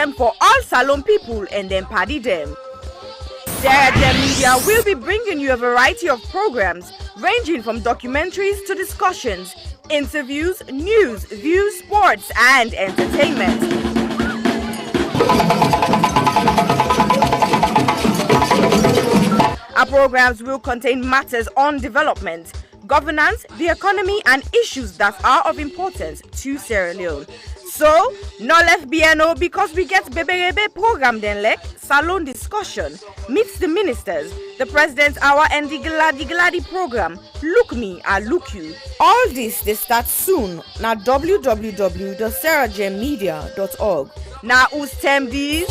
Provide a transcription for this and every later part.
them for all Salon people and then party them. Sierra Leone Media will be bringing you a variety of programs ranging from documentaries to discussions, interviews, news, views, sports, and entertainment. Our programs will contain matters on development, governance, the economy, and issues that are of importance to Sierra Leone. So, no left BNO because we get Bebe program then like Salon discussion, meets the ministers, the president's hour, and the Gladi program. Look me, I look you. All this they start soon na www.sierragemedia.org. Now who's tem these?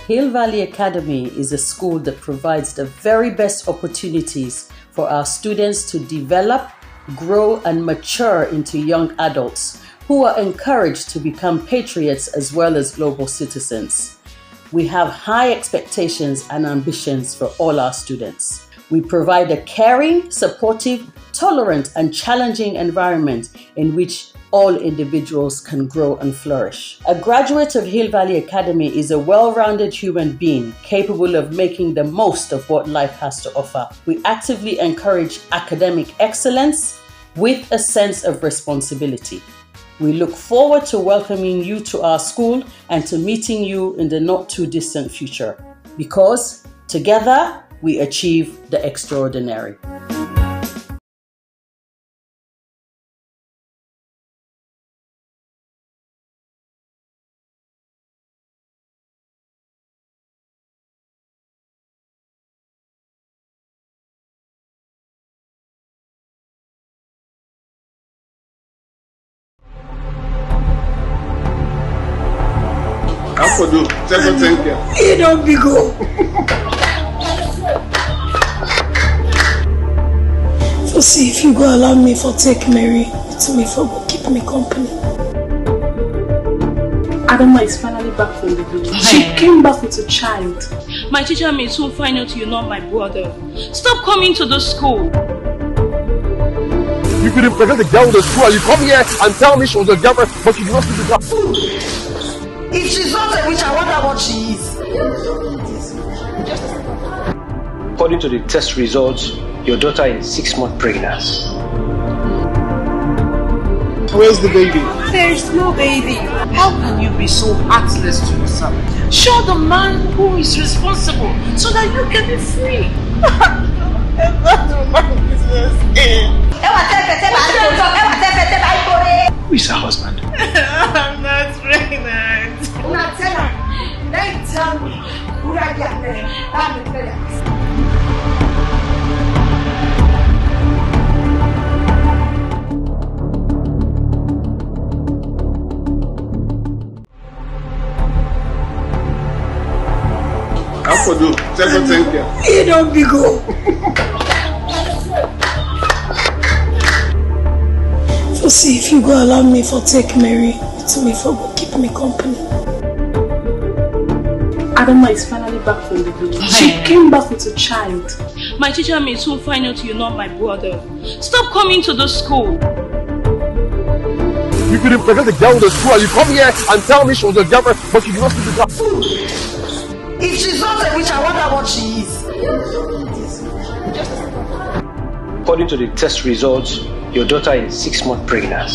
Hill Valley Academy is a school that provides the very best opportunities for our students to develop, grow, and mature into young adults who are encouraged to become patriots as well as global citizens. We have high expectations and ambitions for all our students. We provide a caring, supportive, tolerant, and challenging environment in which all individuals can grow and flourish. A graduate of Hill Valley Academy is a well-rounded human being capable of making the most of what life has to offer. We actively encourage academic excellence with a sense of responsibility. We look forward to welcoming you to our school and to meeting you in the not too distant future, because together we achieve the extraordinary. You don't be go. So see if you go allow me for take Mary to me for go keep me company. Adama is finally back from the village. She came back with a child. My teacher may soon find out you're not my brother. Stop coming to the school. You could present the girl in the school and you come here and tell me she was a girlfriend, but you did not see the girl. If she's not a witch, I wonder what she is. According to the test results, your daughter is 6 months pregnant. Where's the baby? There's no baby. How can you be so heartless to yourself? Show the man who is responsible so that you can be free. Who is her husband? I'm not pregnant. Tell me. You don't be go. So see if you go allow me for take Mary to me for go keep me company. Adama is finally back from the village. She came back with a child. My teacher may soon find out you're not my brother. Stop coming to the school. You could present the girl in the school and you come here and tell me she was a girlfriend, but you did not see the girl. If she's not a witch, I wonder what she is. According to the test results, your daughter is 6 months pregnant.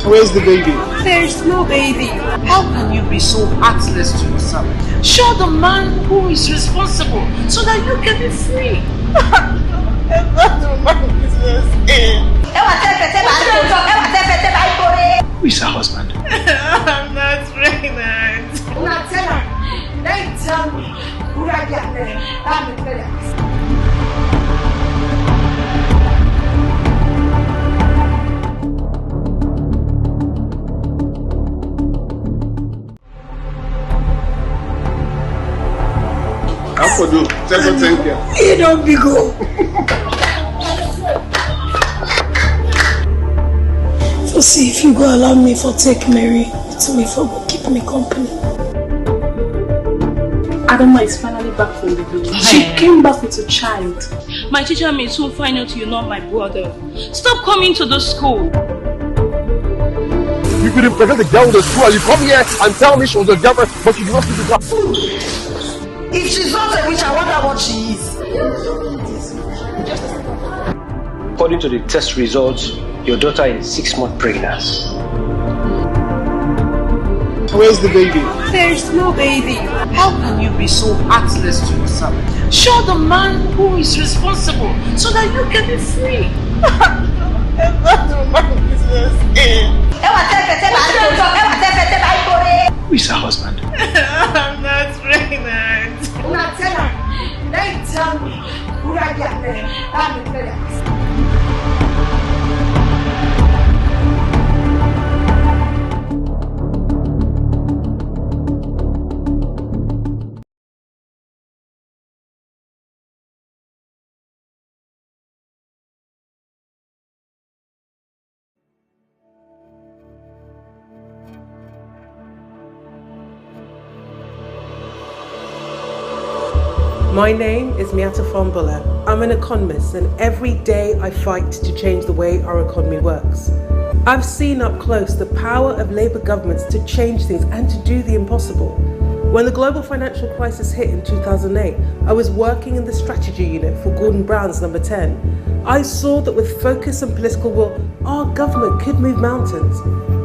Where's the baby? There's no baby. How can you be so heartless to yourself? Show the man who is responsible so that you can be free. Who is her husband? I'm not pregnant. Tell me. You don't be go. So see if you go allow me for take Mary to me for go keep me company. Adama is finally back from the village. She came back with a child. My teacher may soon find out you're not my brother. Stop coming to the school. You could impregnate the girl in the school and you come here and tell me she was a girlfriend, but you do not speak to her. If she's not a witch, I wonder what she is. According to the test results, your daughter is 6 months pregnant. Where's the baby? There's no baby. How can you be so heartless to yourself? Show the man who is responsible so that you can be free. It's not my business. Who is her husband? I'm not pregnant. My name is Miata Fombula. I'm an economist, and every day I fight to change the way our economy works. I've seen up close the power of Labour governments to change things and to do the impossible. When the global financial crisis hit in 2008, I was working in the strategy unit for Gordon Brown's Number 10. I saw that with focus and political will, our government could move mountains.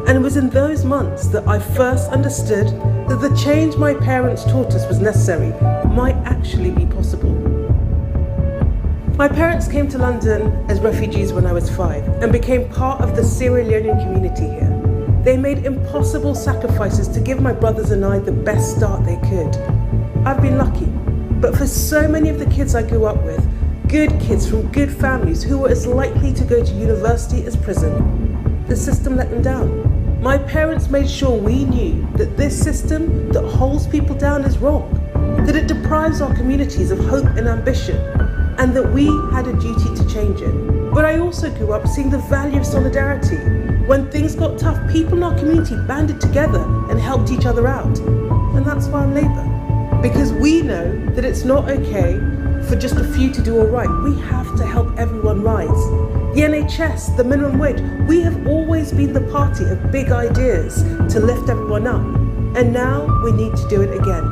And it was in those months that I first understood that the change my parents taught us was necessary might actually be possible. My parents came to London as refugees when I was 5 and became part of the Sierra Leone community here. They made impossible sacrifices to give my brothers and I the best start they could. I've been lucky, but for so many of the kids I grew up with, good kids from good families who were as likely to go to university as prison, the system let them down. My parents made sure we knew that this system that holds people down is wrong, that it deprives our communities of hope and ambition, and that we had a duty to change it. But I also grew up seeing the value of solidarity. When things got tough, people in our community banded together and helped each other out. And that's why I'm Labour. Because we know that it's not okay for just a few to do all right. We have to help everyone rise. The NHS, the minimum wage, we have always been the party of big ideas to lift everyone up. And now we need to do it again.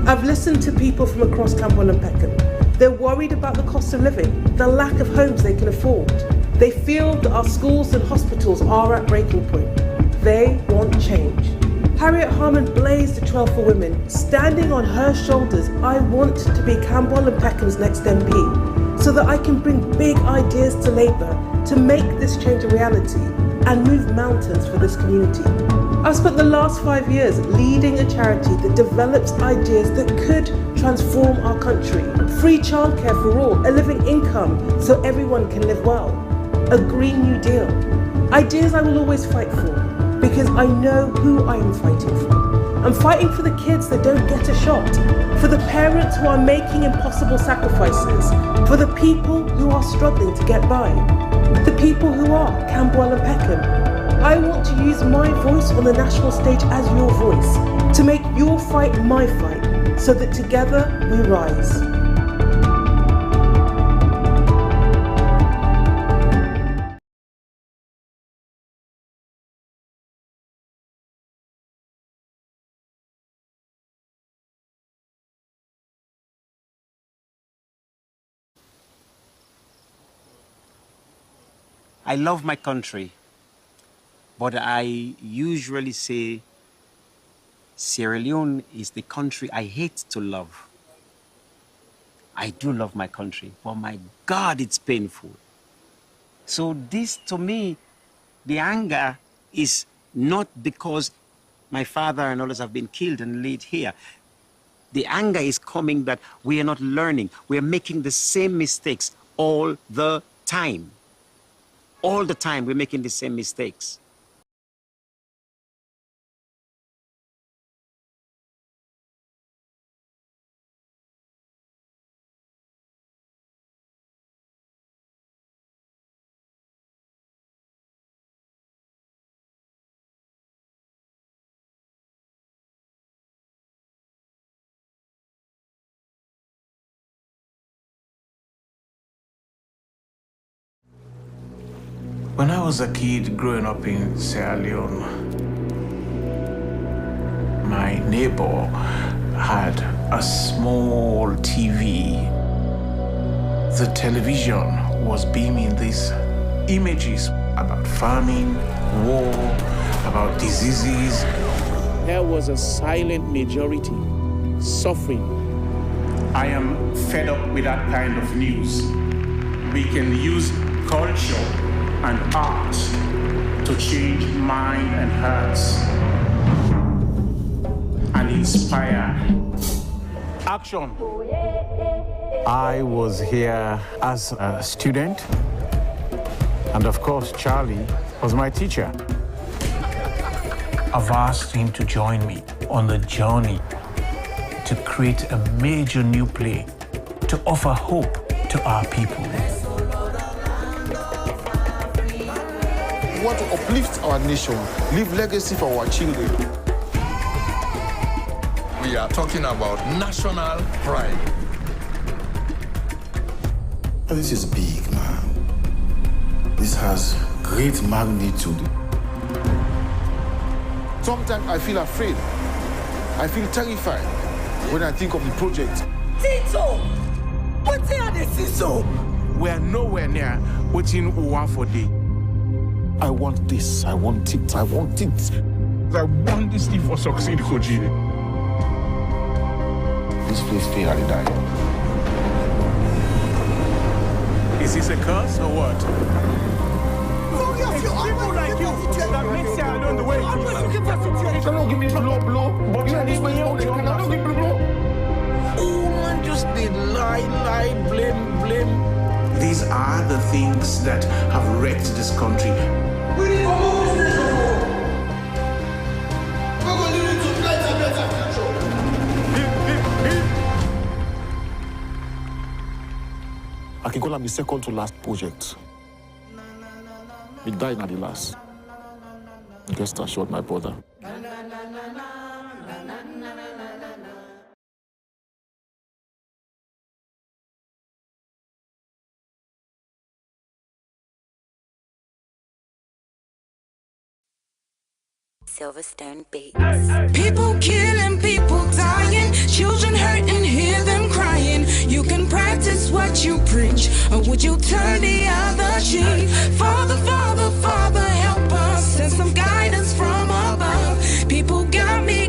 I've listened to people from across Camberwell and Peckham. They're worried about the cost of living, the lack of homes they can afford. They feel that our schools and hospitals are at breaking point. They want change. Harriet Harman blazed a trail for women. Standing on her shoulders, I want to be Camberwell and Peckham's next MP, so that I can bring big ideas to Labour to make this change a reality and move mountains for this community. I've spent the last 5 years leading a charity that develops ideas that could transform our country. Free childcare for all, a living income so everyone can live well, a Green New Deal. Ideas I will always fight for because I know who I am fighting for. I'm fighting for the kids that don't get a shot, for the parents who are making impossible sacrifices, for the people who are struggling to get by, the people who are Camberwell and Peckham. I want to use my voice on the national stage as your voice, to make your fight my fight, so that together we rise. I love my country, but I usually say Sierra Leone is the country I hate to love. I do love my country, but my God, it's painful. So this, to me, the anger is not because my father and others have been killed and laid here. The anger is coming that we are not learning. We are making the same mistakes all the time. All the time, we're making the same mistakes. When I was a kid growing up in Sierra Leone, my neighbor had a small TV. The television was beaming these images about famine, war, about diseases. There was a silent majority suffering. I am fed up with that kind of news. We can use culture and art to change mind and hearts and inspire action. I was here as a student, and of course, Charlie was my teacher. I've asked him to join me on the journey to create a major new play to offer hope to our people. We want to uplift our nation, leave legacy for our children. We are talking about national pride. This is big, man. This has great magnitude. Sometimes I feel afraid. I feel terrified when I think of the project. Tito! What's here this so? We're nowhere near waiting one for day. I want this, I want it, I want it. I want this thing for succeed, Koji. This place failed at the die. Is this a curse or what? It's people like you that make Sierra Leone the way it is. Cannot give me blow, but you are this way, you cannot give me blow. Oh man, just they lie, blame. These are the things that have wrecked this country. We need more this We're going to need to better. I can call him the second to last project. He died at the last. Rest assured, my brother. Silverstone Beats. People killing, people dying, children hurting, hear them crying. You can practice what you preach, or would you turn the other cheek? Father, Father, Father, help us, send some guidance from above. People got me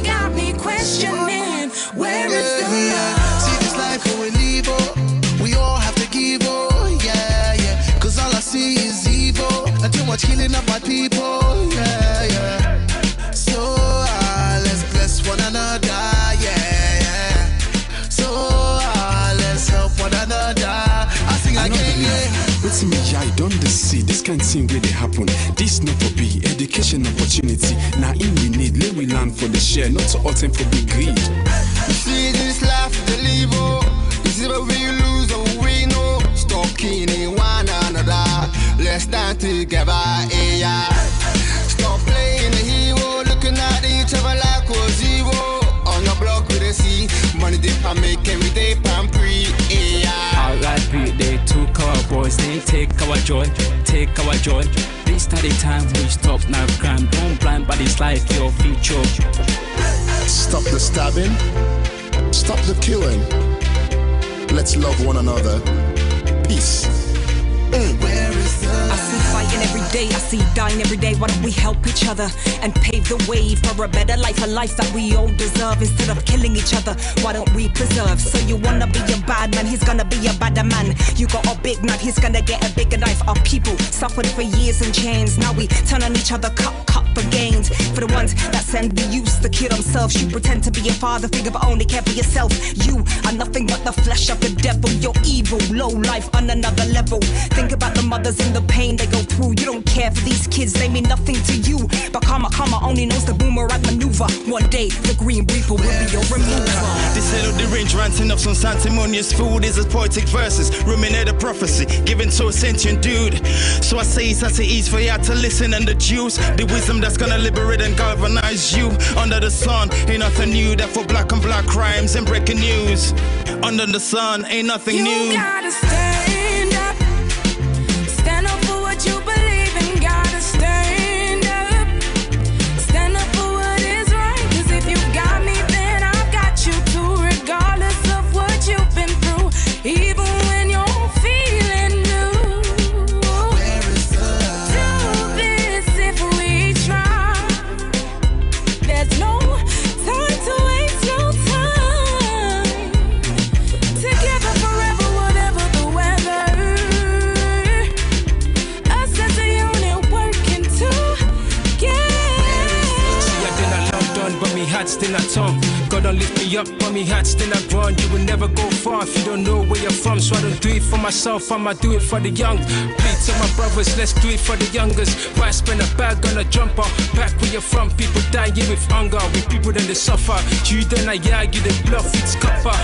questioning, where is the love? See this life we live, oh, we all have to give, oh, yeah. Cause all I see is evil, and too much killing of my people, yeah. So let's bless one another, yeah. So let's help one another. I sing again, yeah. What's me, I don't see this can't seem where they happen. This not for be education opportunity. Now in we need, let we learn for the share, not to all time for big greed. You see this life, the live, oh. You see where we lose or we know. Stop killing one another. Let's stand together, yeah. Stop playing the hero, looking at each other like we're zero. On your block with a C, money they can make every day pan pre, yeah. R.I.P. They took our boys, they take our joy. This study time we stop now crime. Don't blind bodies like your future. Stop the stabbing. Stop the killing. Let's love one another. Peace. Where is the I see fighting every day, I see dying every day. Why don't we help each other and pave the way for a better life, a life that we all deserve? Instead of killing each other, why don't we preserve? So you wanna be a bad man, he's gonna be a badder man. You got a big knife, he's gonna get a bigger knife. Our people suffered for years in chains. Now we turn on each other, cut for gains. For the ones that send the youth to kill themselves, you pretend to be a father figure but only care for yourself. You are nothing but the flesh of the devil. You're evil, low life on another level. Think about the mothers and the pain they go through. You don't care for these kids, they mean nothing to you. But karma only knows the boomerang maneuver. One day the green reaper will be your remover. They said of the range ranting up some sanctimonious food is as poetic verses, ruminate a prophecy given to a sentient dude. So I say it's at ease for you to listen and deduce the wisdom that's gonna liberate and galvanize you. Under the sun ain't nothing new, that for black on black crimes and breaking news. Under the sun ain't nothing new. You gotta stand up for what you believe in. me up, buy me hats, then I run. You will never go far if you don't know where you're from. So I don't do it for myself, I'ma do it for the young. Please tell my brothers, let's do it for the youngers. Why spend a bag on a jumper? Back where you're from, people dying with hunger. With people then they suffer. You then I argue, they bluff, it's copper.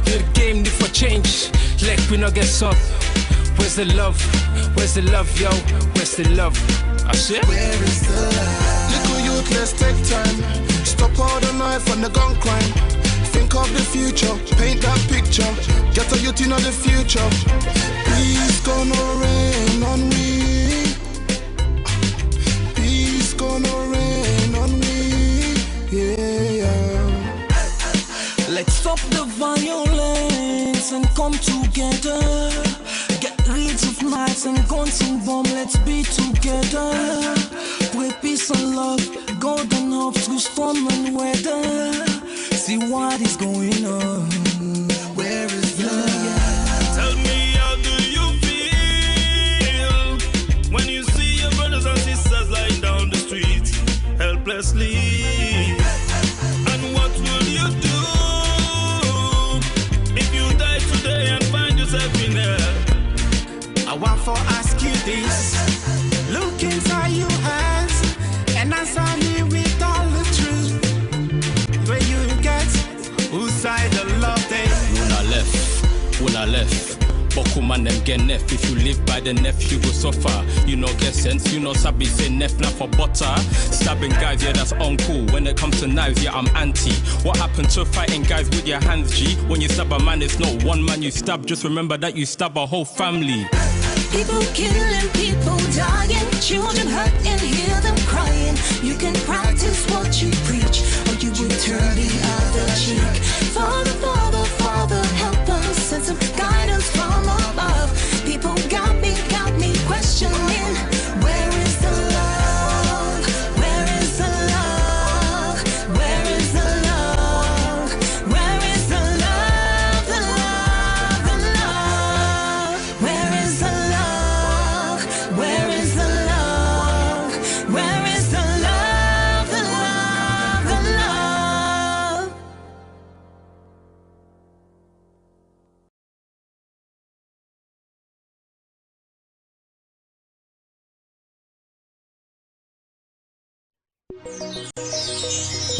The game need for change, like we not get up. Where's the love? Where's the love, yo? Where's the love? I said, where is the love? Little youth, let's take time. Stop all the knife and the gun crime. Think of the future, paint that picture. Get a youth in the future. Peace gonna rain on me. Peace gonna rain on me. Yeah. Let's stop the violence and come together. Get rid of knives and guns and bombs. Let's be together. Pray peace and love. Golden hopes through storm and weather. See what is going on. Where is the love? Tell me, how do you feel when you see your brothers and sisters lying down the street helplessly? And what will you do if you die today and find yourself in hell? I want to ask you this. Look inside your eyes and answer me with all the truth. Where you get, whose side the love day? When I left. Boku man them get nef. If you live by the nef, you go suffer. You know get sense, you know sabi say nef not for butter. Stabbing guys, yeah that's uncool. When it comes to knives, yeah I'm anti. What happened to fighting guys with your hands, G? When you stab a man, it's not one man you stab. Just remember that you stab a whole family. People killing, people dying, children hurt and hear them crying. You can practice what you preach, or you will turn the other cheek. Father, Father, Father, help us, send some guidance from above. People got me questioning, where is the love? Where is the love? Where is the love? Where is the love? The love, the love. Where is the love? Where is the love? Where is the love? The love, the love.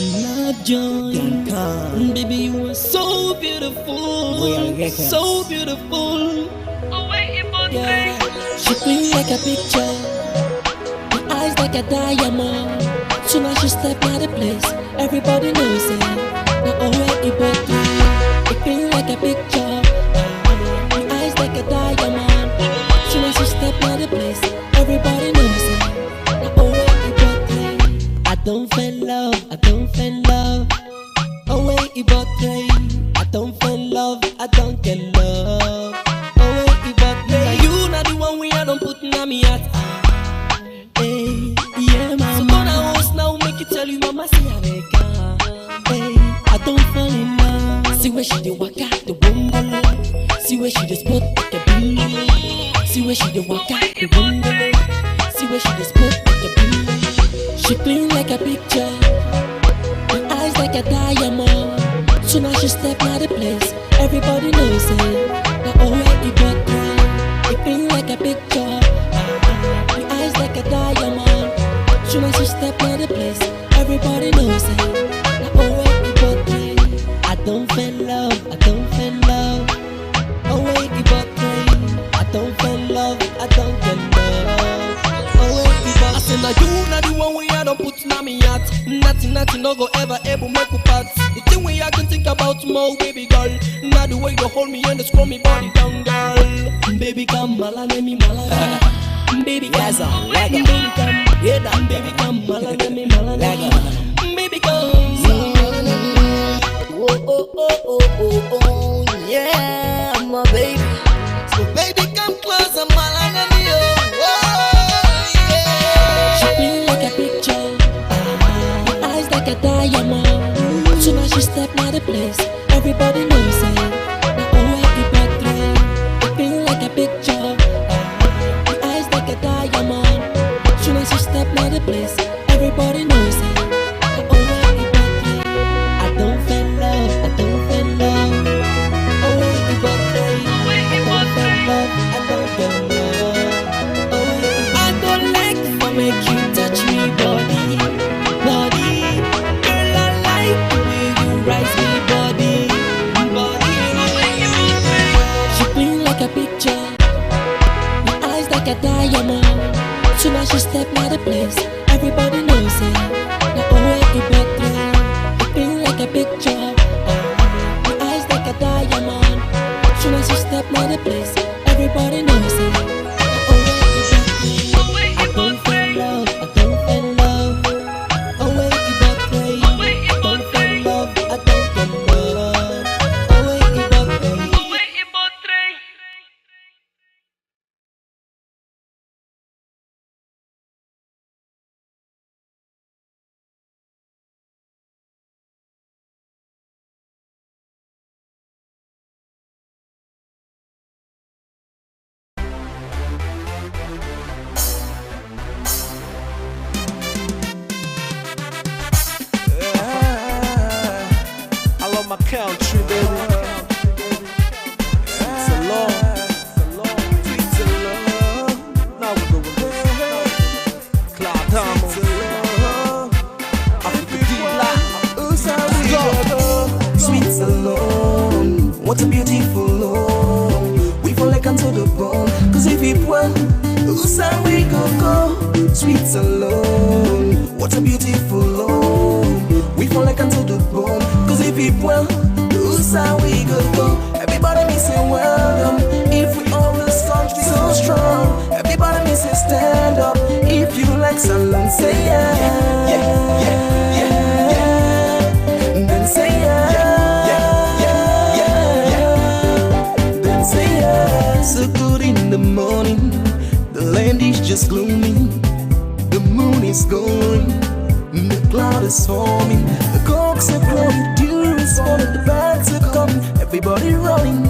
Love John, baby, you are so beautiful, so beautiful. Yeah, she clean like a picture, her eyes like a diamond. Soon as she step out of place, everybody knows it. Now already but it clean like a picture, her eyes like a diamond. Soon as she step out of place, everybody knows it. Now already but I don't feel love, I don't feel love. Oh wait, but I don't feel love, I don't get love. Oh wait, but now you not the one we are don't put in me at. Hey, yeah, mama. So go down house now, make you tell you, mama, see I make hey, I don't fall in love. See where she dey walk out the window. See where she just put the bungalow. See where she dey walk out the window. See where she just put the bungalow. She clean like a picture, her eyes like a diamond. Soon as she step out of place, everybody knows it. Now already but it clean like a picture, her eyes like a diamond. Soon as she step out of place, everybody knows it. Now already but I don't feel love, I don't feel love. Already but I don't feel love, I don't get love. Already but I say now you not the one we I don't put na me at. Nothing no go ever able make up parts. The thing we I can think about more, baby girl. Now the way you hold me and the scroll me body down, girl. Baby come malane me malane. Baby come baby come yeah that baby come malane me malane. Baby come oh yeah my baby. So baby come close and malane me oh yeah. She clean like a picture, her eyes like a diamond. Soon as she step out of place, everybody knows it. Now already but it clean like a picture, her eyes like a diamond. Soon as she step out of place, everybody knows it. Now already but I don't feel love, diamond. Soon as she step by the place, everybody knows it. Now always keep it clean. It feel like a picture. My eyes like a diamond. Soon as she step by the place, everybody knows it. Now always keep it clean. I don't feel love, I don't feel love. Always keep it clean. I don't feel love, I don't feel love. Always keep it clean. I love my country, baby. It's a long, it's a long. Now we're going this. Cloud Diamonds. Sweet alone, what a beautiful love. We fall like onto the bone, cause if it were, Usa we go. Sweet alone, what a beautiful love. We fall like onto the bone, cause if it were, Usa we go. Everybody me say welcome, if we all this country so strong. Everybody me say stand up, if you like salon say yeah. Then say yeah. So good in the morning, the land is just gloomy, the moon is going, the cloud is forming, the cocks are crowing, dew is falling, the bags are coming, everybody running,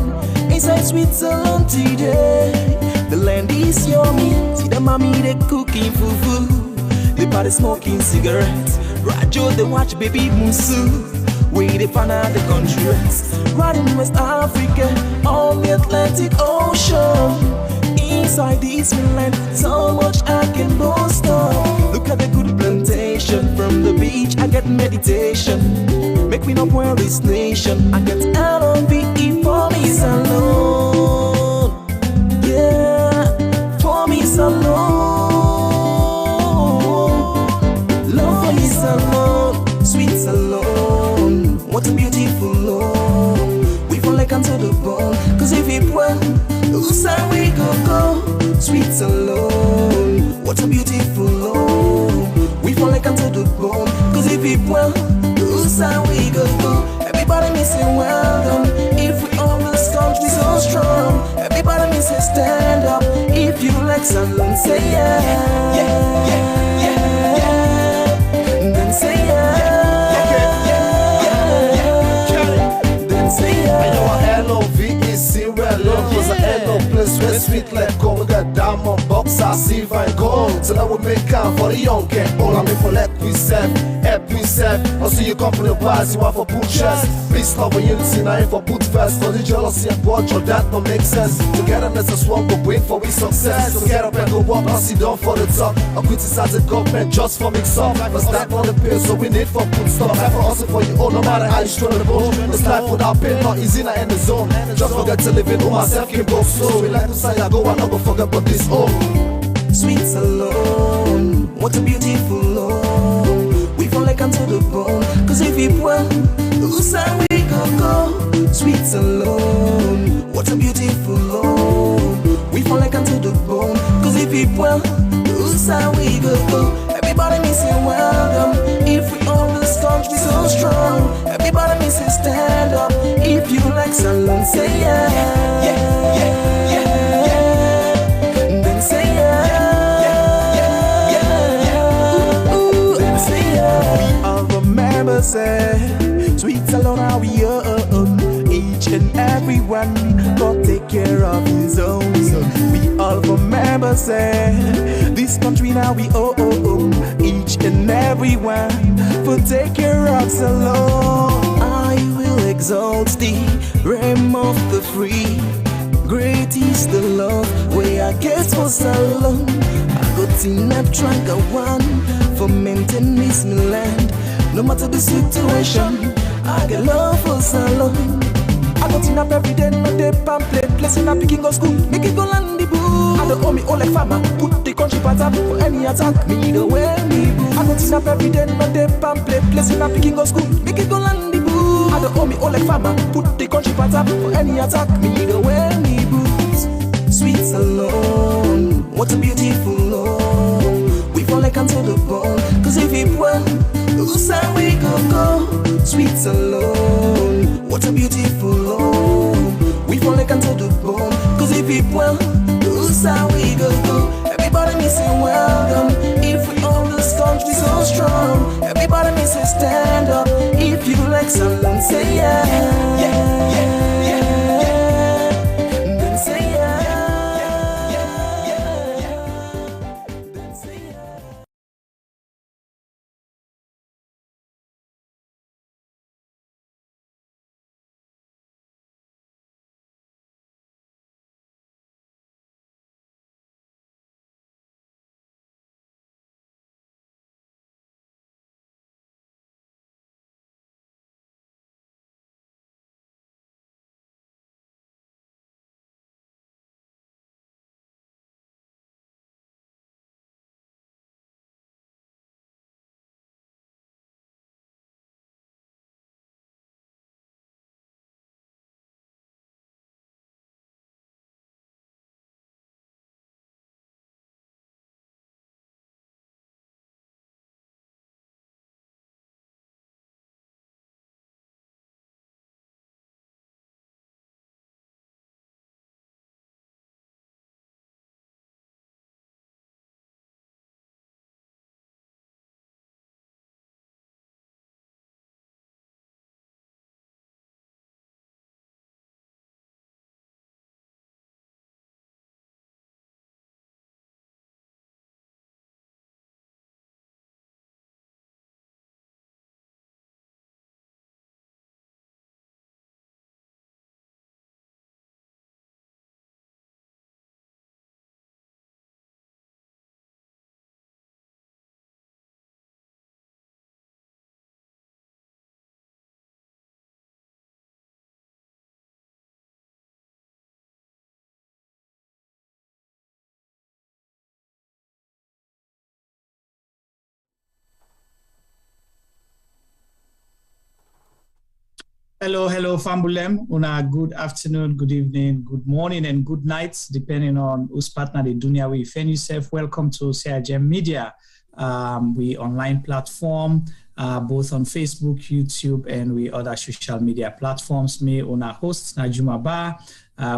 inside Switzerland today, the land is yummy, see the mommy they cooking fufu, the party smoking cigarettes, Rajo they watch baby musu. We they find out the country rest. Right in West Africa, on the Atlantic Ocean. Inside this land, so much I can boast of. Look at the good plantation. From the beach, I get meditation. Make me not wear this nation. I get L-O-V-E for me alone. Yeah, for me alone. Love for me alone, sweet alone. What a beautiful love. We fall like onto the bone, cause if it were, Usa we go. Sweet alone. What a beautiful love. We fall like onto the bone, cause if it were, Usa we go. Everybody me say welcome, if we all this country so strong. Everybody me say stand up, if you like salon say yeah. Then say yeah. I know a L-O-V-E, Sierra Leone was a L-O place where sweet like gold. We got diamond, boxer, silver and gold. So that we make count for the young and old. I mean for let we serve, help we serve. Also you come from the bars, you want for boot chest. Peace, love and unity, now for boot fest. For the jealousy and watch, that don't make sense. Togetherness is one, but wait for we success. So get up and go walk, I'll sit down for the top. I'll criticize the government just for mix up. But that on the pill, so we need for good stuff. Have for hustle for you all, no matter how you struggle the bone. This life without pain, not easy, not in the zone. Just forget to live in, myself can go slow. We like to say I go, I never forget about this, oh. Sweet alone, what a beautiful love. We fall like onto the bone, cause if it were, Usa we go. Sweet alone, what a beautiful love. We fall like onto the bone, cause if it were, Usa we go. Everybody me say welcome, if we all this country so strong. Everybody me say stand up, if you like salon say yeah. Then say we all remember say, sweet alone how we own. Each and every one God take care of his own. We all remember say, this country now we own. Each and every one for take care of us alone. I will exalt thee, realm of the free. Great is the love where I get for so long. I got enough drunk a one for maintain this me land. No matter the situation, I get love for so long. I got enough every day, no day pamphlet. blessing a picking go school, make it go land the boo. I don't owe me all like farmer, put the country part up for any attack. Me the way me boo. I go tin up every day, no day pan play, blessing a picking go school, make it go land the boo. I don't owe me all like farmer, put the country part up for any attack. Me the way me boo. Sweet alone, what a beautiful love. We fall like until the bone, cause if it went, whose side we go. Sweet alone, what a beautiful love. We fall like until the bone, cause if it went, whose side we go. Everybody me say welcome, if we own this country so strong. Everybody me say stand up, if you like salon, say yeah. Then say yeah. Hello, Fambulem. Una good afternoon, good evening, good morning, and good night, depending on whose partner the dunya we find yourself. Welcome to Sierra Media, we online platform, both on Facebook, YouTube, and we other social media platforms. Me, una host, Najuma Ba.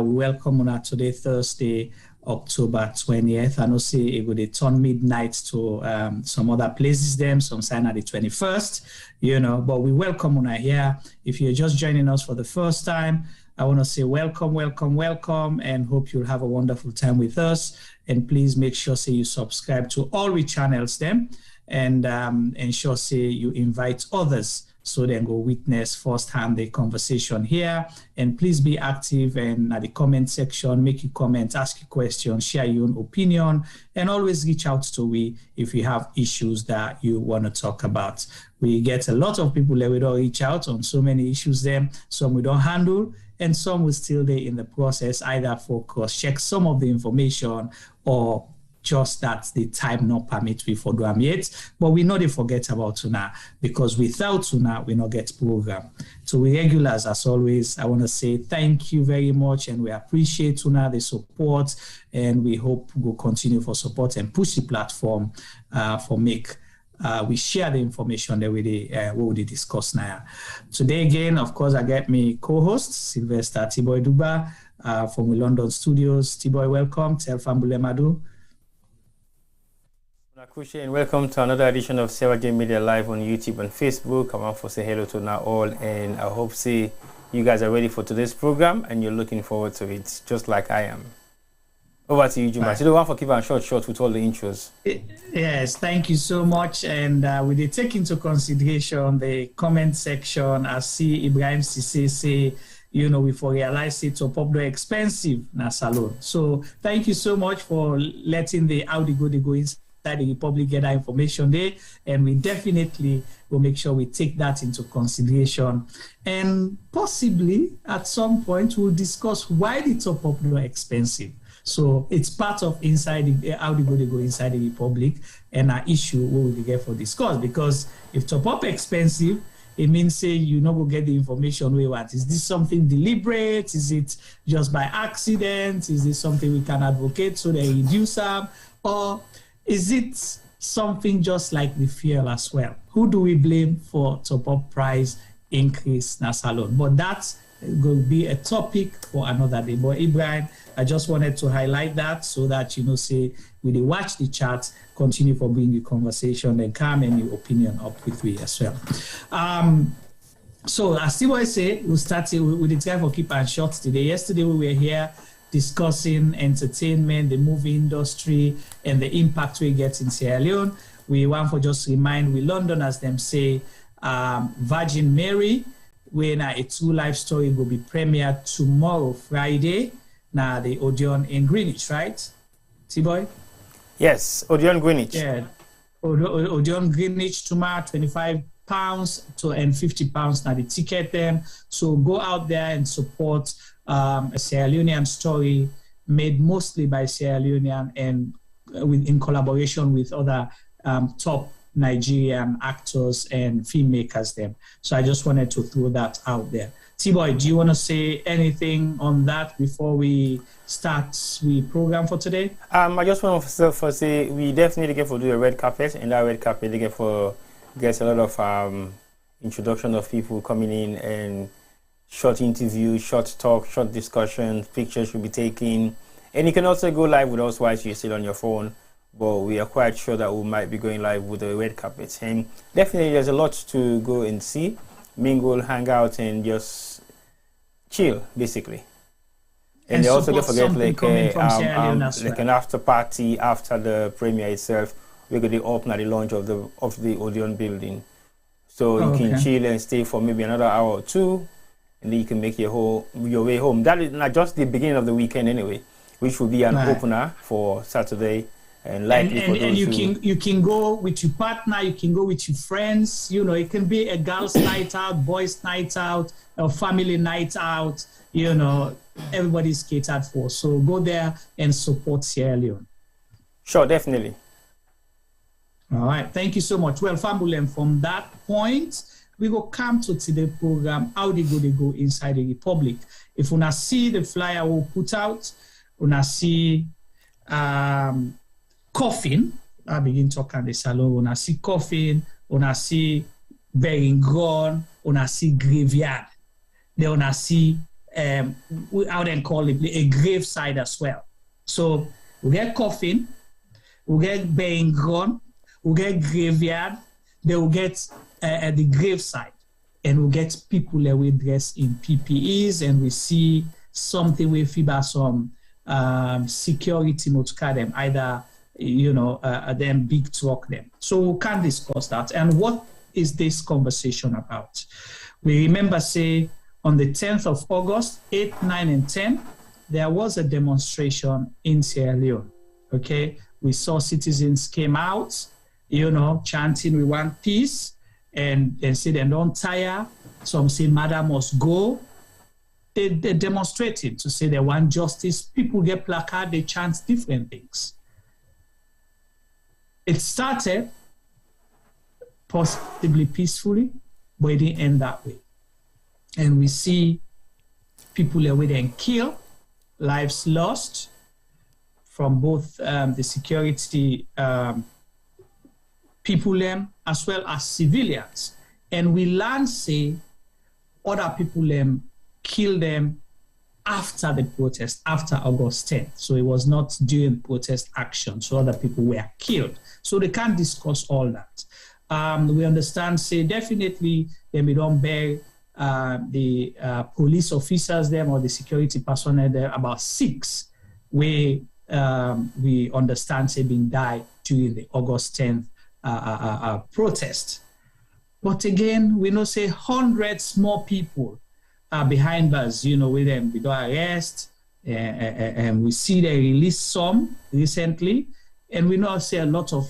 We welcome una today, Thursday, October 20th. I know say it would turn midnight to some other places them, some sign at the 21st, but we welcome una here. If you're just joining us for the first time, I want to say welcome, and hope you'll have a wonderful time with us. And please make sure say you subscribe to all we channels them, and ensure say you invite others so they can go witness firsthand the conversation here. And please be active and at the comment section, make your comments, ask your questions, share your own opinion, and always reach out to we if you have issues that you want to talk about. We get a lot of people that we don't reach out on so many issues there, some we don't handle, and some will still be in the process, either for cross-check some of the information or just that the time not permit we for do them yet. But we know they forget about Tuna, because without Tuna, we not get program. To we regulars, as always, I want to say thank you very much, and we appreciate Tuna, the support, and we hope we'll continue for support and push the platform for make we share the information that we discuss now. Today again, of course, I get me co-host, Sylvester Tiboy Duba from the London studios. Tiboy, welcome. Tell Fambule Madu. And welcome to another edition of Sierra Media Live on YouTube and Facebook. I want to say hello to now all, and I hope see you guys are ready for today's program and you're looking forward to it, just like I am. Over to you, Juma. Right. So the one for keeping short with all the intros. Yes, thank you so much. And we did take into consideration the comment section. I see Ibrahim Sisse say, we for realize it so popular expensive na salon. So thank you so much for letting the Audi go inside the Republic get that information there, and we definitely will make sure we take that into consideration. And possibly at some point we'll discuss why the top-up not expensive. So it's part of inside how they go inside the Republic, and an issue we will get for discuss, because if top-up expensive, it means say you not go get the information we want. Is this something deliberate? Is it just by accident? Is this something we can advocate so they reduce them? Or is it something just like the fuel as well? Who do we blame for top-up price increase na salon? But that's going to be a topic for another day. But Ibrahim, I just wanted to highlight that so that, say, when they watch the chat, continue for bringing the conversation and come and your opinion up with me as well. So as T-Boy say, we'll start with the time for keep and short today. Yesterday we were here discussing entertainment, the movie industry, and the impact we get in Sierra Leone. We want to just remind we London, as them say, Virgin Mary, when a true life story will be premiered tomorrow, Friday. Now the Odeon in Greenwich, right? T-Boy? Yes, Odeon Greenwich. Yeah, Odeon Greenwich tomorrow, £25 and £50 now the ticket then. So go out there and support a Sierra Leonean story made mostly by Sierra Leonean and in collaboration with other top Nigerian actors and filmmakers then. So I just wanted to throw that out there. T-Boy, do you want to say anything on that before we start the program for today? I just want to say we definitely get to do a red carpet, and that red carpet they get a lot of introduction of people coming in and short interviews, short talk, short discussions, pictures will be taken, and you can also go live with us while you're still on your phone. But we are quite sure that we might be going live with the red carpet, and definitely there's a lot to go and see, mingle, hang out, and just chill, basically. And they also don't forget like an after party after the premiere itself. We're going to open at the launch of the Odeon building, so you can chill and stay for maybe another hour or two, and then you can make your way home. That is not just the beginning of the weekend anyway, which will be an opener for Saturday. And you can go with your partner, you can go with your friends, it can be a girls' night out, boys' night out, a family night out, everybody's catered for. So go there and support Sierra Leone. Sure, definitely. All right, thank you so much. Well, Fambulem, from that point, we will come to today's program, how they go inside the Republic. If you see the flyer we'll put out, you see coffin, I begin talking the salon, on a see coffin, on a see burying ground, on a see graveyard. Then on a see, how they call it, a graveside as well. So we get coffin, we get burying ground, we get graveyard, then we get the graveside, and we get people that we dress in PPEs, and we see something with FIBA, some security motor them, either them big truck them. So we can discuss that. And what is this conversation about? We remember, say, on the 10th of August, 8, 9, and 10, there was a demonstration in Sierra Leone. Okay, we saw citizens came out, chanting, "We want peace," and say they don't tire. Some say, "Mother must go." They demonstrated to say they want justice. People get placard, they chant different things. It started possibly peacefully, but it didn't end that way. And we see people away then killed, lives lost from both the security people as well as civilians. And we learn, say, other people kill them after the protest, after August 10th. So it was not during protest action. So other people were killed. So they can't discuss all that. We understand, say, definitely they may don't bear the police officers there or the security personnel there, about 6, where we understand, say, being died during the August 10th protest. But again, we know, say, hundreds more people are behind us, with them. We don't arrest, and we see they released some recently, And we know say a lot of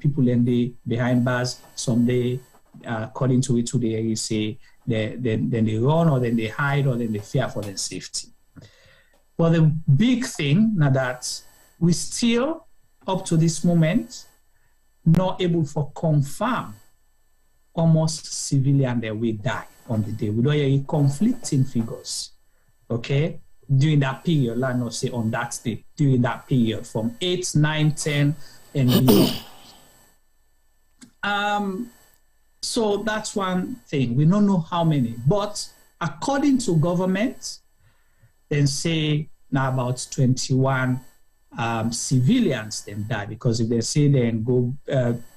people in the behind bars, some they according to it today, say then they run, or then they hide, or then they fear for their safety. But the big thing now that we still, up to this moment, not able to confirm almost civilian that we die on the day. We don't hear conflicting figures, okay? During that period, like not say on that day, during that period from 8, 9, 10, and beyond. So that's one thing. We don't know how many, but according to government, then say now about 21 civilians them die, because if they say then go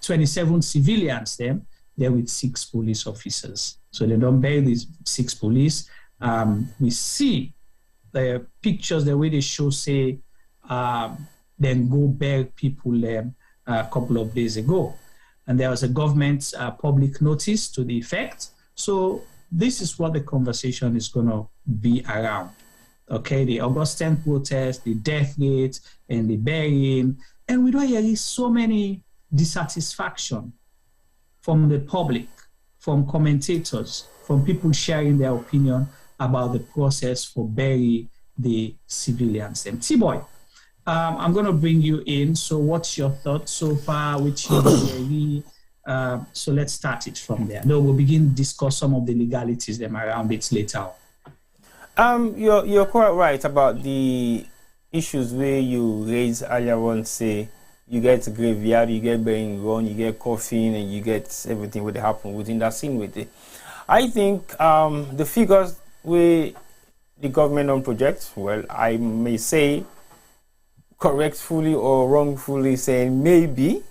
27 civilians them, they're with 6 police officers. So they don't bury these 6 police. We see the pictures, the way they show say then go bury people a couple of days ago. And there was a government public notice to the effect. So this is what the conversation is going to be around. Okay, the August 10th protest, the death rate, and the burying. And we don't hear so many dissatisfaction from the public, from commentators, from people sharing their opinion about the process for burying the civilians. And T-Boy, I'm going to bring you in. So what's your thoughts so far? So let's start it from there. Then we'll begin to discuss some of the legalities them around it later on. You're quite right about the issues where you raised earlier on, say you get graveyard, you get burying run, you get coffin, and you get everything that happen within that scene with it. I think the figures where the government on project, well, I may say correctfully or wrongfully saying maybe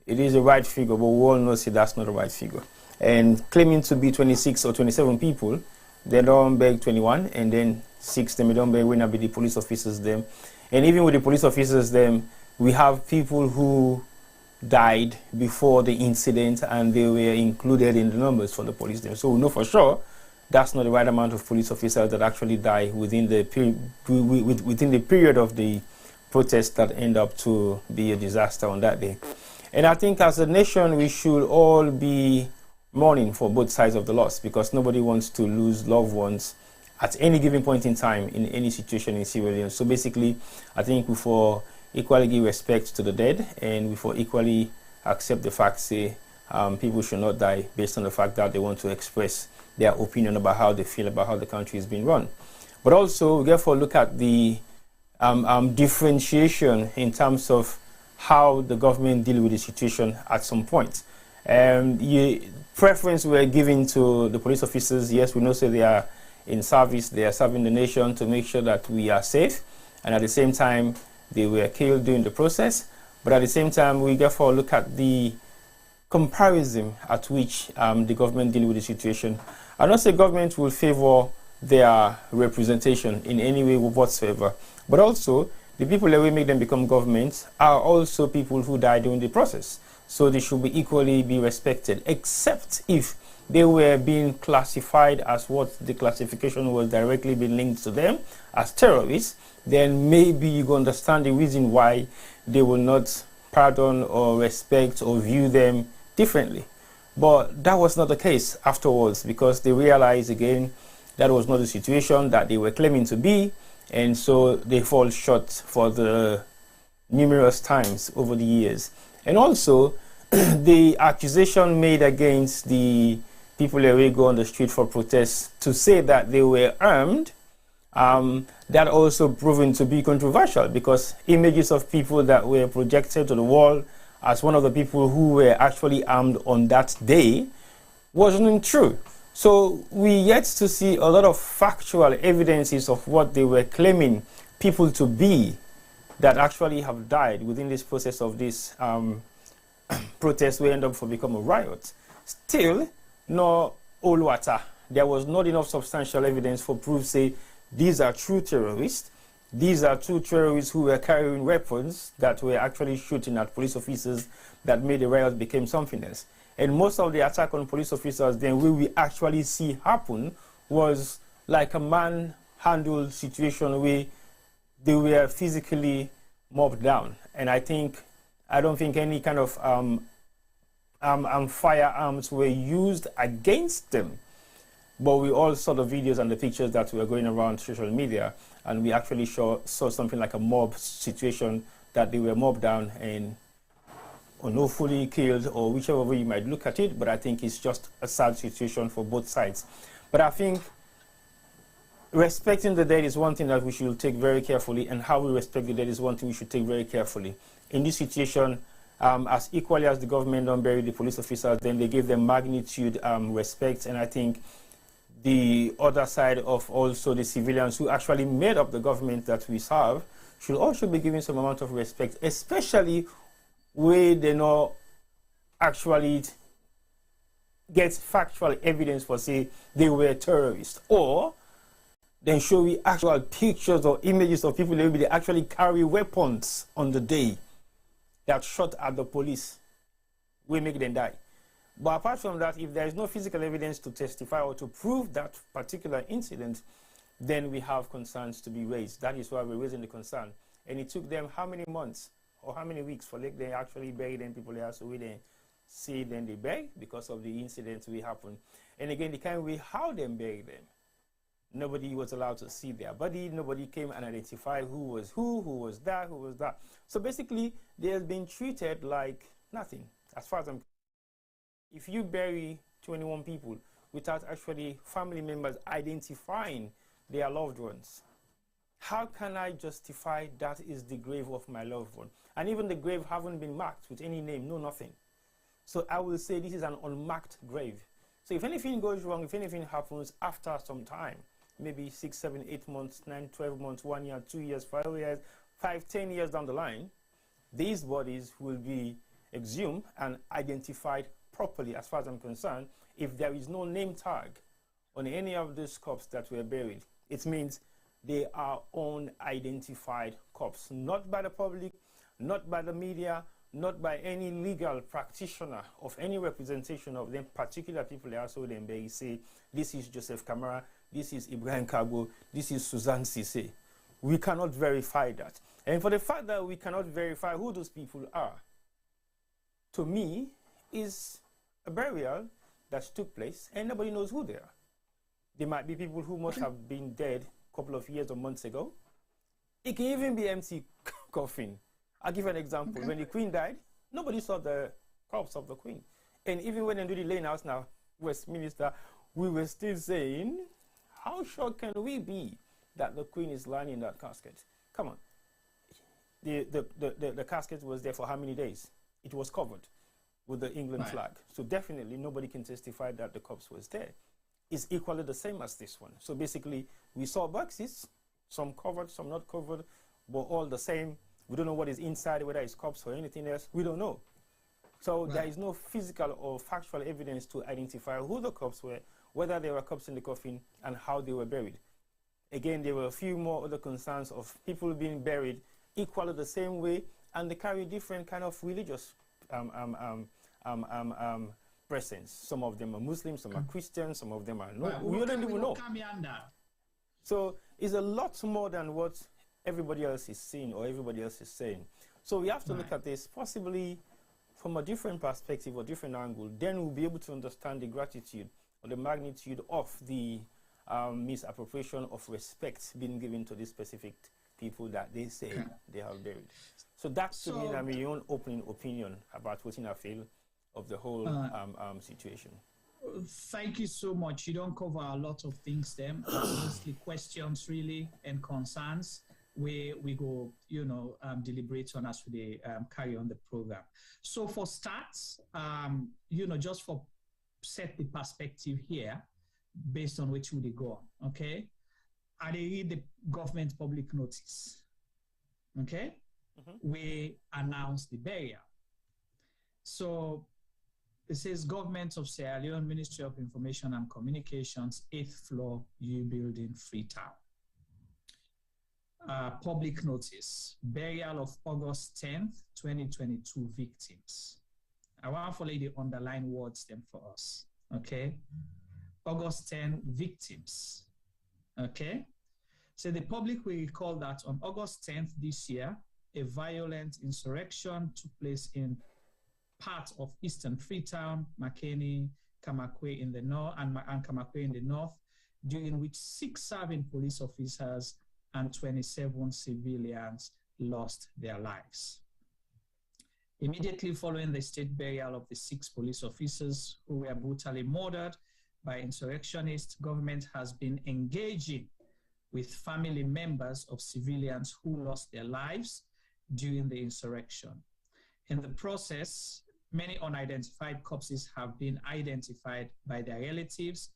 it is the right figure, but we all know say that's not the right figure. And claiming to be 26 or 27 people, they don't beg 21, and then 6 them, they don't beg when be the police officers them. And even with the police officers them, we have people who died before the incident and they were included in the numbers for the police them. So we know for sure that's not the right amount of police officers that actually die within the period of the protest that end up to be a disaster on that day. And I think as a nation, we should all be mourning for both sides of the loss, because nobody wants to lose loved ones at any given point in time in any situation in Sierra Leone. So basically, I think we for equally give respect to the dead, and we for equally accept the fact, say, people should not die based on the fact that they want to express their opinion about how they feel about how the country is being run. But also, we therefore look at the differentiation in terms of how the government deal with the situation at some point. Preference were given to the police officers. Yes, we know say they are in service, they are serving the nation to make sure that we are safe, and at the same time they were killed during the process. But at the same time, we therefore look at the comparison at which the government deal with the situation. I don't say government will favor their representation in any way whatsoever, but also the people that will make them become government are also people who died during the process. So they should be equally be respected, except if they were being classified as what the classification was directly being linked to them as terrorists. Then maybe you can understand the reason why they will not pardon or respect or view them differently. But that was not the case afterwards, because they realized again that was not the situation that they were claiming to be, and so they fall short for the numerous times over the years. And also, the accusation made against the people that will go on the street for protests to say that they were armed, that also proven to be controversial, because images of people that were projected to the wall as one of the people who were actually armed on that day wasn't true. So we yet to see a lot of factual evidences of what they were claiming people to be that actually have died within this process of this protest will end up for become a riot. Still, no all water. There was not enough substantial evidence for proof say these are true terrorists. These are true terrorists who were carrying weapons that were actually shooting at police officers that made the riot become something else. And most of the attack on police officers then we actually see happen was like a manhandled situation where they were physically mobbed down. And I don't think any kind of firearms were used against them. But we all saw the videos and the pictures that were going around social media, and we actually saw something like a mob situation, that they were mobbed down and unlawfully killed, or whichever way you might look at it. But I think it's just a sad situation for both sides. But I think respecting the dead is one thing that we should take very carefully, and how we respect the dead is one thing we should take very carefully. In this situation, as equally as the government don't bury the police officers, then they give them magnitude respect. And I think the other side of also the civilians who actually made up the government that we serve should also be given some amount of respect, especially where they not actually get factual evidence for, say, they were terrorists, or then show we actual pictures or images of people maybe they actually carry weapons on the day that shot at the police. We make them die. But apart from that, if there is no physical evidence to testify or to prove that particular incident, then we have concerns to be raised. That is why we're raising the concern. And it took them how many months or how many weeks for they actually bury them? People there, so we then see then they bury because of the incidents we happen. And again, the kind way how they bury them. Nobody was allowed to see their body. Nobody came and identified who was that, who was that. So basically, they have been treated like nothing, as far as I'm. If you bury 21 people without actually family members identifying their loved ones, how can I justify that is the grave of my loved one? And even the grave haven't been marked with any name, no nothing. So I will say this is an unmarked grave. So if anything goes wrong, if anything happens after some time, maybe 6, 7, 8 months, 9, 12 months, 1 year, 2 years, 5 years, 5, 10 years down the line, these bodies will be exhumed and identified properly, as far as I'm concerned. If there is no name tag on any of these corpses that were buried, it means they are unidentified corpses, not by the public, not by the media, not by any legal practitioner of any representation of them particular people. They also then they say, this is Joseph Kamara, this is Ibrahim Kabo, this is Suzanne Cisse. We cannot verify that. And for the fact that we cannot verify who those people are, to me, is a burial that took place and nobody knows who they are. There might be people who must have been dead a couple of years or months ago. It can even be empty coffin. I'll give an example. When the Queen died, nobody saw the corpse of the Queen. And even when they do the laying house now, Westminster, we were still saying, how sure can we be that the Queen is lying in that casket? Come on. The casket was there for how many days? It was covered with the England flag. So definitely nobody can testify that the corpse was there. It's equally the same as this one. So basically, we saw boxes, some covered, some not covered, but all the same. We don't know what is inside, whether it's corpse or anything else. We don't know. So there is no physical or factual evidence to identify who the corpse were, whether there were corpses in the coffin, and how they were buried. Again, there were a few more other concerns of people being buried equally the same way, and they carry different kind of religious presence. Some of them are Muslims, some are Christians, some of them are not. We don't even know. So it's a lot more than what everybody else is seeing or everybody else is saying. So we have to look at this possibly from a different perspective or different angle. Then we'll be able to understand the gratitude or the magnitude of the misappropriation of respect being given to these specific people that they say they have buried. So that's to me my own opening opinion about what I feel of the whole situation. Thank you so much. You don't cover a lot of things there, mostly questions really and concerns where we go, deliberate on as we carry on the program. So for starts, just for set the perspective here, based on which we go on, okay? I read the government public notice, okay? We announce the burial. So it says Government of Sierra Leone, Ministry of Information and Communications, 8th floor, U Building, Freetown. Public notice, burial of August 10th, 2022 victims. I want to follow the underline words them for us, okay? August 10 victims, okay? So the public will recall that on August 10th this year, a violent insurrection took place in part of Eastern Freetown, Makeni, Kamakwe in the north, and Kamakwe in the north, during which 6 serving police officers and 27 civilians lost their lives. Immediately following the state burial of the 6 police officers who were brutally murdered by insurrectionists, government has been engaging with family members of civilians who lost their lives during the insurrection. In the process, many unidentified corpses have been identified by their relatives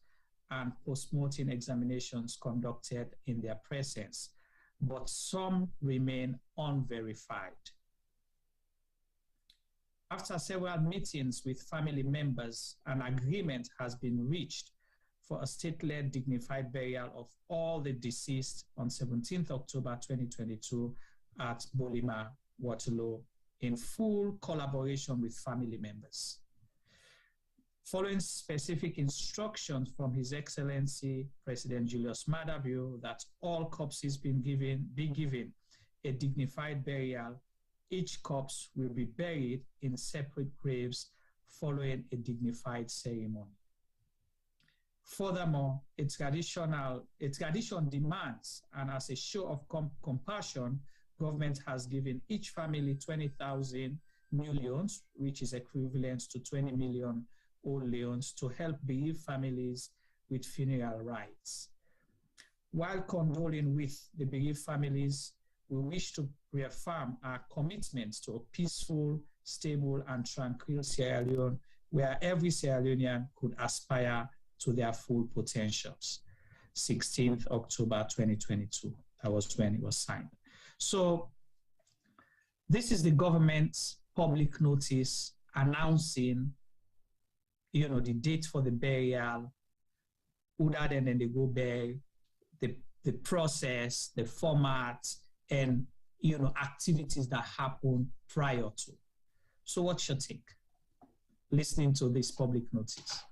and post-mortem examinations conducted in their presence, but some remain unverified. After several meetings with family members, an agreement has been reached for a state-led dignified burial of all the deceased on 17th October 2022 at Bolima, Waterloo, in full collaboration with family members. Following specific instructions from His Excellency President Julius Maada Bio that all corpses be given a dignified burial, each corpse will be buried in separate graves following a dignified ceremony. Furthermore, its tradition demands, and as a show of compassion, government has given each family 20,000 new leones, which is equivalent to 20 million old leones, to help bereaved families with funeral rites. While condoling with the bereaved families, we wish to reaffirm our commitment to a peaceful, stable, and tranquil Sierra Leone, where every Sierra Leonean could aspire to their full potentials. 16th October 2022, that was when it was signed. So this is the government's public notice announcing, the date for the burial, who that and then they go bury, the process, the format, and activities that happen prior to. So what's your take, listening to this public notice?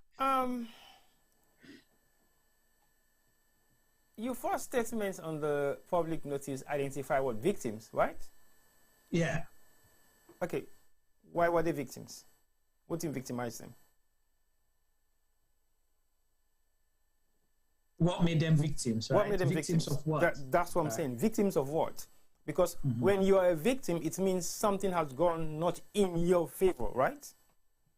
Your first statements on the public notice identify what? Victims, right? Yeah. Okay. Why were they victims? What did victimize them? What made them victims, right? What made them victims? Of what? That's what I'm saying. Victims of what? Because when you are a victim, it means something has gone not in your favor, right?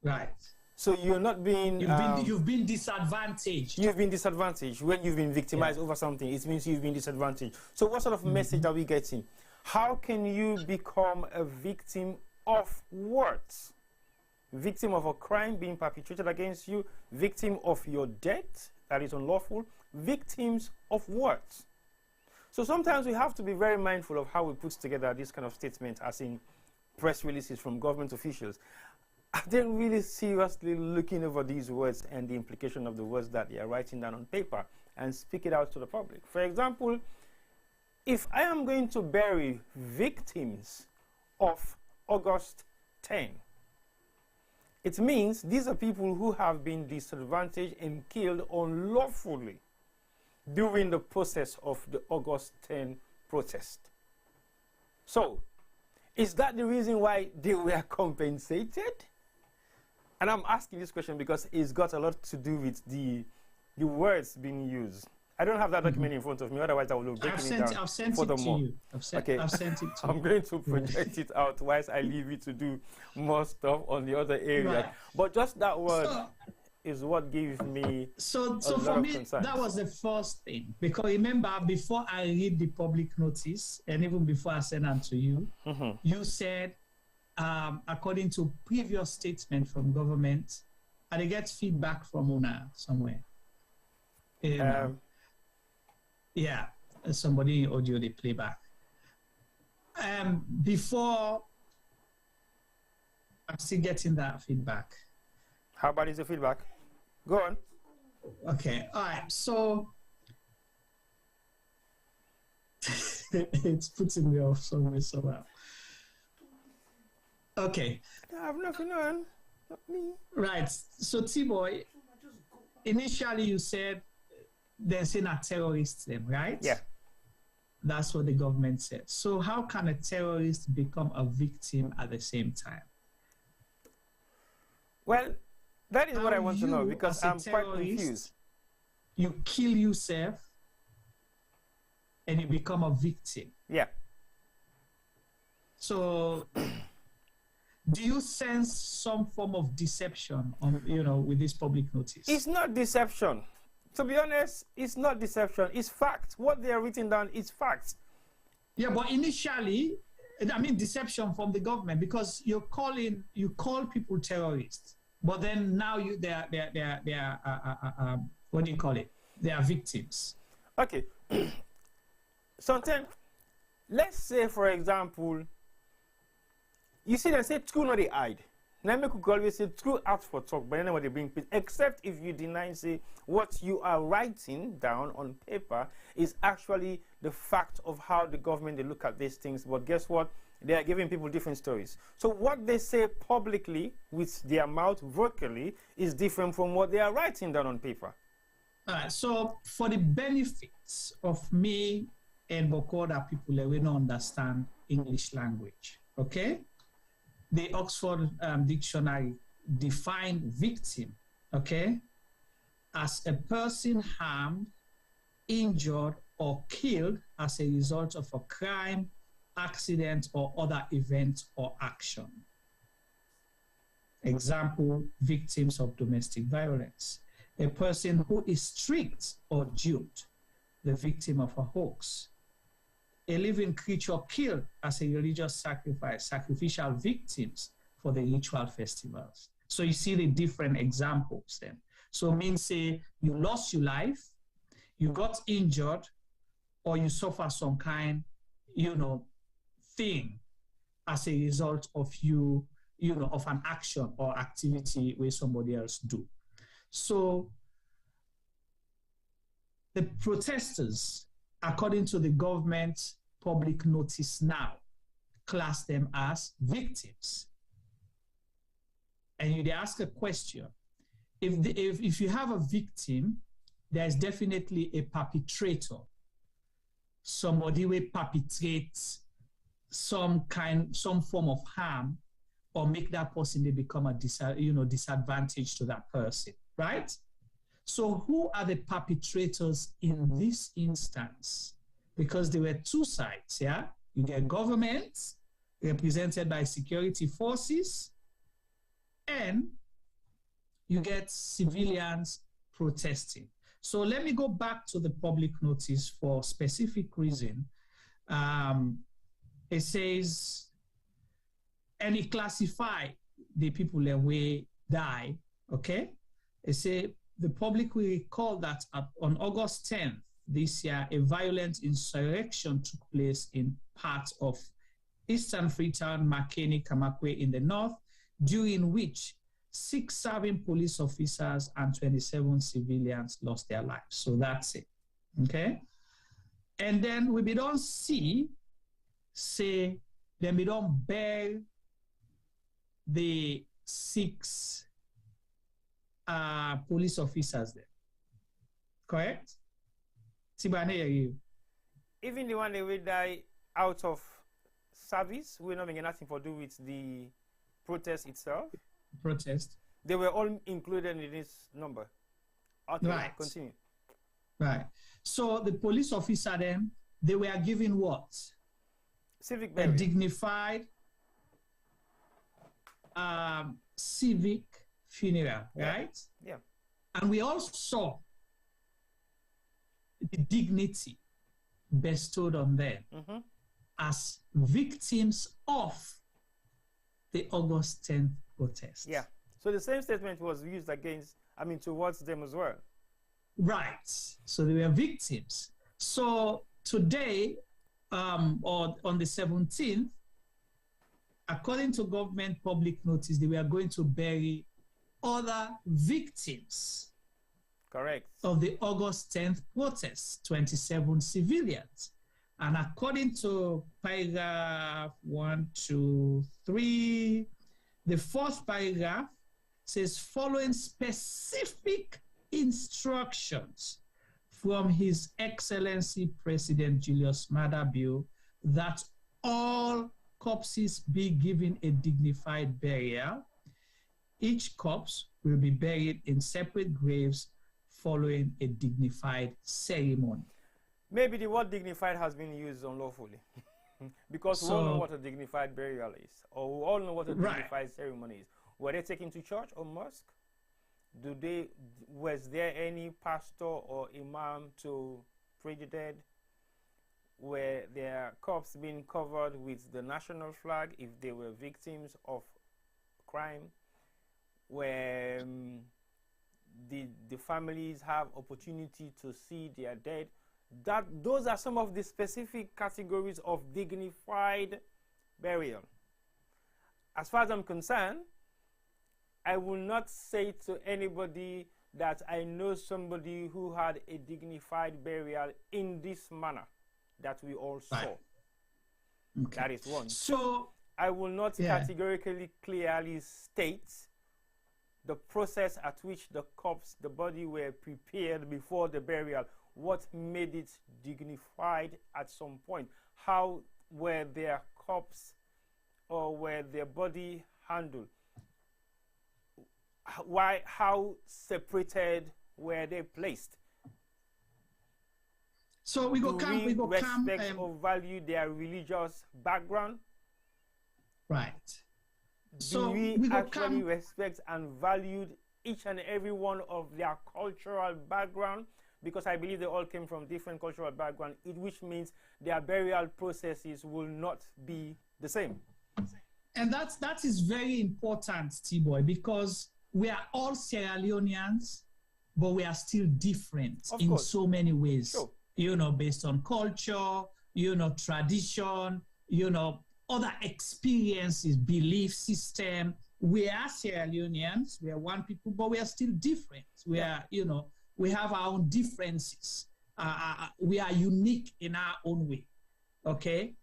Right. So you're not being... You've been disadvantaged. You've been disadvantaged. When you've been victimized over something, it means you've been disadvantaged. So what sort of message are we getting? How can you become a victim of what? Victim of a crime being perpetrated against you? Victim of your death that is unlawful? Victims of what? So sometimes we have to be very mindful of how we put together this kind of statement, as in press releases from government officials. Are they really seriously looking over these words and the implication of the words that they are writing down on paper and speak it out to the public? For example, if I am going to bury victims of August 10, it means these are people who have been disadvantaged and killed unlawfully during the process of the August 10 protest. So, is that the reason why they were compensated? And I'm asking this question because it's got a lot to do with the words being used. I don't have that document in front of me, otherwise I will break it down. I've sent it to you. I've sent it to I'm going to project it out whilst I leave you to do more stuff on the other area. Right. But just that word is what gives me so for me, that was the first thing. Because remember, before I read the public notice, and even before I send it to you, you said, according to previous statement from government, and I get feedback from Una somewhere. Yeah, somebody in audio, they play back. Before, I'm still getting that feedback. How bad is the feedback? Go on. Okay, all right, so it's putting me off somewhere somehow. Okay. I have nothing on, not me. Right, so T-Boy, initially you said they're saying are terrorists then, right? Yeah. That's what the government said. So how can a terrorist become a victim at the same time? Well, that is what I want to know, because I'm quite confused. You kill yourself and you become a victim. Yeah. So do you sense some form of deception on, with this public notice? It's not deception. To be honest, it's not deception. It's fact. What they are written down is fact. Yeah, but initially, deception from the government, because you call people terrorists, but then now they are what do you call it? They are victims. Okay. Sometimes, let's say, for example, you see they say true no they hide. Now me could always say true out for talk, but anyway they bring peace. Except if you deny, say what you are writing down on paper is actually the fact of how the government they look at these things. But guess what? They are giving people different stories. So what they say publicly with their mouth vocally is different from what they are writing down on paper. All right. So for the benefits of me and Bokoda people, we don't understand English language. Okay. The Oxford Dictionary define victim, okay, as a person harmed, injured, or killed as a result of a crime, accident, or other event or action. Example, victims of domestic violence. A person who is tricked or duped, the victim of a hoax. A living creature killed as a religious sacrifice, sacrificial victims for the ritual festivals. So you see the different examples then. So it means say you lost your life, you got injured, or you suffer some kind, thing as a result of of an action or activity where somebody else do. So the protesters, according to the government public notice now, class them as victims. And you ask a question. If you have a victim, there is definitely a perpetrator. Somebody will perpetrate some form of harm or make that person they become a disadvantage to that person, right? So who are the perpetrators in this instance? Because there were two sides, yeah? You get government, represented by security forces, and you get civilians protesting. So let me go back to the public notice for specific reason. It says, and it classify the people that will die, okay? It say the public will recall that on August 10th this year, a violent insurrection took place in parts of Eastern Freetown, Makeni, Kamakwe in the north, during which 6 serving police officers and 27 civilians lost their lives. So that's it, okay? And then we don't see, say, then we don't bear the 6 police officers there, correct? Even the one that will die out of service, we're not making nothing to do with the protest itself. Protest. They were all included in this number. Okay, right. Continue. Right. So the police officer then, they were given what? Civic burial. A dignified civic funeral, right? Yeah. And we all saw the dignity bestowed on them as victims of the August 10th protest. Yeah. So the same statement was used towards them as well. Right. So they were victims. So today, or on the 17th, according to government public notice, they were going to bury other victims. Correct. Of the August 10th protests, 27 civilians. And according to paragraph 1, 2, 3, the 4th paragraph says, following specific instructions from His Excellency President Julius Maada bill that all corpses be given a dignified burial. Each corpse will be buried in separate graves following a dignified ceremony. Maybe the word dignified has been used unlawfully. Because we all know what a dignified burial is, or we all know what a dignified ceremony is. Were they taken to church or mosque? Was there any pastor or imam to pray the dead? Were their corpse being covered with the national flag if they were victims of crime? Where the families have opportunity to see their dead? Those are some of the specific categories of dignified burial. As far as I'm concerned, I will not say to anybody that I know somebody who had a dignified burial in this manner that we all saw. Okay. That is one. So I will not categorically clearly state the process at which the corpse, the body were prepared before the burial. What made it dignified at some point? How were their corpse or were their body handled? How separated were they placed? So we go respect or value their religious background? Right. Do we actually respect and value each and every one of their cultural background? Because I believe they all came from different cultural background, which means their burial processes will not be the same. And that is very important, T-Boy, because we are all Sierra Leoneans, but we are still different in so many ways. Sure. You know, based on culture, you know, tradition, you know, other experiences, belief system. We are Sierra Leoneans, we are one people, but we are still different. We are, you know, we have our own differences. We are unique in our own way, okay?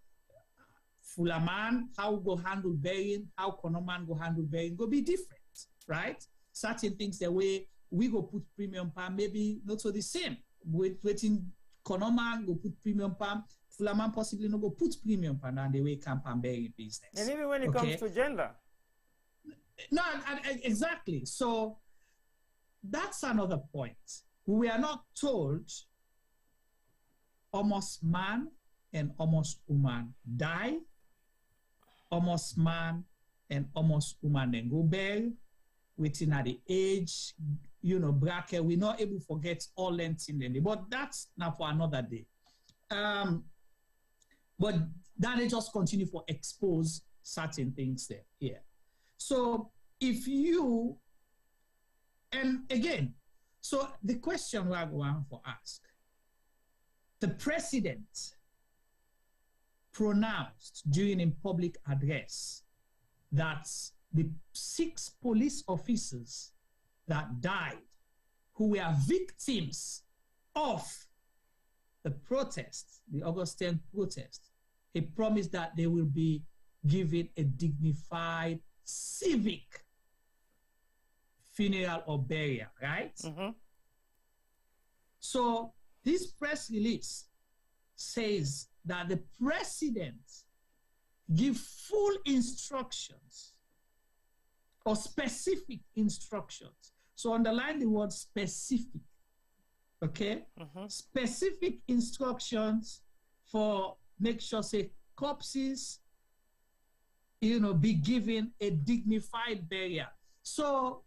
Fulaman, how we go handle burying, how Konoman go handle burying, go be different, right? Certain things, the way we go put premium palm, maybe not so the same. Waiting Konoman go put premium palm, Fulaman possibly no go put premium palm, and the way camp and burying business. And even when it comes to gender. No, exactly. So that's another point. We are not told almost man and almost woman die, almost man and almost woman then go bury within at the age, you know, bracket. We're not able to forget all lengths in the day, but that's not for another day. But that they just continue for expose certain things there here. So if you, and again, so the question we're going to ask, the president pronounced during a public address that the 6 police officers that died, who were victims of the protest, the August 10th protest, he promised that they will be given a dignified civic funeral or burial, right? Mm-hmm. So this press release says that the president give full instructions or specific instructions. So underline the word specific, okay? Mm-hmm. Specific instructions for make sure, say, corpses, you know, be given a dignified burial. So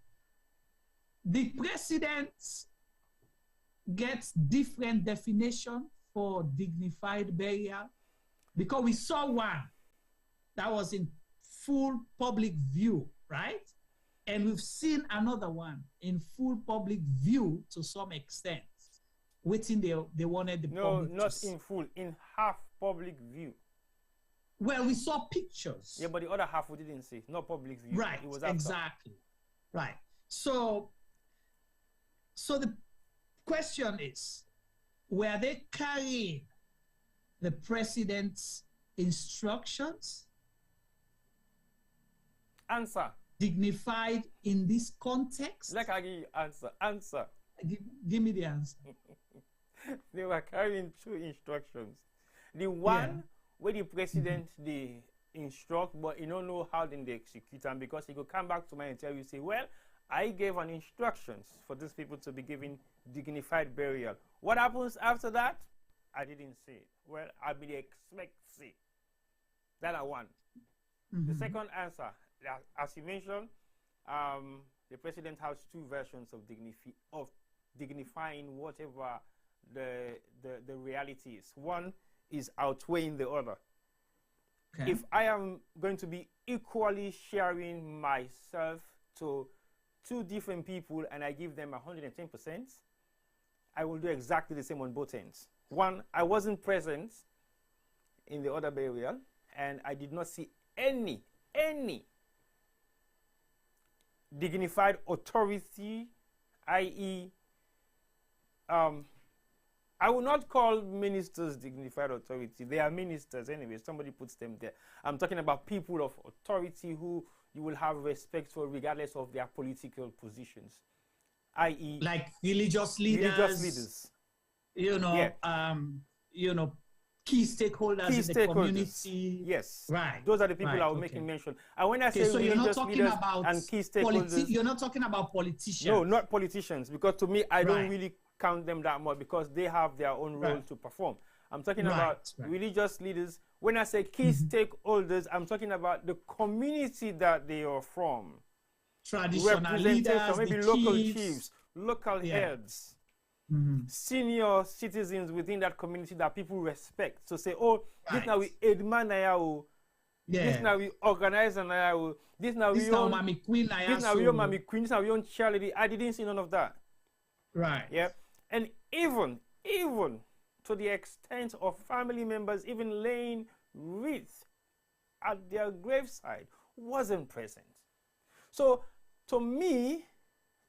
the president gets different definition for dignified burial, because we saw one that was in full public view, right? And we've seen another one in full public view to some extent. Waiting they wanted the public. No, not in full, in half public view. Well, we saw pictures. Yeah, but the other half we didn't see, not public view. Right, it was after. Exactly. Right. So the question is, were they carrying the president's instructions? Answer. Dignified in this context? Like I give you answer. Give me the answer. They were carrying two instructions. The one where the president they instruct, but you don't know how then they execute them, because he could come back to my and tell you, say, well, I gave an instructions for these people to be given dignified burial. What happens after that? I didn't see it. Well, I be expect to see. That I want. The second answer, as you mentioned, the president has two versions of dignifying whatever the reality is. One is outweighing the other. Okay. If I am going to be equally sharing myself to two different people and I give them 110%, I will do exactly the same on both ends. One, I wasn't present in the other burial and I did not see any dignified authority, i.e., I will not call ministers dignified authority. They are ministers anyway. Somebody puts them there. I'm talking about people of authority who you will have respect for regardless of their political positions, i.e., like religious leaders. You know, key stakeholders in the community. Yes, right. Those are the people I was making mention. And when I say so religious leaders and key stakeholders, you're not talking about politicians. No, not politicians, because to me, I don't really count them that much because they have their own role to perform. I'm talking about religious leaders. When I say key stakeholders, I'm talking about the community that they are from. Traditional leaders, maybe local chiefs, local heads. Senior citizens within that community that people respect. So say, oh, this now we admire, this now we organize and this now we own Mami Queen, this now we own Mami Queen, this now we own charity. I didn't see none of that. Right. Yeah. And even to the extent of family members even laying wreaths at their graveside wasn't present. So to me,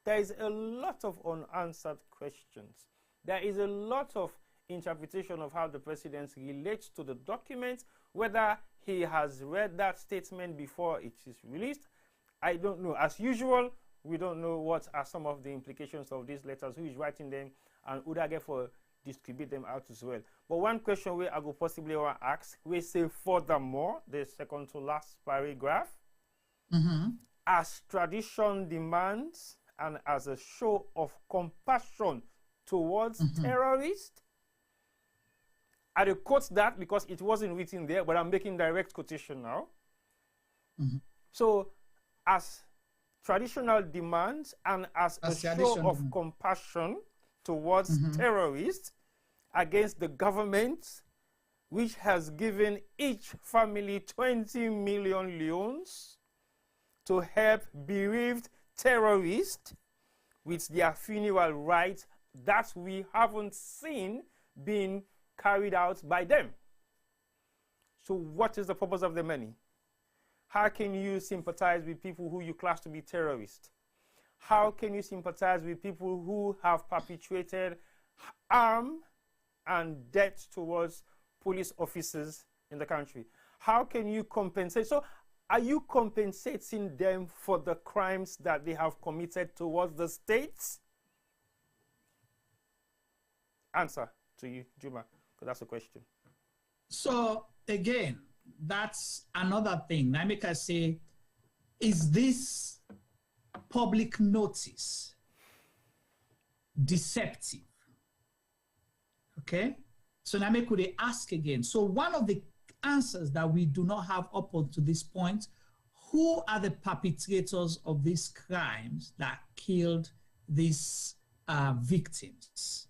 there is a lot of unanswered questions. There is a lot of interpretation of how the president relates to the document, whether he has read that statement before it is released. I don't know. As usual, we don't know what are some of the implications of these letters, who is writing them, and would I get for distribute them out as well. But one question where I will possibly want to ask, we say furthermore, the second to last paragraph, as tradition demands, and as a show of compassion towards terrorists. I will quote that because it wasn't written there, but I'm making direct quotation now. So, as traditional demands and as a show of compassion towards terrorists against the government, which has given each family 20 million leones to help bereaved terrorists with their funeral rites that we haven't seen being carried out by them. So what is the purpose of the money? How can you sympathize with people who you class to be terrorists? How can you sympathize with people who have perpetuated harm and death towards police officers in the country? How can you compensate? So are you compensating them for the crimes that they have committed towards the states? Answer to you, Juma, because that's the question. So again, that's another thing. I make us say, is this public notice deceptive? Okay? So Name could ask again. So one of the answers that we do not have up to this point, who are the perpetrators of these crimes that killed these victims?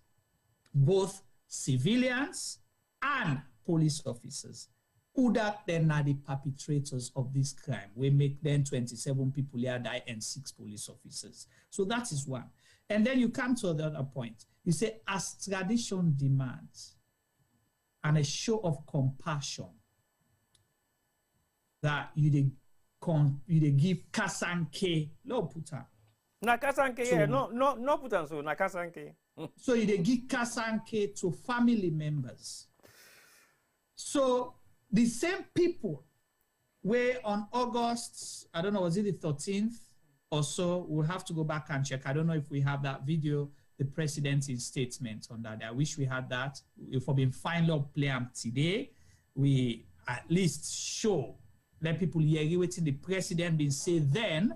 Both civilians and police officers. Who that then are the perpetrators of this crime? We make then 27 people here die and 6 police officers. So that is one. And then you come to the other point. You say, as tradition demands, and a show of compassion, that you give kasanke, no puta. Na kasanke, so, yeah, no puta, so na kasanke. So you give kasanke to family members. So the same people were on August, I don't know, was it the 13th or so? We'll have to go back and check. I don't know if we have that video. The the president's statement on that. I wish we had that. If we been finally play them today, we at least show, let people hear what the president been say then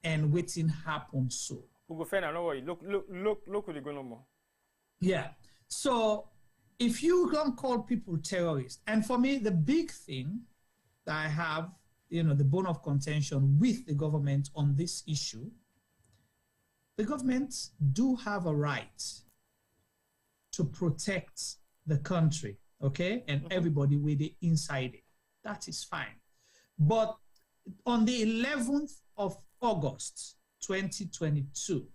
and waiting happen so. We go find no worry. Look what they go no more. Yeah. So if you don't call people terrorists, and for me, the big thing that I have, the bone of contention with the government on this issue, the government do have a right to protect the country, okay? And everybody with it inside it. That is fine. But on the 11th of August, 2022,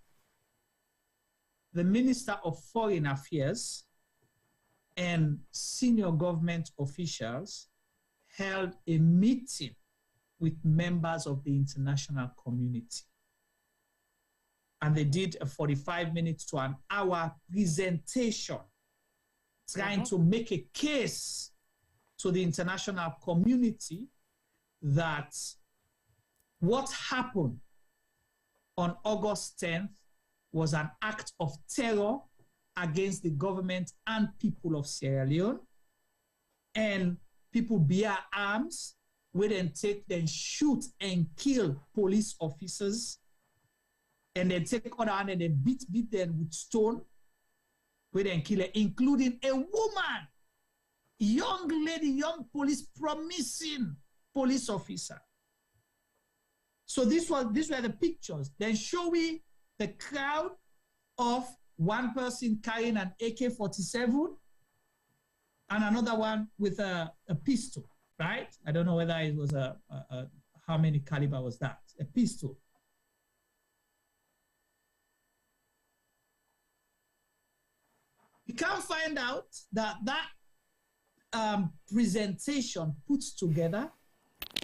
the Minister of Foreign Affairs and senior government officials held a meeting with members of the international community. And they did a 45 minutes to an hour presentation trying to make a case to the international community that what happened on August 10th was an act of terror against the government and people of Sierra Leone, and people bear arms, where then shoot and kill police officers, and then take other hand and then beat them with stone, where then kill it, including a woman, young lady, young police, promising police officer. So these were the pictures. Then show me the crowd of one person carrying an AK-47 and another one with a pistol, right? I don't know whether it was how many caliber was that? A pistol. You can't find out that presentation puts together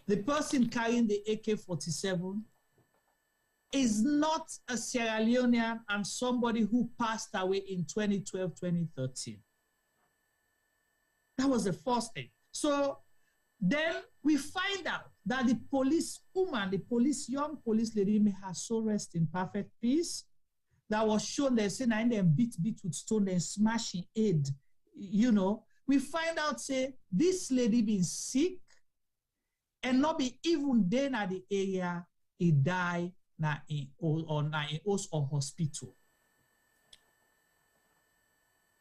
the person carrying the AK-47 is not a Sierra Leonean and somebody who passed away in 2012, 2013. That was the first thing. So then we find out that the police woman, young police lady, may have so rest in perfect peace, that was shown, they say, and then beat with stone and smashing head. We find out, say, this lady been sick and not be even there at the area, he died in hospital.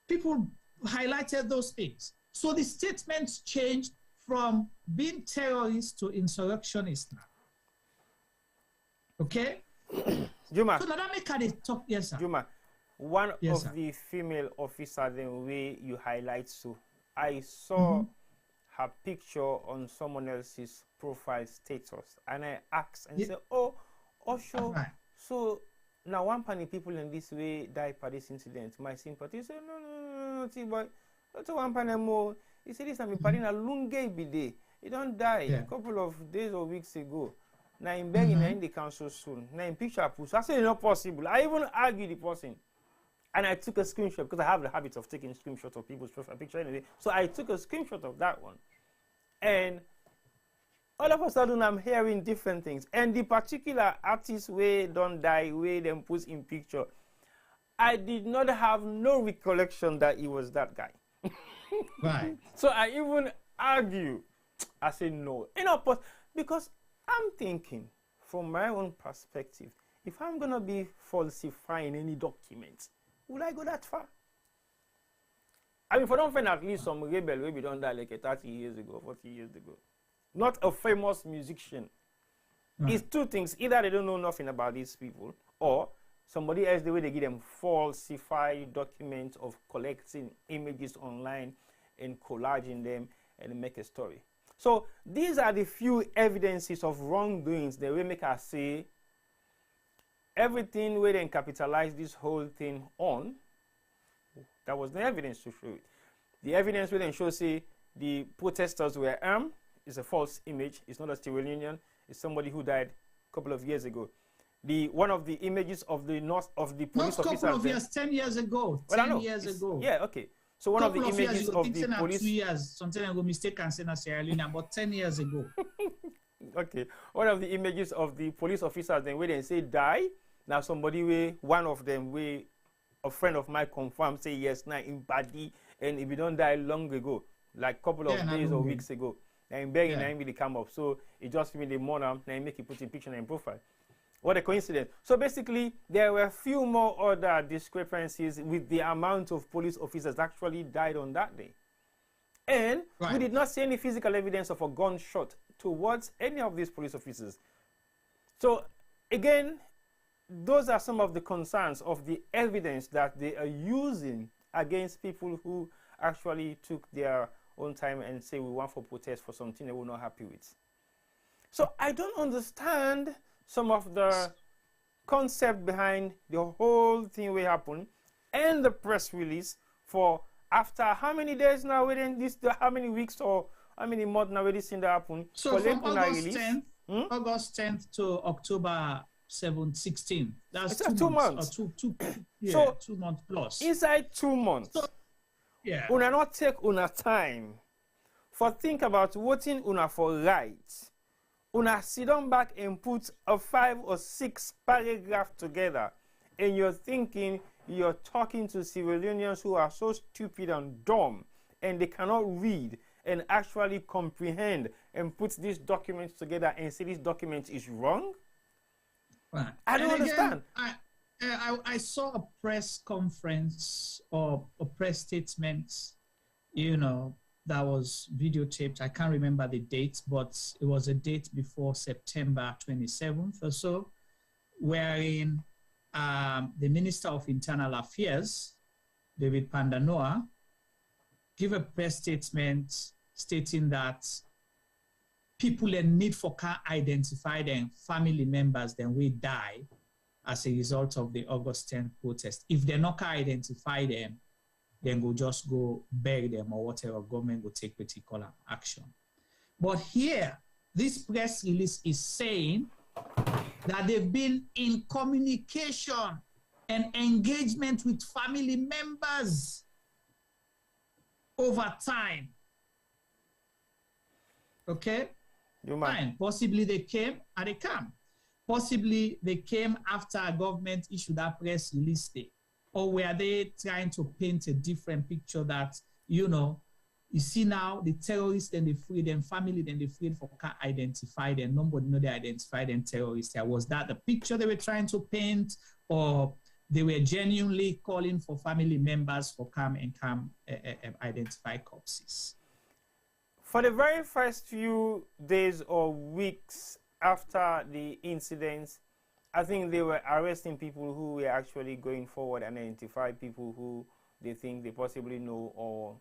People highlighted those things. So the statements changed from being terrorists to insurrectionists now. Okay? Juma. So now that make her talk, yes, sir. Juma, one yes, of sir. the female officers, the way you highlight, so I saw her picture on someone else's profile status, and I asked and said, "Oh, Osho, so now one panel people in this way died by this incident. My sympathy." He said, "No, boy, that's one panel more." He said, "This I'm partying a lunge bide. He don't die a couple of days or weeks ago. Now I'm begging in the council soon. Now in picture push. I said, it's not possible. I even argued the person. And I took a screenshot because I have the habit of taking screenshots of people's profile picture anyway. So I took a screenshot of that one. And all of a sudden I'm hearing different things. And the particular artist way don't die, way them put in picture, I did not have no recollection that he was that guy. Right. So I even argue. I say no. Because I'm thinking, from my own perspective, if I'm going to be falsifying any document, would I go that far? I mean, if I don't find at least some rebel, maybe don't die like 30 years ago, 40 years ago. Not a famous musician. It's two things. Either they don't know nothing about these people, or somebody else, the way they give them falsified documents of collecting images online and collaging them and make a story. So these are the few evidences of wrongdoings that will make us say everything we then capitalize this whole thing on. That was the evidence to show it. The evidence will then show, say, the protesters were armed. It's a false image. It's not a Sierra Leonean. It's somebody who died a couple of years ago. One of the images of the police officers. Not a couple of years, 10 years ago. 10 years ago. Yeah, okay. So one of the images of the police. 2 years. Sometimes I go mistake and say na Sierra Leone, but 10 years ago. Okay. One of the images of the police officers then where they say die Now somebody one of them a friend of mine confirmed say yes now in body, and if you don't die long ago, like couple of days or weeks ago, and begging and really come up. So it just made the morning and make it put in picture and profile. What a coincidence. So basically, there were a few more other discrepancies with the amount of police officers actually died on that day. And we did not see any physical evidence of a gunshot towards any of these police officers. So again, those are some of the concerns of the evidence that they are using against people who actually took their own time and say we want for protest for something they were not happy with. So I don't understand some of the concept behind the whole thing will happen and the press release for after how many days now within this, how many weeks or how many months now this thing that happen. So from August 10th to October 16th. That's 2 months. Or so 2 months plus. Inside 2 months. So, una not take una time for think about voting una for rights. Una sit down back and put a 5 or 6 paragraph together, and you're thinking you're talking to Sierra Leoneans who are so stupid and dumb, and they cannot read and actually comprehend and put these documents together and say this document is wrong? Right. I don't understand. I saw a press conference or a press statement, you know, that was videotaped. I can't remember the date, but it was a date before September 27th or so, wherein the Minister of Internal Affairs, David Pandanoa, gave a press statement stating that people in need for can identify their family members then will die as a result of the August 10th protest. If they not can identify them, then we'll just go bury them or whatever, government will take particular action. But here, this press release is saying that they've been in communication and engagement with family members over time. Okay? Fine. Possibly they came and they come. Possibly they came after a government issued that press release day. Or were they trying to paint a different picture that, you know, you see now the terrorists, then they free them, family, then they freed for can't identify them. Nobody know they identified them terrorists. Was that the picture they were trying to paint, or they were genuinely calling for family members for come identify corpses? For the very first few days or weeks after the incidents, I think they were arresting people who were actually going forward and identify people who they think they possibly know or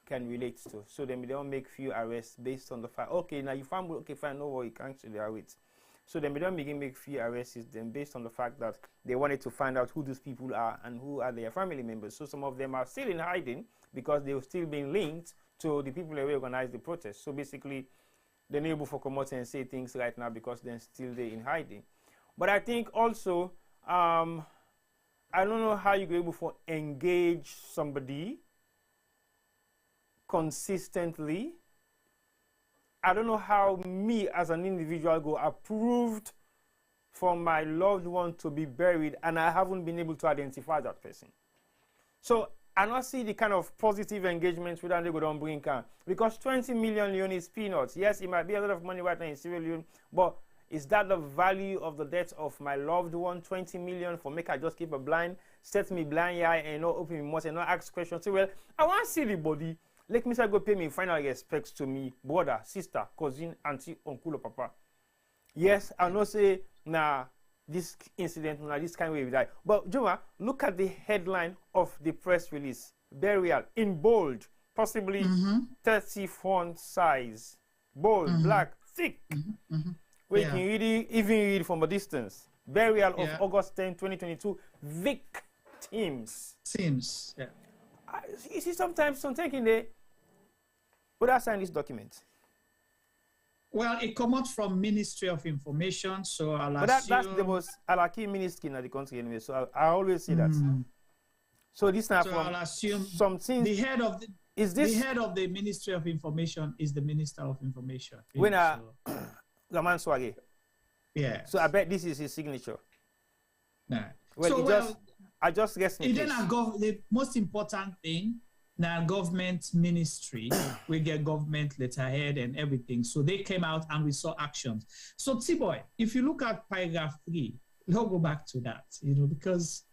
can relate to. So they don't make few arrests based on the fact, okay, now you found, okay, fine, no worry, you can actually arrest. So they don't begin make few arrests then based on the fact that they wanted to find out who those people are and who are their family members. So some of them are still in hiding because they were still being linked to the people that organized the protest. So basically, they're not able to come out and say things right now because they're still there in hiding. But I think also, I don't know how you're able to engage somebody consistently. I don't know how me as an individual go approved for my loved one to be buried and I haven't been able to identify that person. So I don't see the kind of positive engagement we don't go down bring can, because 20 million Leone is peanuts. Yes, it might be a lot of money right now in Sierra Leone, but is that the value of the death of my loved one? 20 million for make I just keep a blind, set me blind eye and not open my mouth and not ask questions. Say, well, I want to see the body. Let me say go pay me final respects to me, brother, sister, cousin, auntie, uncle, or papa. Yes, I know say nah this incident, nah this kind of way we die. But Juma, look at the headline of the press release. Burial in bold, possibly 30 font size. Bold, black, thick. Where you can even read from a distance. Burial of August 10, 2022. Victims. Seems. Yeah. You see, sometimes I'm thinking they would I sign this document? Well, it comes out from Ministry of Information, so I'll assume... But that's the most alaki ministry in the country anyway, so I always say that. So this now from I'll assume something. The head of the head of the Ministry of Information is the Minister of Information. When Gaman Swage. Yeah. So I bet this is his signature. Nah. Well, I just guess the most important thing now, government ministry, we get government letterhead and everything. So they came out and we saw actions. So T-Boy, if you look at paragraph 3, we'll go back to that, because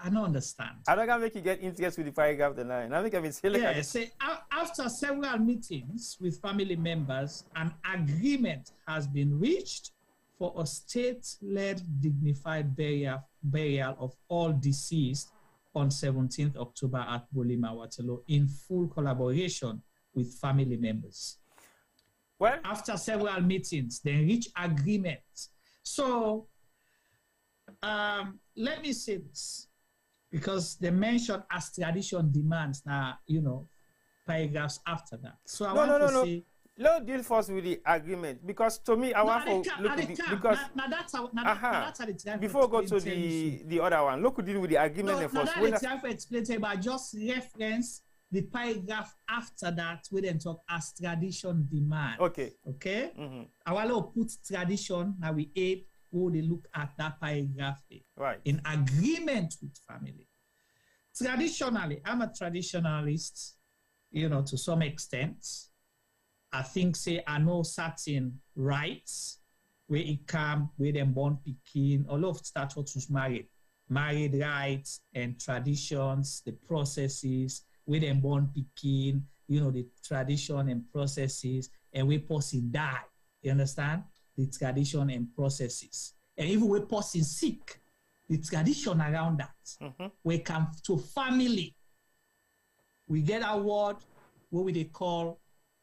I don't understand. I don't make you get interest with the paragraph 9. I think I've been saying say after several meetings with family members, an agreement has been reached for a state-led dignified burial of all deceased on 17th October at Bolima, Waterloo, in full collaboration with family members. Well, after several meetings, they reach agreement. So let me say this, because they mentioned as tradition demands now, paragraphs after that. So I want to say, let's deal first with the agreement, because to me, I want to look at the, because before we go to the other one, look, deal with the agreement first. I just reference the paragraph after that, we then talk as tradition demand. Okay. I want to put tradition, now we aid, who they look at that paragraph right in agreement with family. Traditionally, I'm a traditionalist, to some extent. I think I know certain rights where it come, where them born picking, all of status was married rights and traditions, the processes, where them born picking, the tradition and processes, and where person die. You understand? The tradition and processes. And even where person sick, the tradition around that. We come to family. We get a word what they call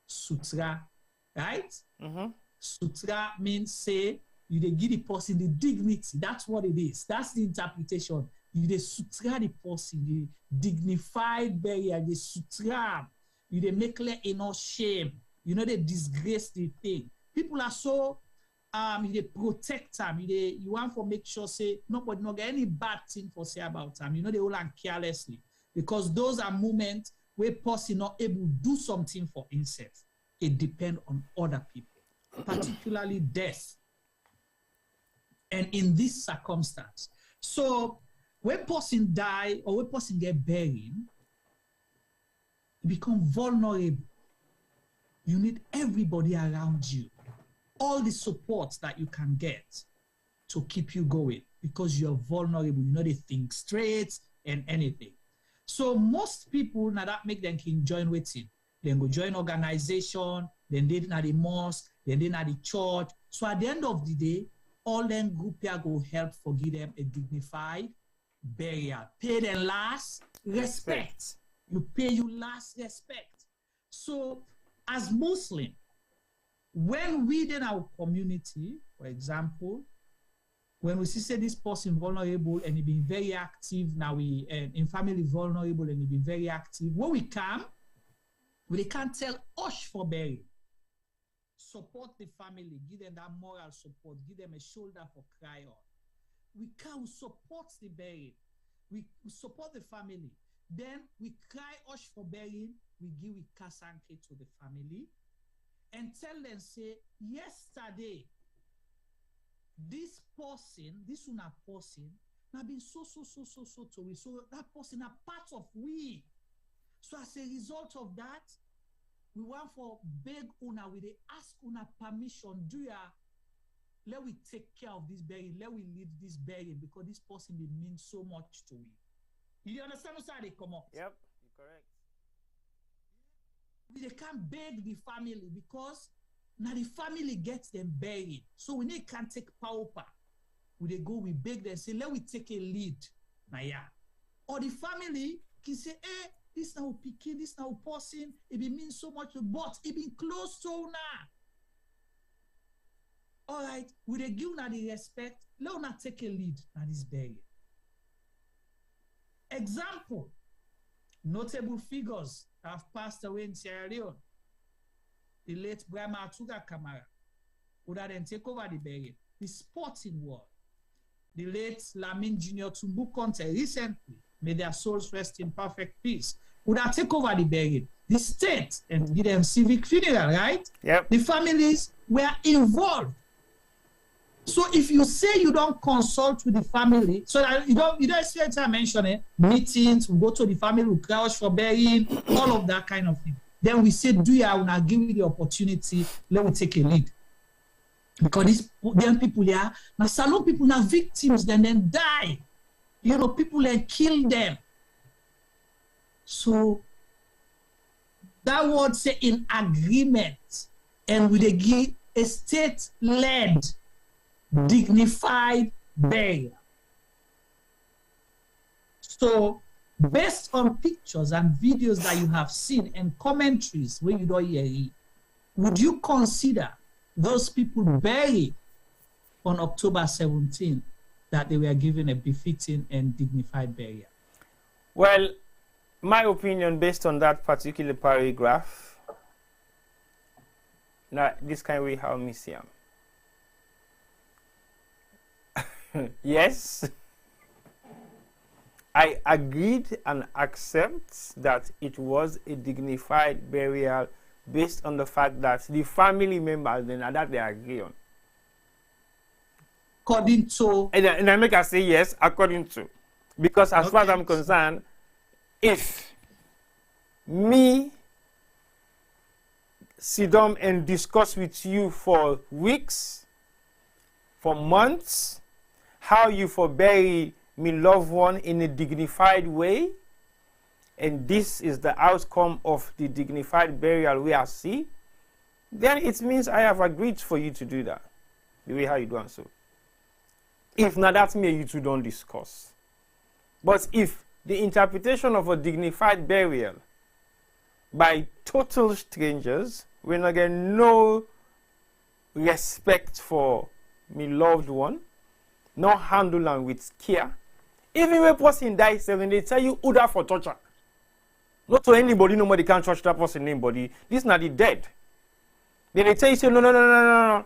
sutra, right? Sutra means say you they give the person the dignity. That's what it is. That's the interpretation. You they sutra the person, the dignified burial, the sutra. You they make enough shame. They disgrace the thing. People are so they protect them. You want to make sure say nobody not get any bad thing for say about them. They all are carelessly, because those are moments where person not able to do something for himself. It depends on other people, particularly death. And in this circumstance, so when person die or when person get buried, you become vulnerable. You need everybody around you, all the support that you can get to keep you going, because you're vulnerable. They think straight and anything. So most people now that make them can join waiting. Then go join organization, then they at the mosque, then they at the church. So at the end of the day, all them group here go help for give them a dignified burial. Pay them last respect. You pay you last respect. So as Muslim, when we in our community, for example, when we see say this person vulnerable and he been very active, now we in family vulnerable and he been very active, when we come, we can't tell us for burying. Support the family, give them that moral support, give them a shoulder for cry on. We can't support the burying. We support the family. Then we cry us for burying, we give kasanke to the family and tell them, say, yesterday, this person, this una person, now been so to we. So that person a part of we. So as a result of that, we want for beg una, we they ask una permission, do ya let we take care of this burying, let we lead this burying, because this person will mean so much to we. You understand how they come up? Yep, you're correct. They can't beg the family, because now the family gets them buried. So when they can't take power, we go, we beg them, say, let we take a lead. Now yeah. Or the family can say, hey, this now picking, this now person, it be mean so much, but it be close to now. All right, we they give now the respect, let us take a lead now this burial. Example, notable figures have passed away in Sierra Leone. The late Brahma Atuga Kamara would then take over the burial. The sporting world, the late Lamin Junior Tumbu Conte recently, may their souls rest in perfect peace, would have take over the burial. The state and give them civic funeral, right? Yep. The families were involved. So if you say you don't consult with the family, so that you don't see it, I mention it, meetings, we go to the family, we couch for burying, all of that kind of thing. Then we say, do you, I will give you the opportunity, let me take a lead. Because these young people here, now salon people are victims, then die. You know, people then kill them. So that word say in agreement, and with a state-led, dignified burial. So based on pictures and videos that you have seen and commentaries where you don't hear it, would you consider those people buried on October 17 that they were given a befitting and dignified burial? Well, my opinion based on that particular paragraph, now this kind of way how me see am. Yes, I agreed and accept that it was a dignified burial based on the fact that the family members then that they agree on. According to, and I make her say yes, according to, because as far as I'm concerned, if me sit down and discuss with you for weeks, for months, how you for bury me loved one in a dignified way, and this is the outcome of the dignified burial we are see, then it means I have agreed for you to do that, the way how you do and so. If not, that's me and you two don't discuss. But if the interpretation of a dignified burial by total strangers, we're not getting no respect for me loved one, no handle them with care. Even when a person dies, they tell you who that for torture. Not to anybody, nobody can touch that person name body. This is not the dead. Then they tell you, say, no.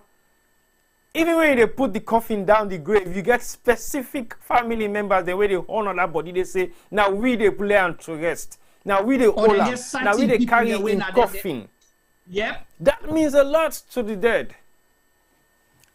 Even when they put the coffin down the grave, you get specific family members, the way they honor that body, they say, now we they play and to rest. Now we they hold up. Now we they carry in coffin. Yep. That means a lot to the dead.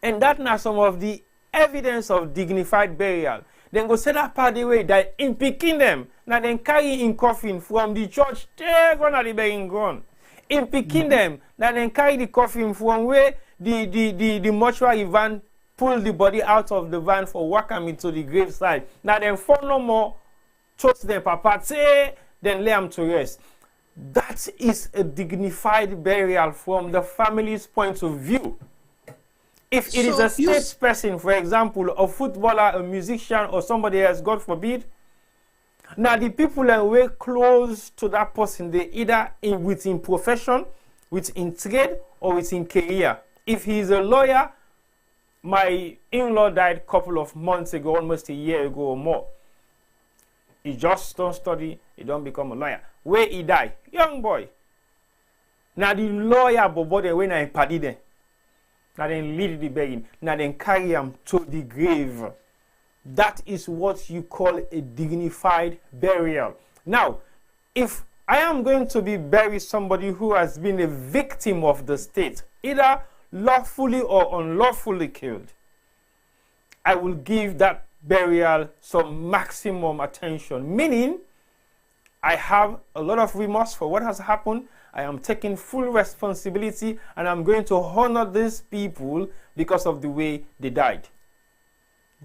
And that now some of the evidence of dignified burial. Then go say that part the way that in picking them, now then carry in coffin from the church, they're gonna be burying gone. In picking them, now then carry the coffin from where the mortuary van pull the body out of the van for welcome into the graveside. Now then for no more, touch them papa, say, then lay them to rest. That is a dignified burial from the family's point of view. If it is a state person, for example, a footballer, a musician, or somebody else, God forbid, now the people that were close to that person, they either within profession, within trade, or within career. If he is a lawyer, my in-law died a couple of months ago, almost a year ago or more. He just don't study, he don't become a lawyer. Where he died? Young boy. Now the lawyer, but they went and party them. Now then lead the begging. Now then carry him to the grave. That is what you call a dignified burial. Now, if I am going to be bury somebody who has been a victim of the state, either lawfully or unlawfully killed, I will give that burial some maximum attention. Meaning, I have a lot of remorse for what has happened. I am taking full responsibility and I'm going to honor these people because of the way they died.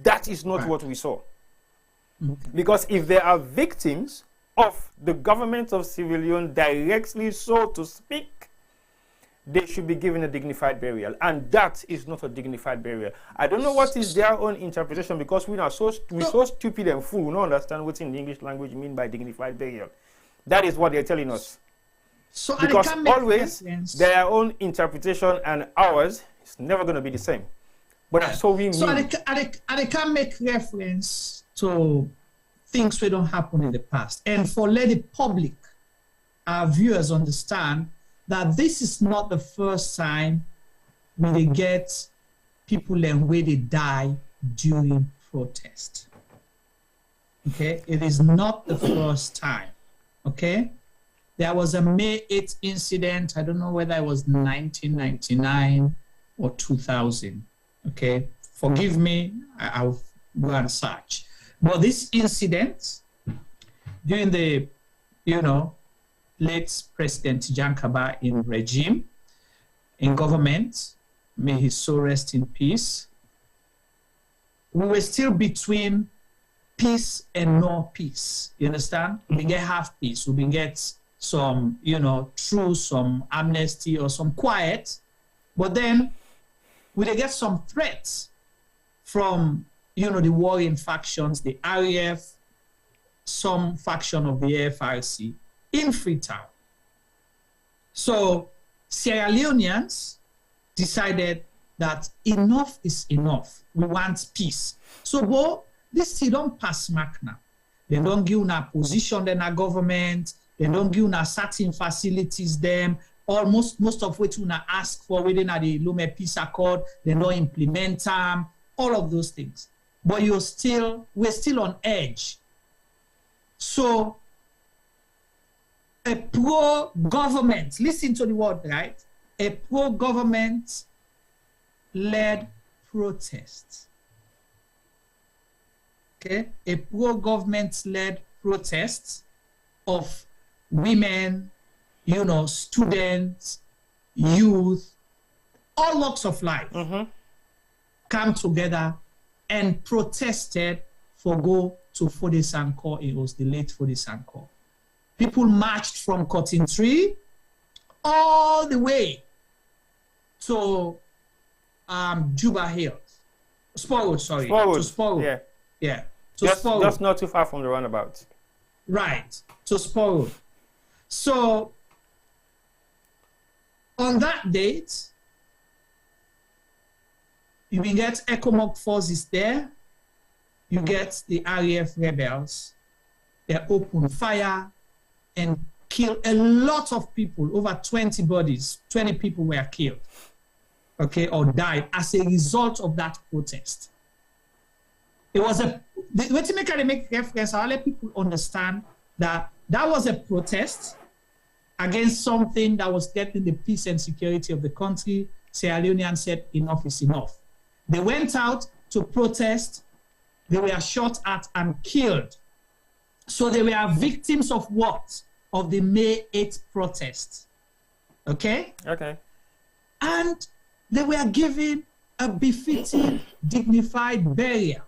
That is not what we saw. Because if they are victims of the government of Sierra Leone directly, so to speak, they should be given a dignified burial. And that is not a dignified burial. I don't know what is their own interpretation because we're so stupid and fool. We don't understand what in the English language mean by dignified burial. That is what they're telling us. So because always their own interpretation and ours is never going to be the same. But that's what we mean. So I can make reference to things that don't happen in the past. And for let the public, our viewers understand that this is not the first time when they get people and where they die during protest. Okay? It is not the first time. Okay? There was a May 8th incident. I don't know whether it was 1999 or 2000. Okay? Forgive me, I'll go and search. But this incident during the, late President Jankaba in regime, in government, may his soul rest in peace, we were still between peace and no peace. You understand? We get half peace. We get some, through some amnesty or some quiet, but then we get some threats from, the warring factions, the RAF, some faction of the AFRC in Freetown. So Sierra Leoneans decided that enough is enough. We want peace. So, but this still don't pass mark now. They don't give a position in our government. They don't give a certain facilities them. Almost most of which we ask for within the Lome Peace Accord. They don't implement them. All of those things. But we're still on edge. So a pro-government, listen to the word, right? A pro-government led protest. Okay, a pro-government led protest of women, students, youth, all walks of life come together and protested for go to Fode Sanko. It was the late Fode Sanko. People marched from Cotton Tree all the way to Juba Hills. Sporwood, sorry. Sporwood. To Sporwood. Yeah. Yeah. Just not too far from the roundabout. Right. To Sporwood. So on that date, you will get ECOMOG forces there. You get the RAF rebels. They open fire and kill a lot of people. Over 20 bodies, 20 people were killed, okay, or died as a result of that protest. It was a, to make reference, I'll let people understand that that was a protest against something that was threatening the peace and security of the country. Sierra Leoneans said enough is enough. They went out to protest. They were shot at and killed. So they were victims of what? Of the May 8th protest. Okay? Okay. And they were given a befitting, dignified burial,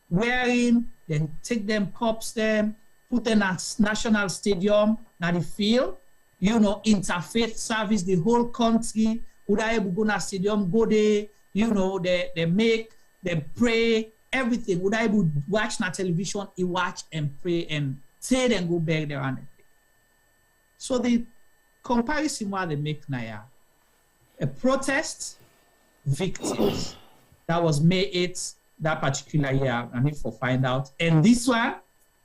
wherein they take them, corpse them, put them at National Stadium, na the field, interfaith service, the whole country, Udaebu go na stadium, go there, they pray, everything. Udaebu watch na television, he watch and pray and say and go back there and pray. So the comparison what they make now, a protest, victims. That was May 8th, that particular year, I need to find out. And this one,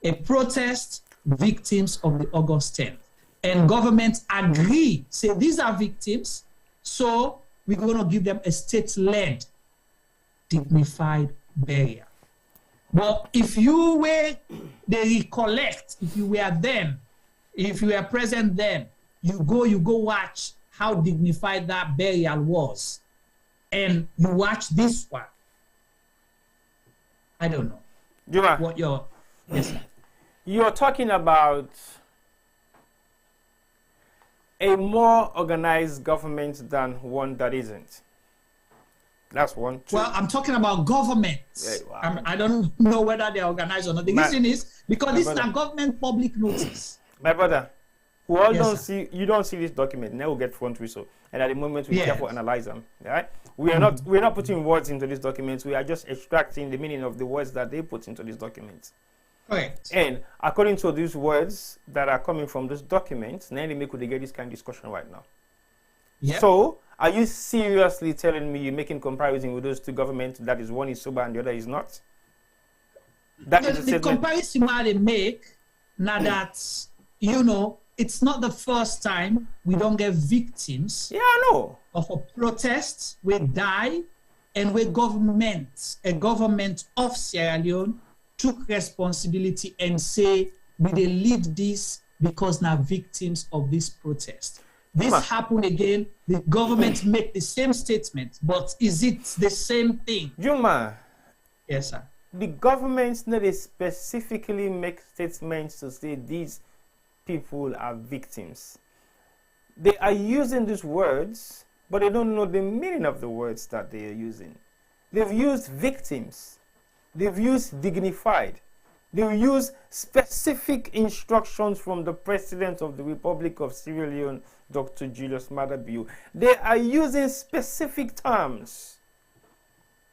a protest, victims of the August 10th. And government agree, say these are victims, so we're going to give them a state-led, dignified burial. But if you were, they recollect, if you were them, if you were present then, you go watch how dignified that burial was. And you watch this one. I don't know. Juma, what your, yes, sir. You're talking about a more organized government than one that isn't. That's one. Two. Well, I'm talking about governments. Yeah, wow. I don't know whether they're organized or not. The reason is because this is a government public notice. My brother, who all don't see, you don't see this document, never get front whistle. And at the moment, we careful analyze them. Right? We're not putting words into these documents. We are just extracting the meaning of the words that they put into these documents. Correct. And according to these words that are coming from this document, we could get this kind of discussion right now. Yep. So, are you seriously telling me you're making comparison with those two governments, that is one is sober and the other is not? That is the comparison they make, now that, it's not the first time we don't get victims of a protest, we die, and we a government of Sierra Leone took responsibility and say, we lead this because now victims of this protest. This happened again. The government make the same statement, but is it the same thing? Juma. Yes, sir. The government not specifically make statements to say these people are victims. They are using these words, but they don't know the meaning of the words that they are using. They've used victims. They've used dignified. They've used specific instructions from the President of the Republic of Sierra Leone, Dr. Julius Maada Bio. They are using specific terms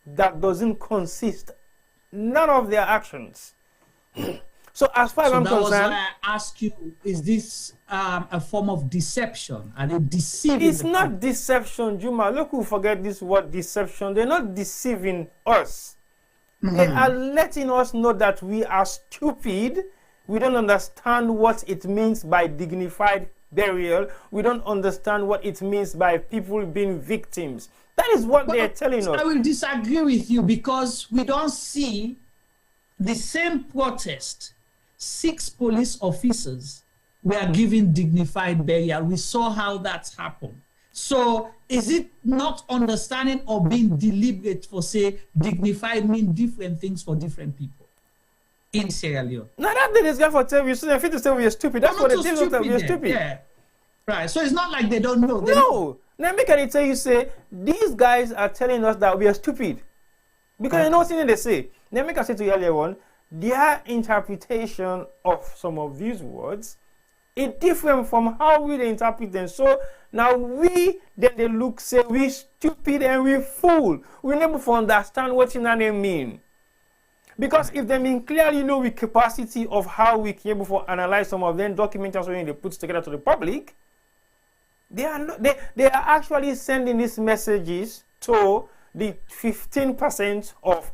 that doesn't consist none of their actions. So as far as I'm concerned, that was why I ask you, is this a form of deception? Are they deceiving? It's not deception, Juma. Look who forget this word deception. They're not deceiving us. They are letting us know that we are stupid. We don't understand what it means by dignified burial. We don't understand what it means by people being victims. That is what they're telling us. I will disagree with you because we don't see the same protest. 6 police officers were given dignified burial. We saw how that happened. So is it not understanding or being deliberate for, say, dignified mean different things for different people in Sierra Leone? No, that thing is going for tell you, so they fit to say we are stupid. That's what they tell us that we are stupid. Yeah. Right. So it's not like they don't know. No. Let me can I tell you, say, these guys are telling us that we are stupid. Because you know what they say. Let me can say to you earlier on, their interpretation of some of these words is different from how we interpret them. So now then they look, say, we stupid and we fool. We never understand what they mean. Because if they mean clearly know the capacity of how we can able to analyze some of them documents when they put together to the public, they are actually sending these messages to the 15% of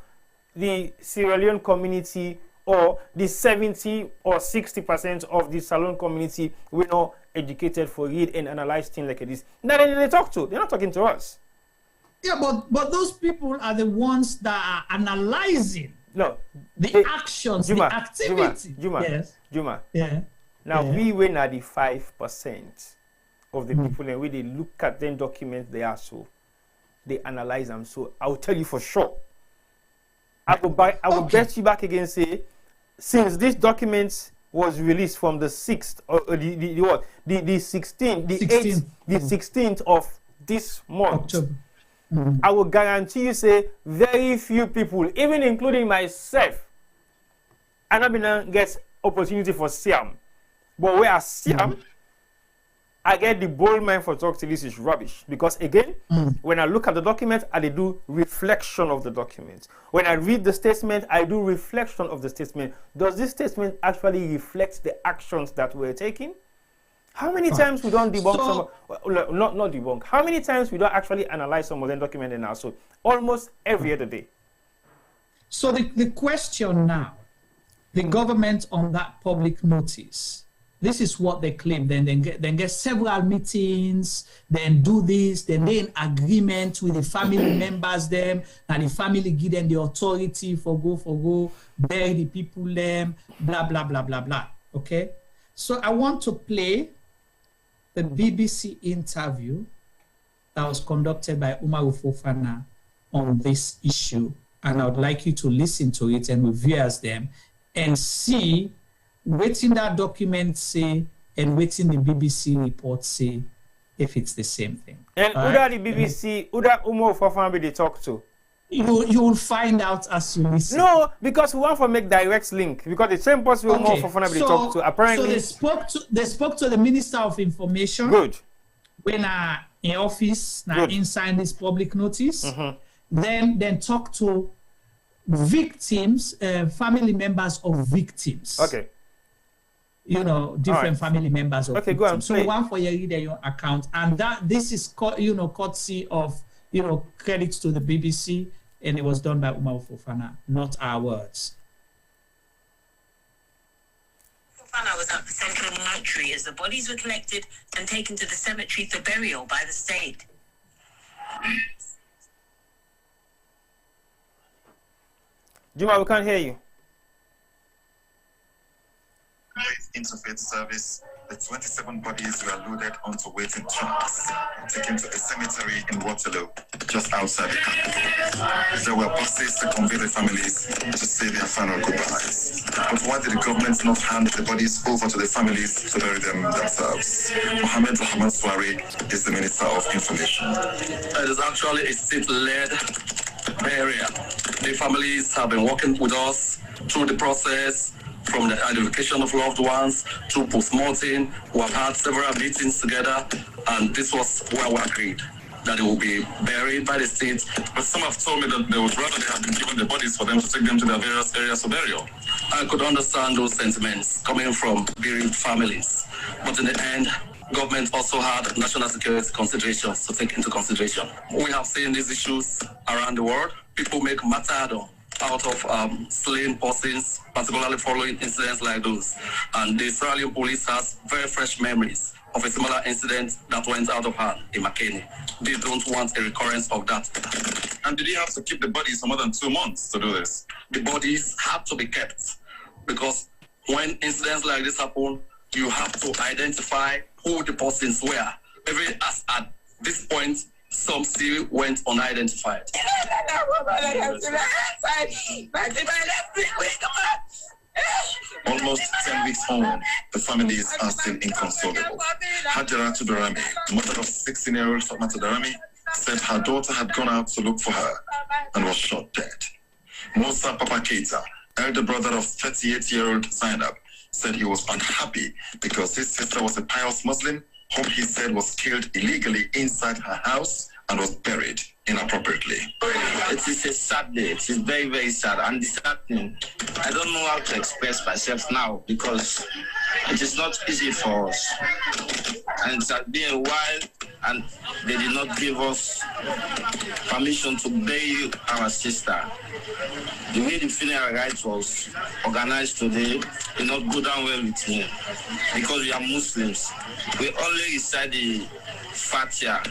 the Sierra Leone community or the 70 or 60% of the Salon community we're not educated for read and analyze things like this. Now they talk to. They're not talking to us. Yeah, but those people are the ones that are analyzing the actions, the activity. Juma. Yeah. Now we were at the 5% of the people and when they look at them documents they are so they analyze them. So I'll tell you for sure. I will bet you back again say since this document was released from the 6th or the 16th of this month, I will guarantee you say very few people, even including myself, I'm not gonna get opportunity for Siam. But where I Siam, I get the bold mind for talk to this is rubbish. Because again, when I look at the document, I do reflection of the document. When I read the statement, I do reflection of the statement. Does this statement actually reflect the actions that we're taking? How many times we don't debunk not debunk. How many times we don't actually analyze some of them document in our so almost every other day. So the question now, the government on that public notice, this is what they claim. Then get several meetings, then do this, then they in agreement with the family members them, and the family give them the authority for go, bury the people them, blah, blah, blah, blah, blah. Okay? So I want to play the BBC interview that was conducted by Umaru Fofana on this issue. And I would like you to listen to it and review as them and see what in that document say and what in the BBC report say if it's the same thing. And who that the BBC, who that Umaru Fofana they talk to? You will find out as you listen. No, because we want to make direct link. Because the same person Umaru Fofana they talk to. Apparently, so they spoke to the Minister of Information. Good. When in office, inside this public notice. Then talk to victims, family members of victims. Okay. You know, different family members of victims. Go on. So one for your reader, your account. And this is, courtesy of, credit to the BBC, and it was done by Umaru Fofana, not our words. Fofana was at the central mortuary as the bodies were collected and taken to the cemetery for burial by the state. Juma, we can't hear you. Interfaith service the 27 bodies were loaded onto waiting trucks and taken to a cemetery in Waterloo, just outside the capital. There were buses to convey the families to say their final goodbyes. But why did the government not hand the bodies over to the families to bury them themselves? Mohammed Swari is the Minister of Information. It is actually a state-led burial. The families have been working with us through the process, from the identification of loved ones to post-mortem. We have had several meetings together, and this was where we agreed that it will be buried by the state. But some have told me that they would rather they have been given the bodies for them to take them to their various areas of burial. I could understand those sentiments coming from bereaved families. But in the end, government also had national security considerations to take into consideration. We have seen these issues around the world. People make matador out of slain persons, particularly following incidents like those. And the Sierra Leone police has very fresh memories of a similar incident that went out of hand in Makeni. They don't want a recurrence of that. And did you have to keep the bodies for more than 2 months to do this? The bodies have to be kept because when incidents like this happen, you have to identify who the persons were. Even as at this point, some still went unidentified. Almost 10 weeks on, the families are still inconsolable. Hajara Tudarami, mother of 16-year-old Fatma Tudarami, said her daughter had gone out to look for her and was shot dead. Musa Papa Keita, elder brother of 38-year-old Zainab, said he was unhappy because his sister was a pious Muslim whom he said was killed illegally inside her house and was buried inappropriately. It is a sad day. It is very, very sad and disheartening. I don't know how to express myself now because it is not easy for us. And it has been a while and they did not give us permission to bury our sister. The way the funeral rite was organized today did not go down well with me because we are Muslims. We only recite the Fatiha.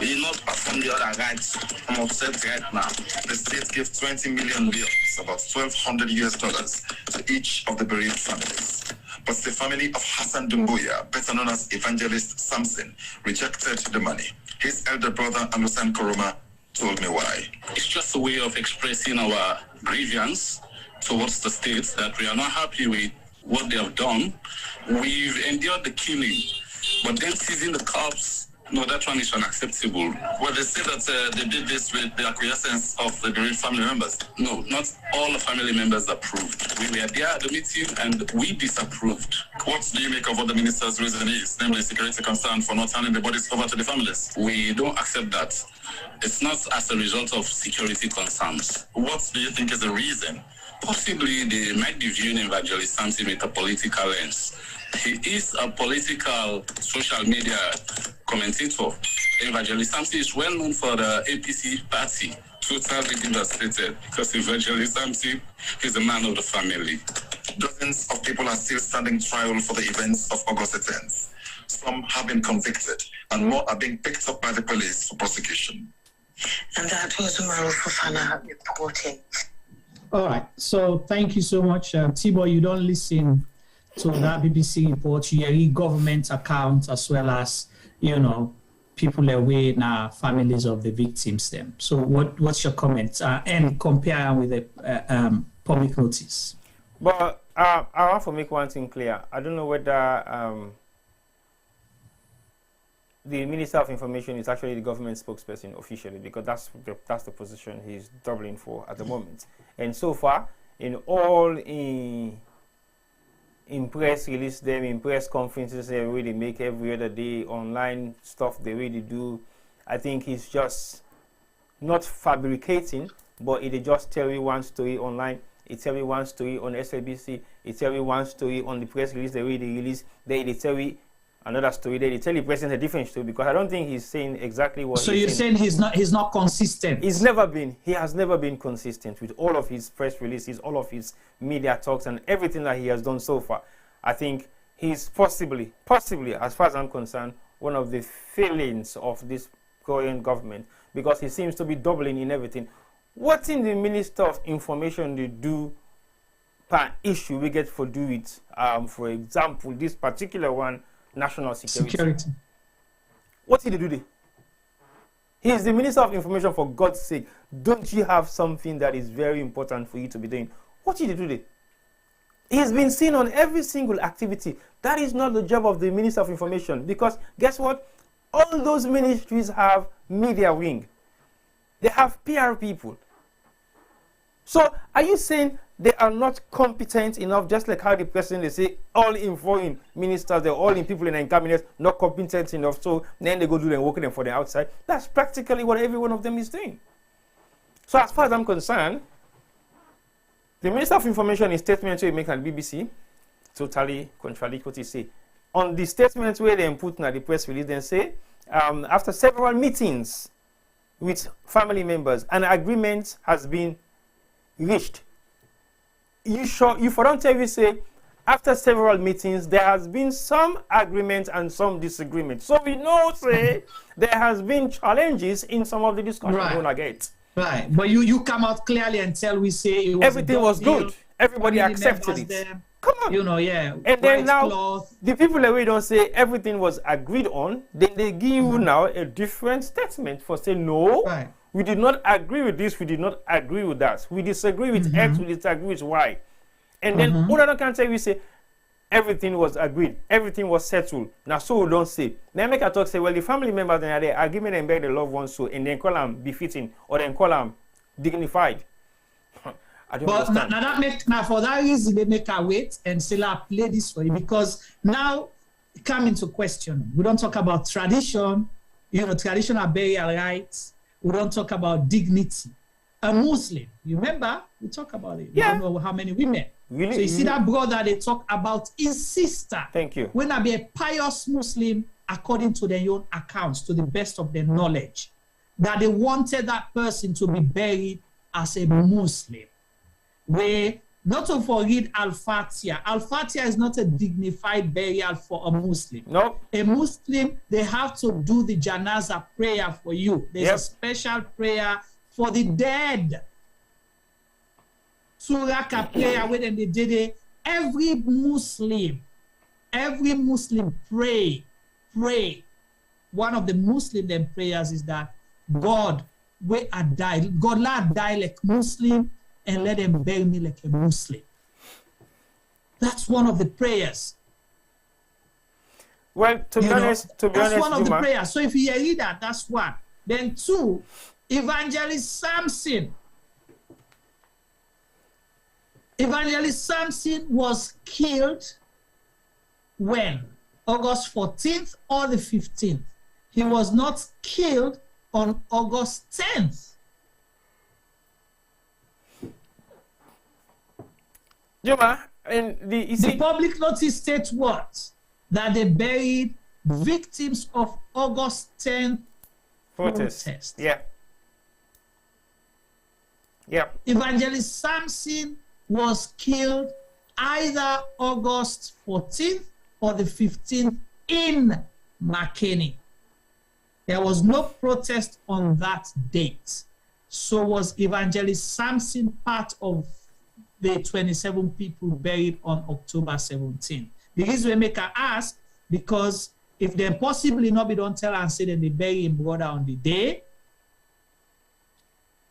We did not perform the other rites. I'm upset right now. The state gave 20 million riyals, about $1,200 to each of the bereaved families. But the family of Hassan Dumbuya, better known as Evangelist Samson, rejected the money. His elder brother, Alusan Koroma, told me why. It's just a way of expressing our grievance towards the state that we are not happy with what they have done. We've endured the killing, but then seizing the corpse, no, that one is unacceptable. Well, they say that they did this with the acquiescence of the bereaved family members. No, not all the family members approved. We were there at the meeting and we disapproved. What do you make of what the minister's reason is, namely security concern for not handing the bodies over to the families? We don't accept that. It's not as a result of security concerns. What do you think is the reason? Possibly they might be viewing Evangelist Samson with a political lens. He is a political social media commentator. Evangelist Samson is well known for the APC party. Totally devastated because Evangelist Samson is a man of the family. Dozens of people are still standing trial for the events of August 10th. Some have been convicted and more are being picked up by the police for prosecution. And that was Umaru Fofana reporting. All right. So thank you so much. Tibo, you don't listen to that BBC report. You read government accounts as well as, people away now, families of the victims them. So what's your comments? And compare with the public notice. But I want to make one thing clear. I don't know whether the Minister of Information is actually the government spokesperson officially, because that's the position he's doubling for at the moment. And so far, in all in press release them, in press conferences they really make every other day, online stuff they really do, I think he's just not fabricating, but he just tell you one story online, he tell you one story on SABC, he tell you one story on the press release they really release, they tell you another story, they tell the president a different story, because I don't think he's saying exactly what. So you're saying he's not consistent? He has never been consistent with all of his press releases, all of his media talks, and everything that he has done so far. I think he's possibly, as far as I'm concerned, one of the failings of this current government, because he seems to be doubling in everything. What in the Minister of Information they do per issue we get for do it? For example, this particular one, national security. Security. What did he do there? He is the Minister of Information, for God's sake. Don't you have something that is very important for you to be doing? What did he do there? He's been seen on every single activity. That is not the job of the Minister of Information, because guess what? All those ministries have media wing. They have PR people. So are you saying they are not competent enough, just like how the president, they say all in foreign ministers, they're all in people in the cabinet, not competent enough, so then they go do them working for the outside? That's practically what every one of them is doing. So as far as I'm concerned, the Minister of Information, in statement where he make at BBC, totally contradict what he say. On the statement where they put in the press release, they say, after several meetings with family members, an agreement has been reached. You for don't tell you say, after several meetings, there has been some agreement and some disagreement. So we know, say, there has been challenges in some of the discussions. Right. Right, but you come out clearly and tell we say it was everything was good. Everybody accepted it. Them, come on, yeah. And then now the people that we don't say everything was agreed on, then they give you now a different statement for saying no. Right. We did not agree with this. We did not agree with that. We disagree with X. We disagree with Y. And then other can say we say everything was agreed. Everything was settled. Now so we don't say. Then make a talk say, well, the family members are there, agreement and bury the loved ones so, and then call them befitting or then call them dignified. I don't understand. Now for that reason they make her wait and say, "I play this for you," because now it come into question. We don't talk about tradition, traditional burial rights. We don't talk about dignity. A Muslim, you remember, we talk about it. Yeah. We don't know how many women. Really? So you see that brother, they talk about his sister. Thank you. When I be a pious Muslim, according to their own accounts, to the best of their knowledge, that they wanted that person to be buried as a Muslim. Where not to forget Al-Fatiha. Al-Fatiha is not a dignified burial for a Muslim. No. A Muslim, they have to do the janaza prayer for you. There's a special prayer for the dead. Surah prayer when they did it. Every Muslim pray. One of the Muslim them prayers is that God, where I die, God let I die like Muslim and let them bury me like a Muslim. That's one of the prayers. Well, to be honest, that's one of the prayers. So if you read that, that's one. Then two, Evangelist Samson. Evangelist Samson was killed when? August 14th or the 15th. He was not killed on August 10th. And the public notice states what? That they buried victims of August 10th protest. Yeah. Evangelist Samson was killed either August 14th or the 15th in McKinney. There was no protest on that date. So was Evangelist Samson part of the 27 people buried on October 17th? The reason we make her ask, because if they possibly not be don't tell and say that they bury him brother on the day,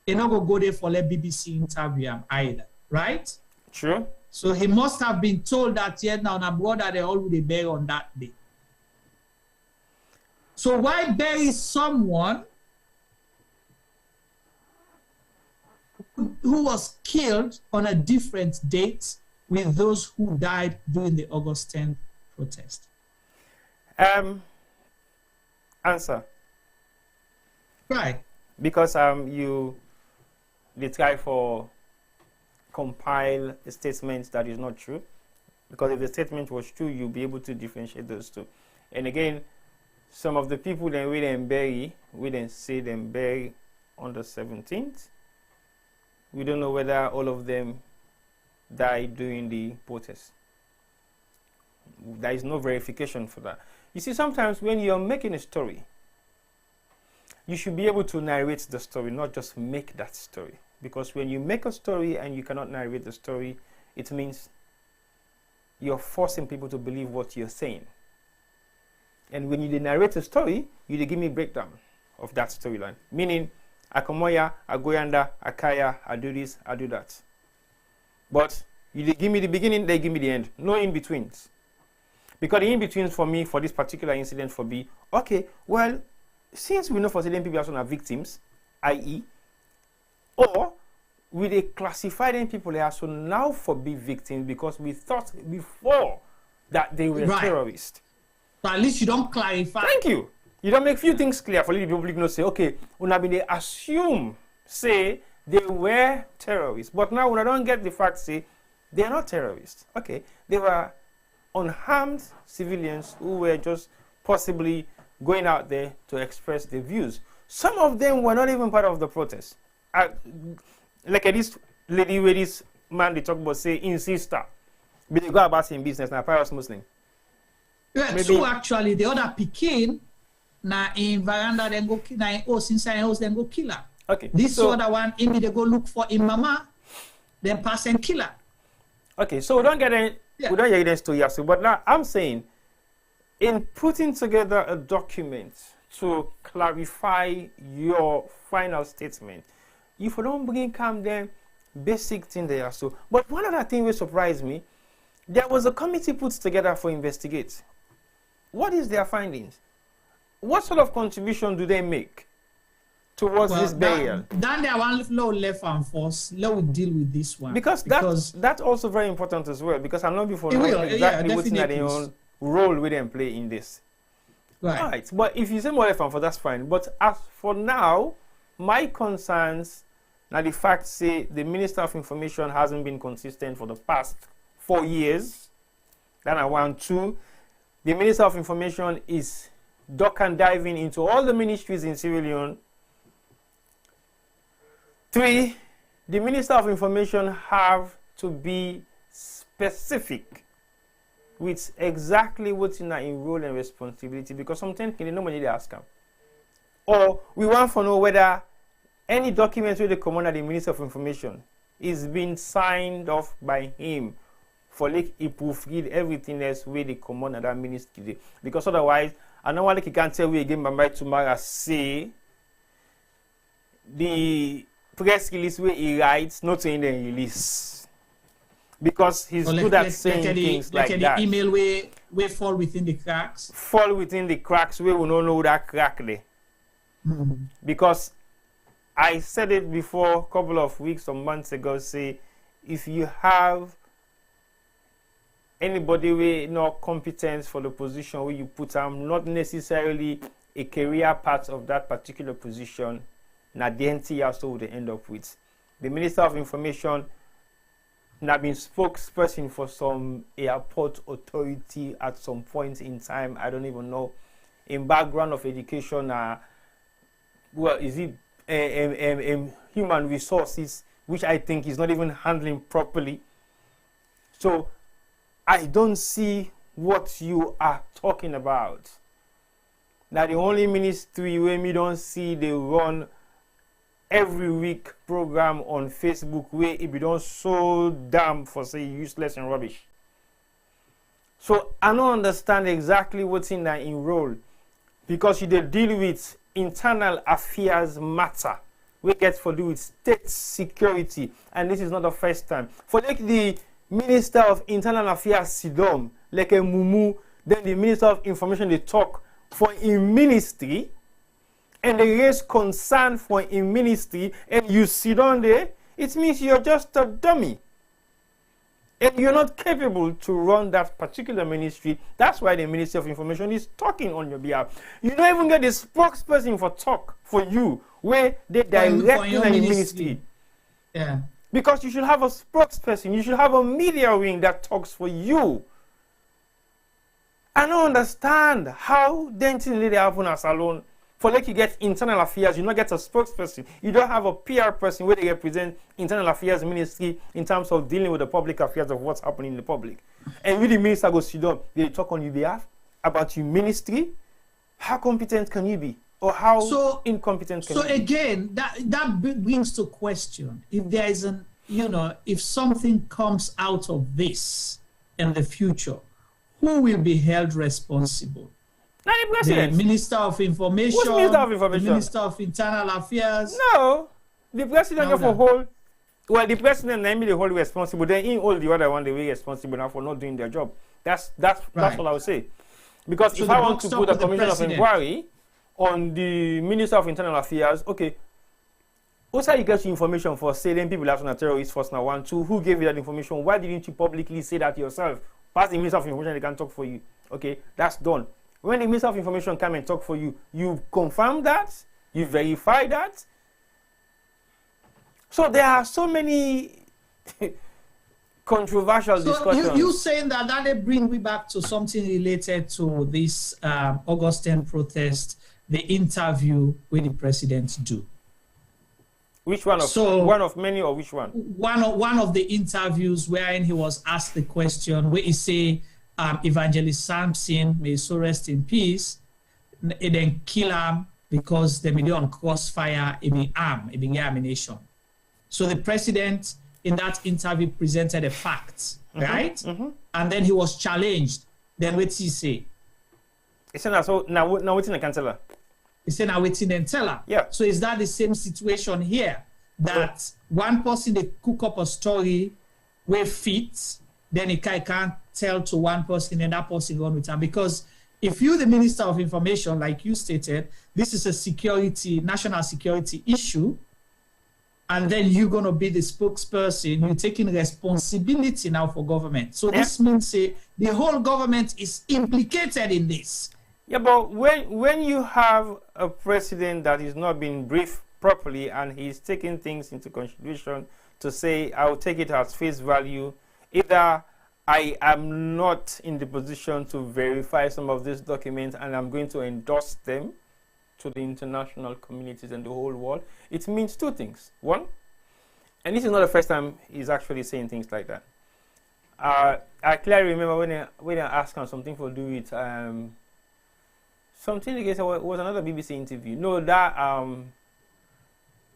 they not go there for let BBC interview him either, right? True. So he must have been told that now na brother they already bury on that day. So why bury someone who was killed on a different date with those who died during the August 10th protest? Answer. Right. Because they try for compile a statement that is not true. Because if the statement was true, you'll be able to differentiate those two. And again, some of the people that we didn't bury, we didn't say them bury on the 17th. We don't know whether all of them died during the protest. There is no verification for that. You see, sometimes when you're making a story, you should be able to narrate the story, not just make that story. Because when you make a story and you cannot narrate the story, it means you're forcing people to believe what you're saying. And when you narrate a story, you give me a breakdown of that storyline. Meaning, Akomoya, Agoyanda, Akaya, I do this, I do that. But you give me the beginning, they give me the end. No in-betweens. Because the in-betweens for me, for this particular incident for B, okay, well, since we know for certain people are victims, i.e., or will they classify them people as so now for be victims because we thought before that they were terrorists. But at least you don't clarify. Thank you. You don't make few things clear for the public not say, okay, when they assume, say, they were terrorists. But now when I don't get the fact, say, they are not terrorists. Okay, they were unharmed civilians who were just possibly going out there to express their views. Some of them were not even part of the protest. Like this lady where this man they talk about, say, insister. But they go about in business now, pious Muslim. Yeah, maybe. So actually, the other Pekin, na in veranda, then go na in house, inside house, then go kill her. Okay. This other one, maybe they go look for in mama, then pass and kill her. Okay, so we don't get any, we don't get into Yasu, but now I'm saying, in putting together a document to clarify your final statement, if you don't bring come then basic thing there. So, but one other thing will surprise me, there was a committee put together for investigate. What is their findings? What sort of contribution do they make towards this burial? Then there one low left and force. Let we deal with this one because that's also very important as well. Because I'm not before knowing exactly what's in their own role we them play in this. Right. But if you say more left and force, that's fine. But as for now, my concerns now the fact say the Minister of Information hasn't been consistent for the past 4 years. Then I want to. The Minister of Information is duck and diving into all the ministries in Sierra Leone. 3, the Minister of Information have to be specific with exactly what's in their role and responsibility, because sometimes they nobody they ask them. Or we want to know whether any document with the commander, the Minister of Information, is being signed off by him for like he proofread everything else with the commander that ministry. Because otherwise, I know what he can tell you again by tomorrow say the press release where he writes not in the release. Because he's good at saying things like that. The email where fall within the cracks. Fall within the cracks where we don't know that crack there. Because I said it before a couple of weeks or months ago, say if you have anybody with no competence for the position where you put them, not necessarily a career path of that particular position, now the NT also would end up with. The Minister of Information now been spokesperson for some airport authority at some point in time. I don't even know. In background of education, well, is it human resources, which I think is not even handling properly. So I don't see what you are talking about. Now the only ministry where me don't see they run every week program on Facebook where it be done so damn for say useless and rubbish. So I don't understand exactly what's in that role, because you deal with internal affairs matter. We get for do with state security, and this is not the first time. For like the Minister of Internal Affairs Sidom, like a Mumu, then the Minister of Information they talk for a ministry, and they raise concern for a ministry, and you sit on there, it means you're just a dummy. And you're not capable to run that particular ministry. That's why the Ministry of Information is talking on your behalf. You don't even get the spokesperson for talk for you, where they direct in the ministry. Yeah. Because you should have a spokesperson, you should have a media wing that talks for you. I don't understand how denting they happen as alone. For like you get internal affairs, you don't get a spokesperson. You don't have a PR person where they represent internal affairs ministry in terms of dealing with the public affairs of what's happening in the public. And when the minister goes sit down, they talk on your behalf about your ministry. How competent can you be? Or how incompetent can you be? So again, that brings to question if there is an, if something comes out of this in the future, who will be held responsible? Not the president. The Minister of Information. Who's Minister of Information? The Minister of Internal Affairs. No. The president of a whole. Well, the president namely the whole responsible. Then in all the other one, they were responsible now for not doing their job. That's all I would say. Because so if I want to put a commission of inquiry on the Minister of Internal Affairs, okay, also you get your information for saying people have a terrorist first now 1, 2, who gave you that information? Why didn't you publicly say that yourself? Pass the Minister of Information, they can talk for you. Okay, that's done. When the Minister of Information come and talk for you, you confirm that, you verify that. So there are so many controversial discussions. You saying that they bring me back to something related to this August 10 protest, the interview with the president do. Which one of one of many, or which one? One of the interviews wherein he was asked the question where he say Evangelist Samson, may so rest in peace, and then kill him because they may on crossfire, it be ammunition. So the president in that interview presented a fact, right? And then he was challenged. Then what did he say? He said, so now waiting, I can tell her. He said, now waiting and tell her. Yeah. So is that the same situation here? That one person, they cook up a story where fits, then he can't tell to one person and that person run with him. Because if you're the Minister of Information, like you stated, this is a national security issue, and then you're going to be the spokesperson, you're taking responsibility now for government. So this means the whole government is implicated in this. Yeah, but when you have a president that is not being briefed properly and he's taking things into consideration to say, I'll take it as face value, either I am not in the position to verify some of these documents and I'm going to endorse them to the international communities and the whole world, it means two things. One, and this is not the first time he's actually saying things like that. I clearly remember when I asked him something for do it, something against it was another BBC interview. No, that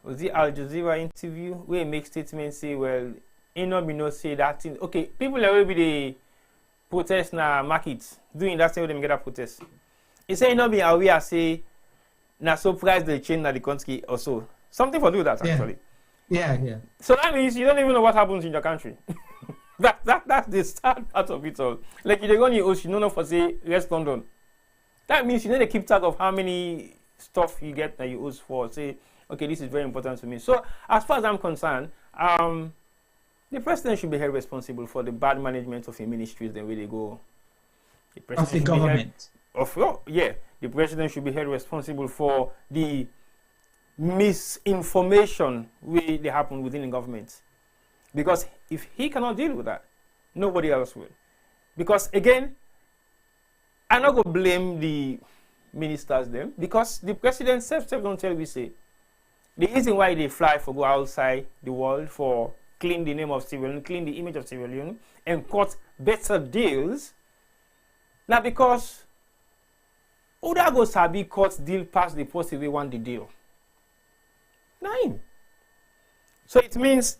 was the Al Jazeera interview where he makes statements say, well, no say that thing. Okay, people are already the protest na markets doing that same way they get a protest. He say not be aware say na surprise the change na the country or so. Something for do that actually. Yeah. So that means you don't even know what happens in your country. That's the sad part of it all. Like you go on your ocean, you know for say West London. That means you need to keep track of how many stuff you get that you use for. Say, okay, this is very important to me. So as far as I'm concerned, the president should be held responsible for the bad management of the ministries the way they go. Of the government. The president should be held responsible for the misinformation they happen within the government. Because if he cannot deal with that, nobody else will. Because again, I'm not going to blame the ministers them, because the president self don't tell we say the reason why they fly for go outside the world for clean the name of Sierra Leone, clean the image of Sierra Leone, and cut better deals. Now because Oda go sabi cut deal past the post if we want the deal. Nine. So it means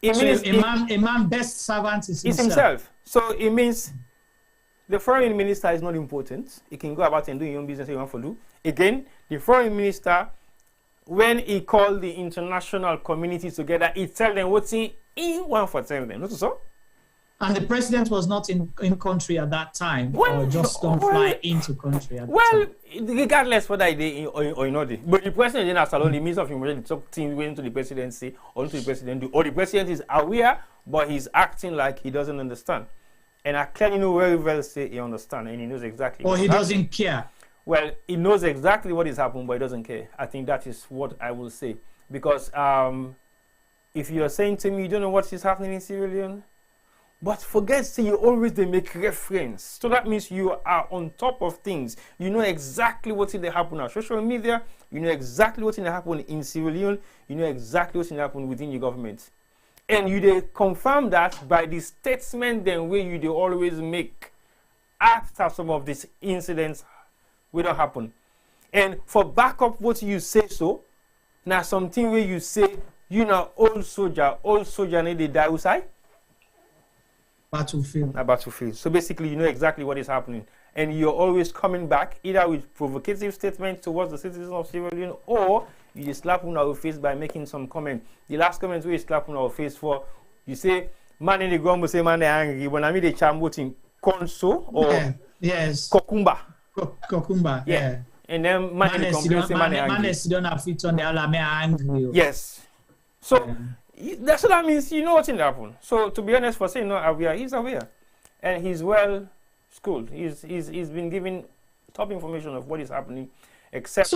a man best servant is himself. So it means the foreign minister is not important. He can go about and do his own business he wants to do. Again, the foreign minister, when he called the international community together, he tell them what he want for tell them. Not so? And the president was not in country at that time, or just don't fly into country at that time. Regardless whether they or not, but the president didn't have alone the Minister of Information talk things went to the presidency or to the president do, or the president is aware, but he's acting like he doesn't understand. And I clearly know very well say he understands and he knows exactly. Or he doesn't care. Well, he knows exactly what is happening, but he doesn't care. I think that is what I will say. Because if you're saying to me you don't know what is happening in Sierra Leone, but forget say you always they make reference. So that means you are on top of things. You know exactly what's in the happen on social media. You know exactly what's in the happen in Sierra Leone. You know exactly what's in the happen within your government. And you they confirm that by the statement then where you they always make after some of these incidents will not happen. And for backup what you say so, now something where you say, you know, old soldier need to die outside. Battlefield. A battlefield. So basically you know exactly what is happening. and you're always coming back either with provocative statements towards the citizens of Sierra Leone, or you just slap on our face by making some comment. The last comment we slap on our face for, you say, man in the ground will say man they angry. When I mean the chamboting Konso or yes, Kokumba. Kokumba, yeah. And then man in the complaint say man they angry. Man don't have fit on the other man angry. Yes. So that's what that means. You know what's in happen. So to be honest, for saying not aware, he's aware, and he's well schooled. He's been given top information of what is happening, except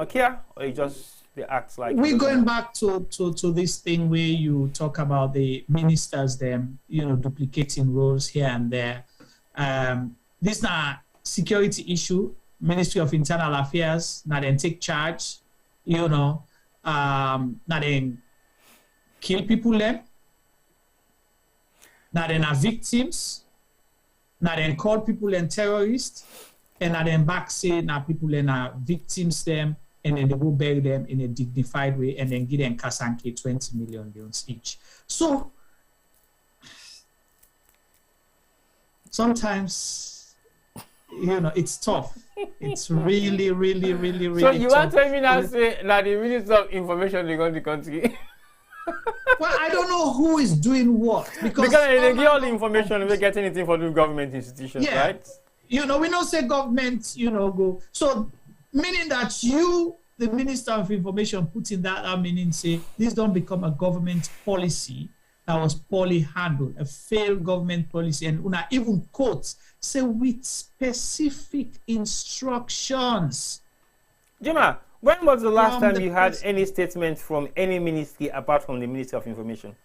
care, or he just acts like. We're going back to this thing where you talk about the ministers, them duplicating roles here and there. This is not security issue. Ministry of Internal Affairs, not then take charge. Not then kill people them. Not then are victims. Not then call people and terrorists. And not then back say now people and are victims them, and then they will bury them in a dignified way, and then give them Kasanke 20 million euros each. So sometimes it's tough. It's really, really, really, really. So you tough. want to tell me now say that the Minister of Information they got the country? Well, I don't know who is doing what because they give all the information, we get anything for the government institutions, right? We don't say government, go. So meaning that you, the Minister of Information, put in that meaning say this don't become a government policy that was poorly handled, a failed government policy, and una even quotes say with specific instructions. Jima, when was the last time you had any statement from any ministry apart from the Minister of Information?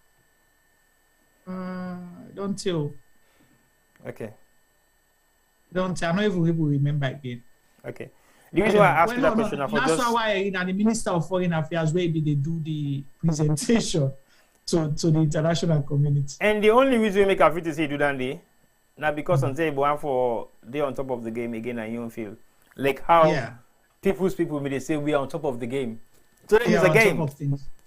Don't tell. Okay. Don't tell. I'm not even able to remember again. Okay. The reason why I asked you that question, that's why the Minister of Foreign Affairs where they do the presentation to the international community. And the only reason we make a fit to say do that day, not because on table one for they on top of the game again and you don't feel like how people may they say we are on top of the game. So it's a game.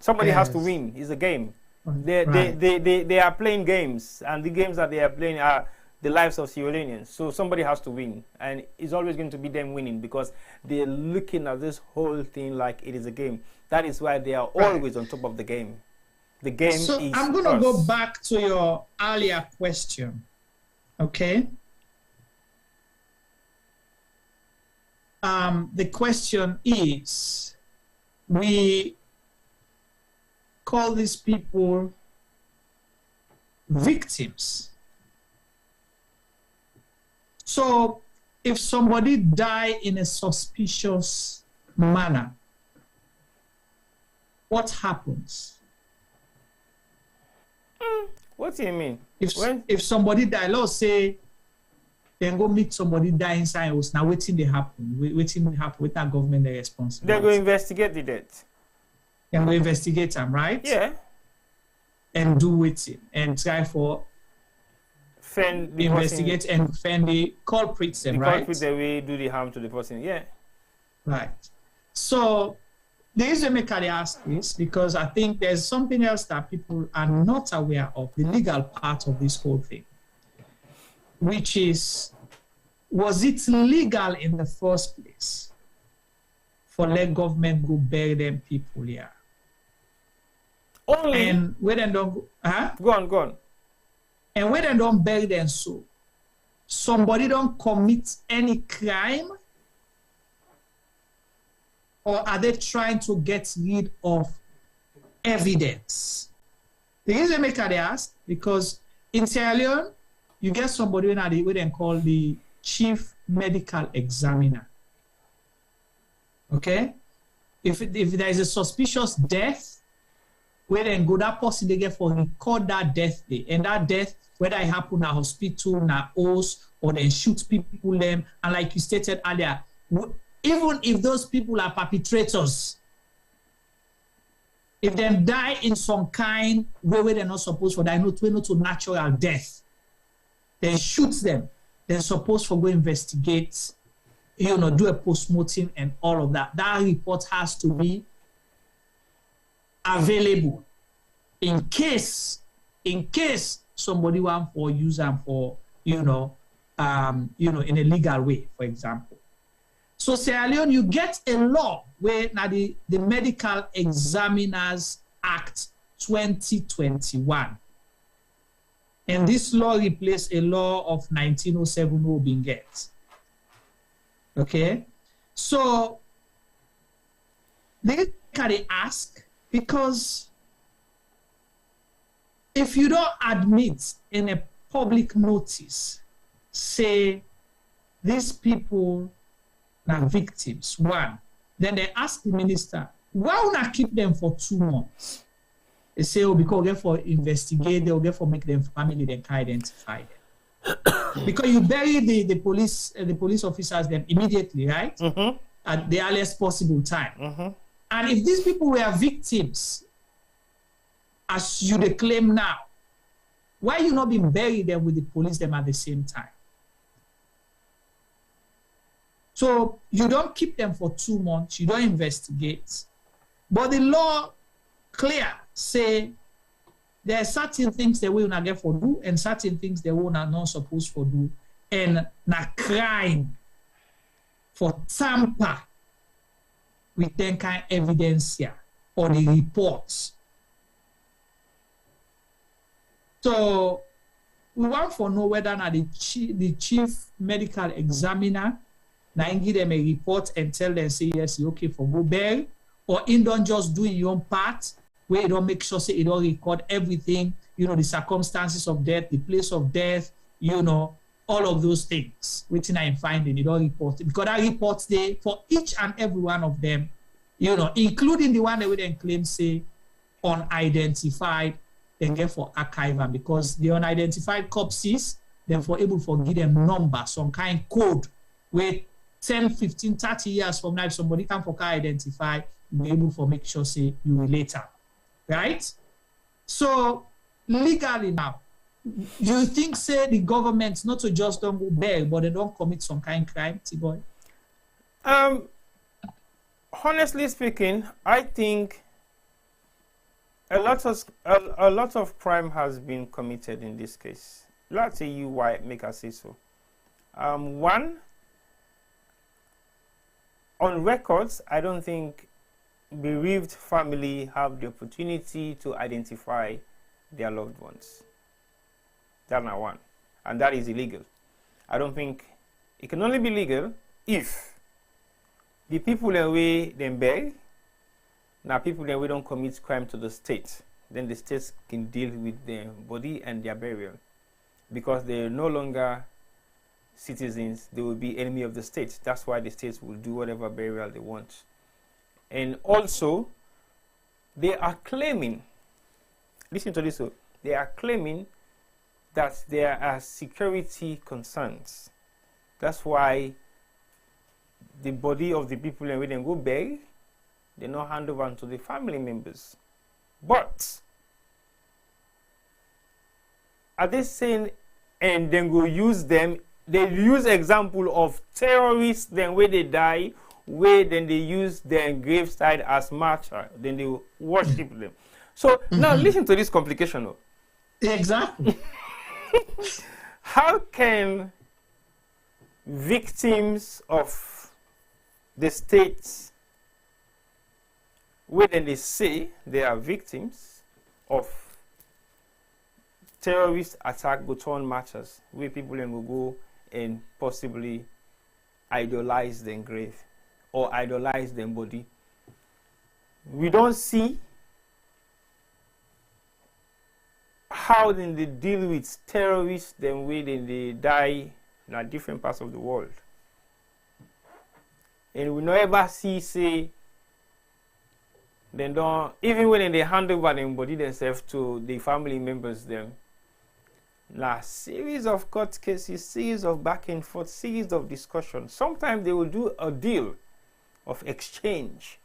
Somebody has to win. It's a game. They are playing games, and the games that they are playing are the lives of Sierra Leoneans. So somebody has to win, and it's always going to be them winning because they're looking at this whole thing like it is a game. That is why they are always on top of the game. The game so is I'm going to go back to your earlier question, okay? The question is, we call these people victims. So if somebody die in a suspicious manner, what happens? What do you mean? If somebody die, let's say, then go meet somebody die inside house. Now waiting they happen. Waiting happen with that government they responsible. They go investigate the death. They go investigate them, right? Yeah. And do it and try for investigate and find the culprits, them, right? Culprits that we do the harm to the person, yeah. Right. So the reason I ask this because I think there's something else that people are not aware of, the legal part of this whole thing, which is, was it legal in the first place for let government go bury them people here? Only. And when they don't go on. And when they don't bury them, so somebody don't commit any crime, or are they trying to get rid of evidence? The reason they ask because in Sierra Leone, you get somebody where they call the chief medical examiner. Okay, if there is a suspicious death, where then go that person they get for record that death day, and that death whether it happen at hospital, na house, or then shoot people them, and like you stated earlier, even if those people are perpetrators, if they die in some kind way where they're not supposed to, they're not to natural death, then shoot them, they're supposed to go investigate, do a post-mortem and all of that. That report has to be available in case somebody want for use them for, in a legal way, for example. So Sierra Leone, you get a law where now the Medical Examiners Act 2021. And this law replaced a law of 1907 who been get. Okay? So they can ask, because if you don't admit in a public notice, say these people are victims, one, then they ask the minister, why would I keep them for 2 months? They say, oh, because they for investigate, they'll get for make them family, they can identify them. Because you bury the police officers them immediately, right? At the earliest possible time. And if these people were victims, as you claim now, why you not be bury them with the police them at the same time? So you don't keep them for 2 months, you don't investigate. But the law clear say there are certain things they will not get for do and certain things they will not supposed for do, and not crime for tamper with that kind of evidence here or the reports. So we want to know whether or not the chief medical examiner now give them a report and tell them, say, yes, you're okay for go bury, or in don't just do your own part, where you don't make sure, say, you don't record everything, the circumstances of death, the place of death, all of those things, which I am finding, you don't report it. Because that reports there for each and every one of them, including the one that we then claim, say, unidentified, then get for archival, because the unidentified corpses, then for able to give them number, some kind of code, where 10, 15, 30 years from now, if somebody can for identify, you'll be able to make sure, say, you will later. Right? So, legally now, you think, say, the government not to just don't go bail, but they don't commit some kind of crime, T-boy? Honestly speaking, I think a lot of crime has been committed in this case. Let's tell you why make us say so. One, on records, I don't think bereaved family have the opportunity to identify their loved ones. That's not one. And that is illegal. I don't think it can only be legal if the people in way they beg, now people in way don't commit crime to the state, then the states can deal with their body and their burial. Because they're no longer citizens, they will be enemy of the state. That's why the states will do whatever burial they want. And also, they are claiming, listen to this, they are claiming that there are security concerns. That's why the body of the people when they go bury, they not hand over to the family members. But are they saying, and then go use them? They use example of terrorists, then where they die, where then they use their graveside as martyr, then they worship them. So now listen to this complication. Though. Exactly. How can victims of the states, where then they say they are victims of terrorist attack, go turn martyrs, where people then will go and possibly idolize their grave or idolize their body? We don't see how then they deal with terrorists then way then they die in different parts of the world. And we never see, say, they don't, even when they hand over their body themselves to the family members them, now, series of court cases, series of back and forth, series of discussions. Sometimes they will do a deal of exchange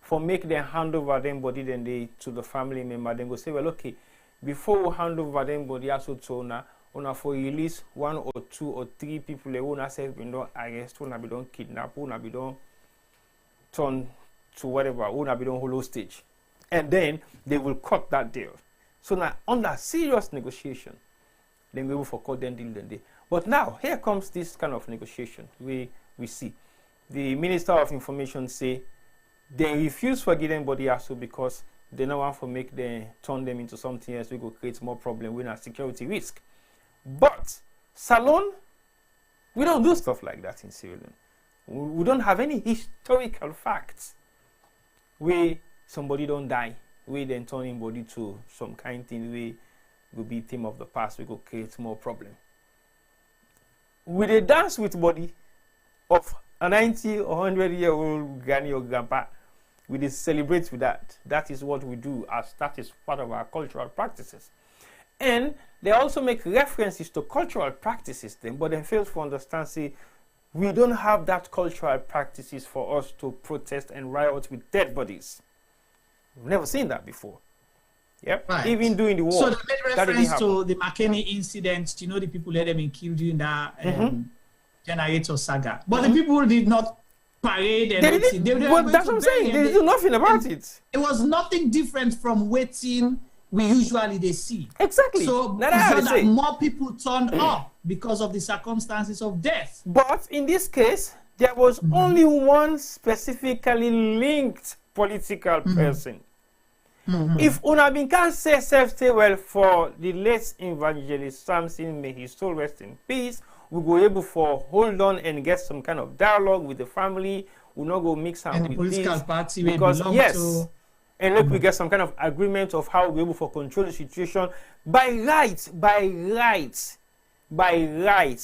for make them hand over them body then they to the family member. Then go say, well, okay, before we hand over them body also to una for release 1 or 2 or 3 people they won't have been done arrest, won't be done kidnap, won't be done turn to whatever, won't be done hostage. And then they will cut that deal. So now, under serious negotiation, then we will for court then deal then day. But now, here comes this kind of negotiation. We see the Minister of Information say they refuse to give anybody ASU because they don't want to make them turn them into something else. We go create more problem with a security risk. But Salon, we don't do stuff like that in Sierra Leone. We don't have any historical facts where somebody don't die, we then turn in body to some kind thing we will be theme of the past, we go create more problem. With a dance with body of a 90 or 100-year-old granny or grandpa, we just celebrate with that. That is what we do, as that is part of our cultural practices. And they also make references to cultural practices then, but they fail to understand, say, we don't have that cultural practices for us to protest and riot with dead bodies. We've never seen that before. Yep. Right. Even during the war. So they made reference to the McKinney incident. You know, the people let them been killed during that generator saga. But the people did not parade and everything. That's what I'm saying. They do nothing about it. It was nothing different from waiting we usually they see. Exactly. So that more people turned up because of the circumstances of death. But in this case, there was only one specifically linked political person. If Unabin can say stay well for the late evangelist Samson, may his soul rest in peace, we go able for hold on and get some kind of dialogue with the family. We'll not go mix up and with the political this party because to... and look, we get some kind of agreement of how we're able to control the situation by right.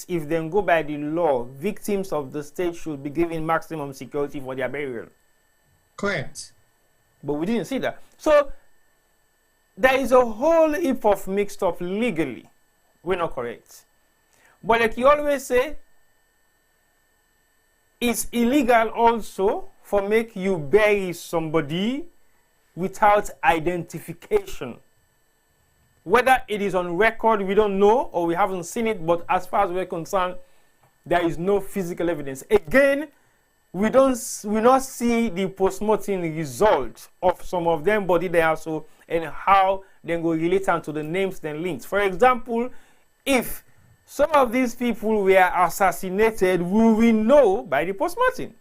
If they go by the law, victims of the state should be given maximum security for their burial. Correct. But we didn't see that. So there is a whole heap of mixed up legally. We're not correct. But like you always say, it's illegal also for make you bury somebody without identification. Whether it is on record, we don't know, or we haven't seen it, but as far as we're concerned, there is no physical evidence. Again, we not see the post-mortem result of some of them body they also and how they go relate to the names and links. For example, if some of these people were assassinated, we will know by the post-mortem.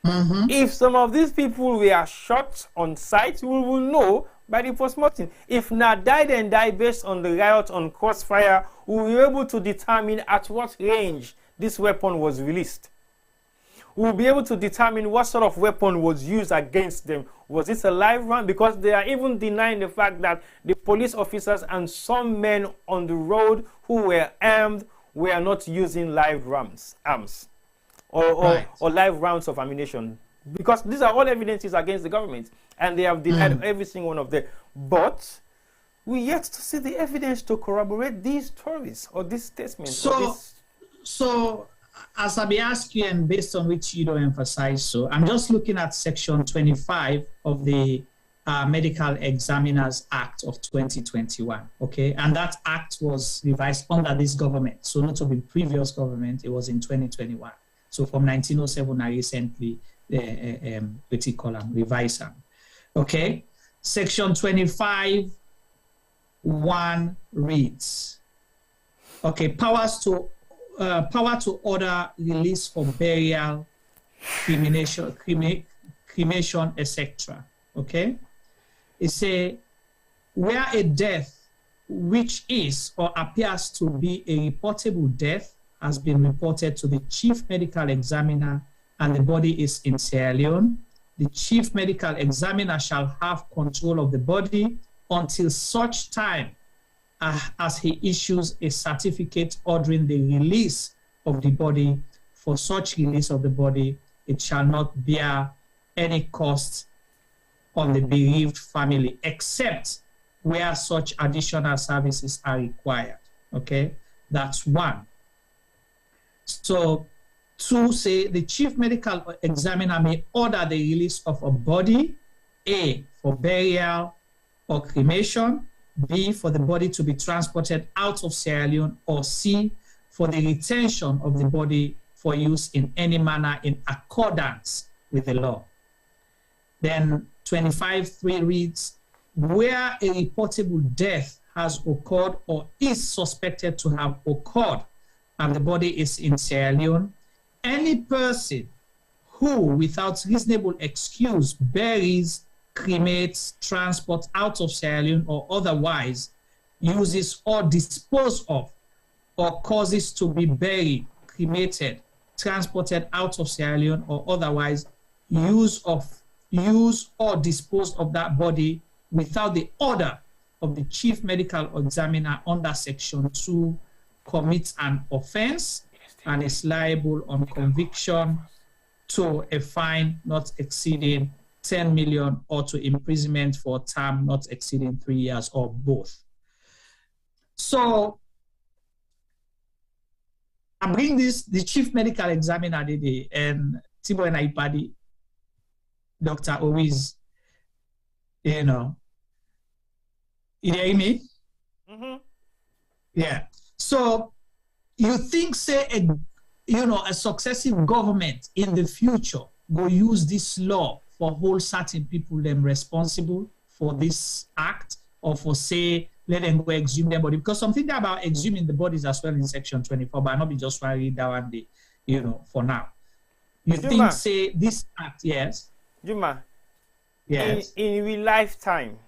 If some of these people were shot on sight, we will know by the post-mortem. If not died and died based on the riot on crossfire, we will be able to determine at what range this weapon was released. We will be able to determine what sort of weapon was used against them. Was it a live round? Because they are even denying the fact that the police officers and some men on the road who were armed were not using live arms or live rounds of ammunition. Because these are all evidences against the government, and they have denied every single one of them. But we yet to see the evidence to corroborate these stories or these statements. So as I be asking, and based on which you don't emphasize, so I'm just looking at section 25 of the Medical Examiners Act of 2021, okay? And that act was revised under this government, so not of the previous government, it was in 2021. So from 1907, I recently, revised them, okay? Section 25(1) reads, okay, power to order release for burial, cremation, etc. Okay? It says, where a death which is or appears to be a reportable death has been reported to the chief medical examiner and the body is in Sierra Leone, the chief medical examiner shall have control of the body until such time as he issues a certificate ordering the release of the body. For such release of the body, it shall not bear any cost on the bereaved family, except where such additional services are required. Okay, that's one. So, two, say the chief medical examiner may order the release of a body, A, for burial or cremation, B, for the body to be transported out of Sierra Leone, or C, for the retention of the body for use in any manner in accordance with the law. Then 25(3) reads, where a reportable death has occurred or is suspected to have occurred and the body is in Sierra Leone, any person who, without reasonable excuse, buries, cremates, transports out of Sierra Leone or otherwise uses or dispose of or causes to be buried, cremated, transported out of Sierra Leone or otherwise use or dispose of that body without the order of the chief medical examiner under Section 2 commits an offense and is liable on conviction to a fine not exceeding 10 million or to imprisonment for a term not exceeding 3 years or both. So I bring this, the chief medical examiner today, and Tibo and Ipadi, Dr. Owiz, you hear me? Yeah. So you think, say, a successive government in the future will use this law for hold certain people them responsible for this act, or for, say, let them go exhume their body? Because something about exhuming the bodies as well in Section 24, but not be just read that one day, for now. You Juma, think, say, this act, yes? Juma, yes. In real lifetime,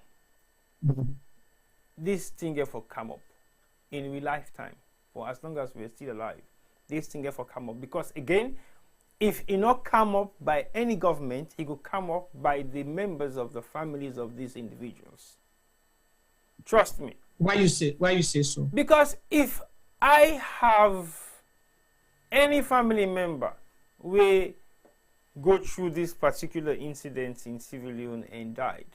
this thing get for come up. In real lifetime, for as long as we're still alive, this thing get for come up. Because again, if it not come up by any government, it will come up by the members of the families of these individuals. Trust me. Why you say so? Because if I have any family member we go through this particular incident in Sierra Leone and died,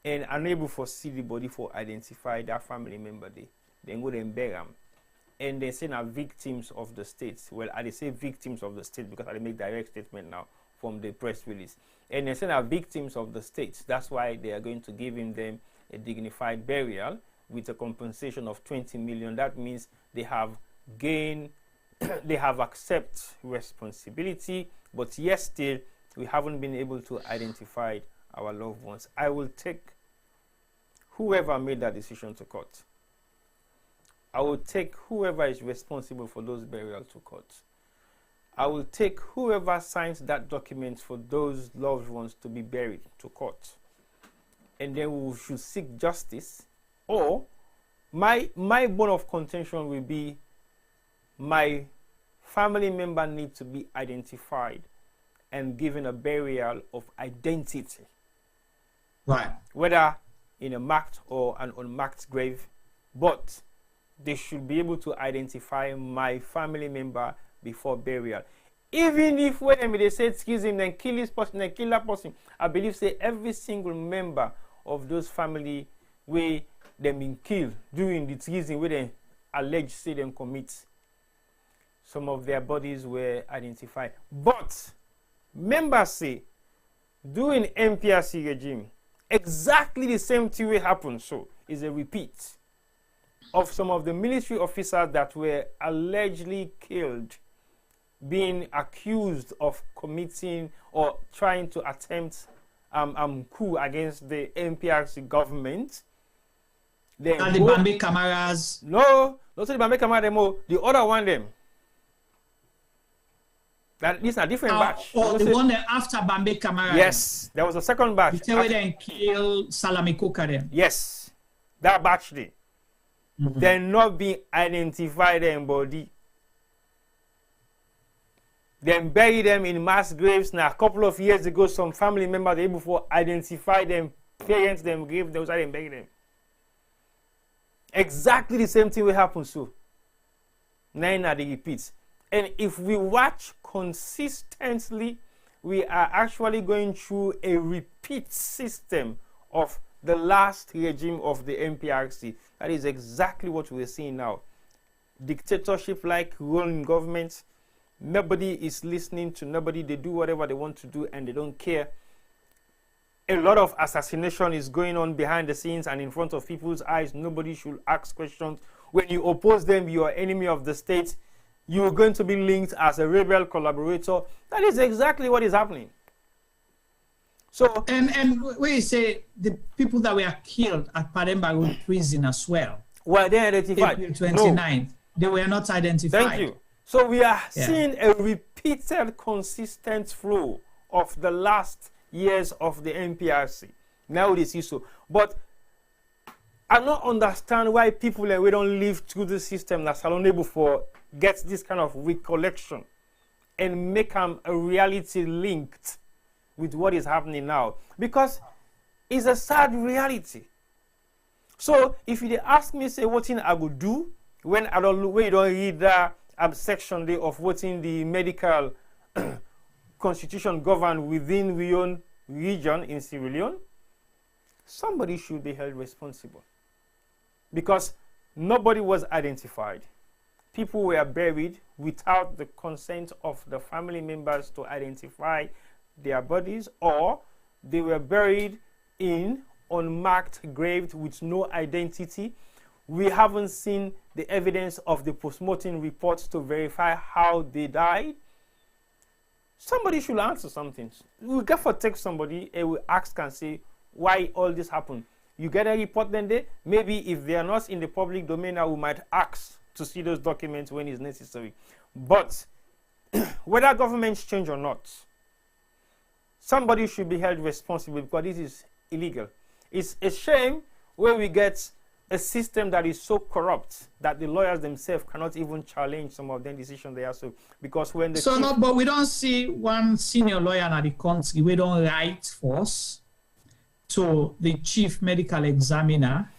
and unable to see the body for identify that family member, then go and bury them, and they say are victims of the state. Well, I say victims of the state because I make direct statement now from the press release, and they say are victims of the state. That's why they are going to give them a dignified burial with a compensation of 20 million. That means they have gained, they have accepted responsibility, but yes, still we haven't been able to identify our loved ones. I will take whoever made that decision to court. I will take whoever is responsible for those burials to court. I will take whoever signs that document for those loved ones to be buried to court. And then we should seek justice. Or my bone of contention will be my family member needs to be identified and given a burial of identity. Right. Whether in a marked or an unmarked grave, but they should be able to identify my family member before burial. Even if when they say excuse him, then kill this person, then kill that person, I believe say every single member of those family where them been killed during the treason where they alleged say them commit, some of their bodies were identified. But members say during MPRC regime, exactly the same thing will happen. So is a repeat of some of the military officers that were allegedly killed, being accused of committing or trying to attempt coup against the MPRC government. And the Bambi Camaras? No, not the Bambi Camaras, the other one them. That these are different batch. Oh, the one that after Bambi Camaras? Yes, there was a second batch. The way they kill Salami Koka them? Yes, that batch did. They're not being identified in body. Then bury them in mass graves. Now, a couple of years ago, some family members able to identify them, parents them, grave them, and bury them. Exactly the same thing will happen so. Nine are the repeats. And if we watch consistently, we are actually going through a repeat system of the last regime of the MPRC. That is exactly what we're seeing now. Dictatorship-like ruling governments. Nobody is listening to nobody. They do whatever they want to do and they don't care. A lot of assassination is going on behind the scenes and in front of people's eyes. Nobody should ask questions. When you oppose them, you are enemy of the state. You are going to be linked as a rebel collaborator. That is exactly what is happening. So and when you say the people that were killed at Pademba prison as well. Well, they identified. April 29th. They were not identified. Thank you. So we are seeing a repeated, consistent flow of the last years of the NPRC. Now they see so. But I don't understand why people we don't live through the system that's unable for get this kind of recollection and make them a reality linked with what is happening now. Because it's a sad reality. So if you ask me, say, what thing I would do when I don't when you don't read that section there of what in the medical constitution governed within the own region in Sierra Leone, somebody should be held responsible. Because nobody was identified. People were buried without the consent of the family members to identify their bodies, or they were buried in unmarked graves with no identity. We haven't seen the evidence of the postmortem reports to verify how they died. Somebody should answer something. We get for text somebody and we ask and say why all this happened. You get a report then there. Maybe if they are not in the public domain, we might ask to see those documents when it's necessary. But whether governments change or not, somebody should be held responsible because this is illegal. It's a shame where we get a system that is so corrupt that the lawyers themselves cannot even challenge some of the decisions they have. So because when the but we don't see one senior lawyer in the country. We don't write for us to the chief medical examiner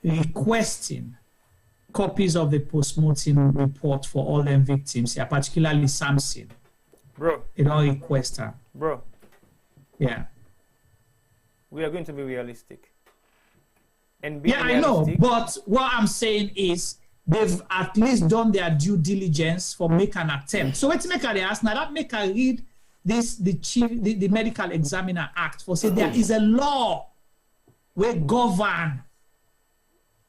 requesting copies of the postmortem report for all them victims, yeah, particularly Samson. Bro. They don't request her. Bro. Yeah. We are going to be realistic. And yeah, I know, but what I'm saying is they've at least done their due diligence for make an attempt. So let's make a ask now. That make her read this the Medical Examiner Act for say there is a law where govern.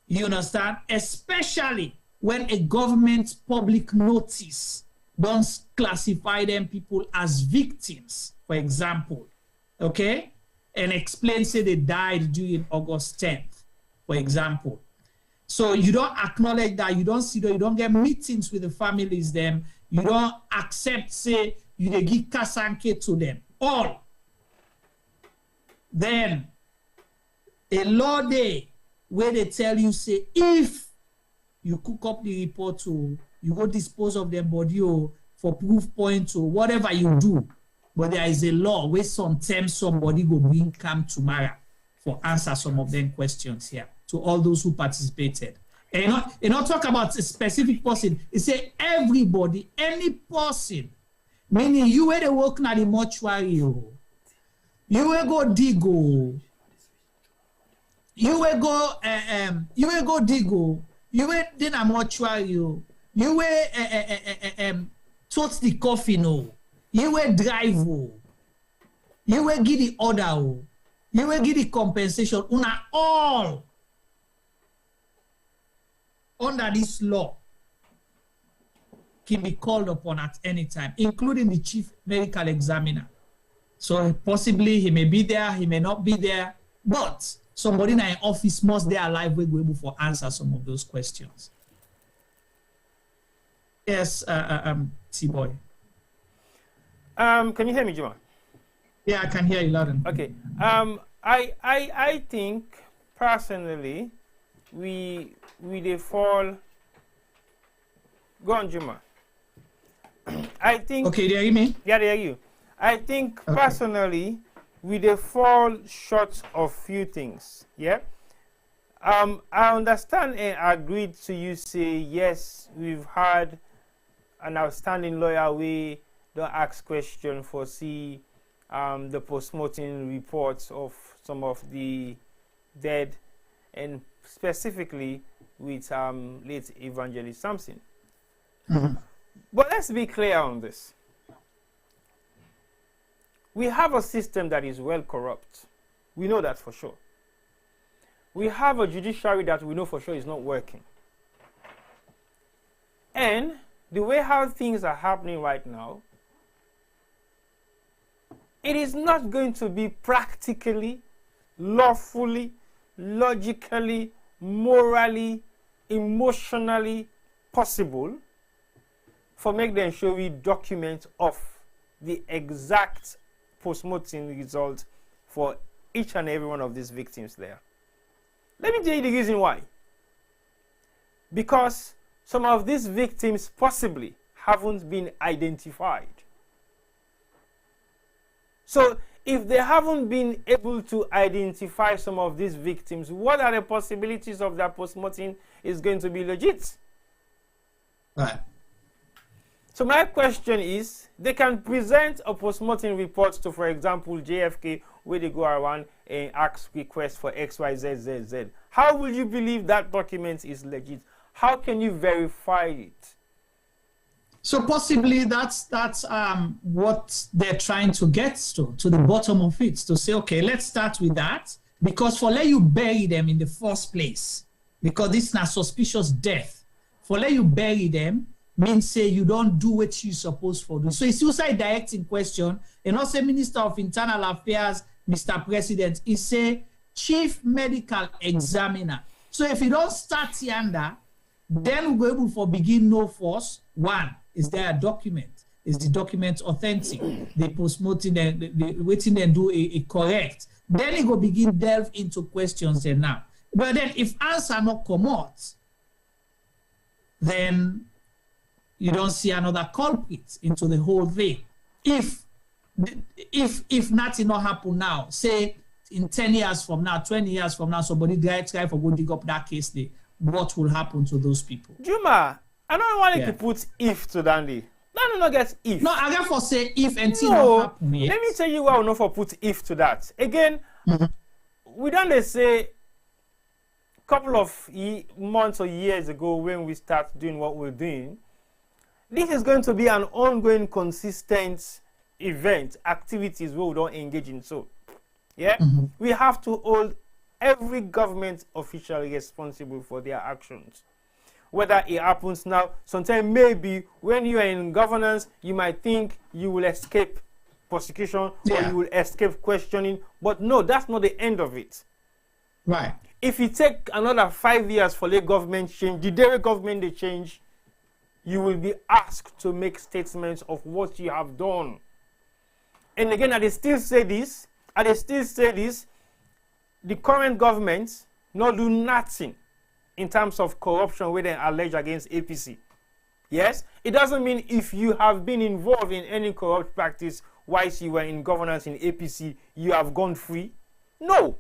You understand? Especially when a government public notice don't classify them people as victims, for example. Okay? And explain, say they died during August 10th, for example. So you don't acknowledge that, you don't see that, you don't get meetings with the families, them, you don't accept, say, you they give kasanke to them, all. Then, a law day where they tell you, say, if you cook up the report to, you go dispose of their body or for proof point or whatever you do, but there is a law where sometimes somebody will bring come tomorrow for answer some of them questions here to all those who participated. And not talk about a specific person. It say everybody, any person, meaning you where they work na the mortuary, you will go dig, you will go dig, you will then a mortuary, you will tote the coffin, you will drive, you will give the order, you will give the compensation, una all under this law can be called upon at any time, including the chief medical examiner. So possibly he may be there, he may not be there, but somebody in an office must be alive will be able to answer some of those questions. Yes, T-Boy. Can you hear me, Juma? Yeah, I can hear you loud and okay. I think personally we they fall. Go on, Juma. I think. Okay, do you hear me? Yeah, they hear you. I think personally we they fall short of few things. Yeah. I understand and agreed to you say yes. We've had an outstanding lawyer. We don't ask question for see the postmortem reports of some of the dead, and specifically with late Evangelist Samson. Mm-hmm. But let's be clear on this. We have a system that is well corrupt. We know that for sure. We have a judiciary that we know for sure is not working. And the way how things are happening right now, it is not going to be practically, lawfully, logically, morally, emotionally possible for make them show we document of the exact post-mortem result for each and every one of these victims there? Let me tell you the reason why. Because some of these victims possibly haven't been identified. So if they haven't been able to identify some of these victims, what are the possibilities of that post-mortem is going to be legit? Right. So my question is, they can present a post-mortem report to, for example, JFK, where they go around and ask requests for XYZZZ. How will you believe that document is legit? How can you verify it? So possibly that's what they're trying to get to the bottom of it, to say, okay, let's start with that, because for let you bury them in the first place, because this is not suspicious death, for let you bury them means say you don't do what you're supposed to do. So it's suicide direct in question, and also Minister of Internal Affairs, Mr. President, is a chief medical examiner. So if you don't start yonder, then we're able to begin no force. One, is there a document? Is the document authentic? They post-mortem, they waiting and do a correct. Then it will begin delve into questions there now. But then if answer not come out, then you don't see another culprit into the whole thing. If nothing not happen now, say in 10 years from now, 20 years from now, somebody try for go dig up that case there, what will happen to those people? Juma, I don't want you to put if to Dandy. No, not get if. No, I got for say if until no, happen yet. Let me tell you why I will not for put if to that. Again, we don't say a couple of months or years ago when we start doing what we're doing, this is going to be an ongoing, consistent event, activities where we don't engage in. So, yeah, we have to hold every government official responsible for their actions. Whether it happens now, sometimes maybe when you are in governance, you might think you will escape prosecution or you will escape questioning. But no, that's not the end of it. Right. If you take another 5 years for the government change, the day government they change, you will be asked to make statements of what you have done. And again, I still say this, the current government not do nothing in terms of corruption where they allege against APC. Yes, it doesn't mean if you have been involved in any corrupt practice whilst you were in governance in APC, you have gone free. No,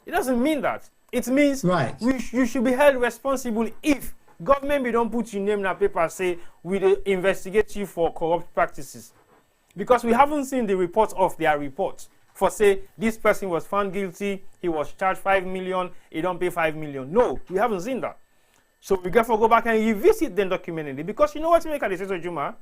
it doesn't mean that. It means you should be held responsible if government don't put your name in a paper say we investigate you for corrupt practices. Because we haven't seen the report of their report for say this person was found guilty, he was charged 5 million, he don't pay 5 million. No, we haven't seen that. So we got to go back and revisit them documentally, because you know what make a decision, Juma?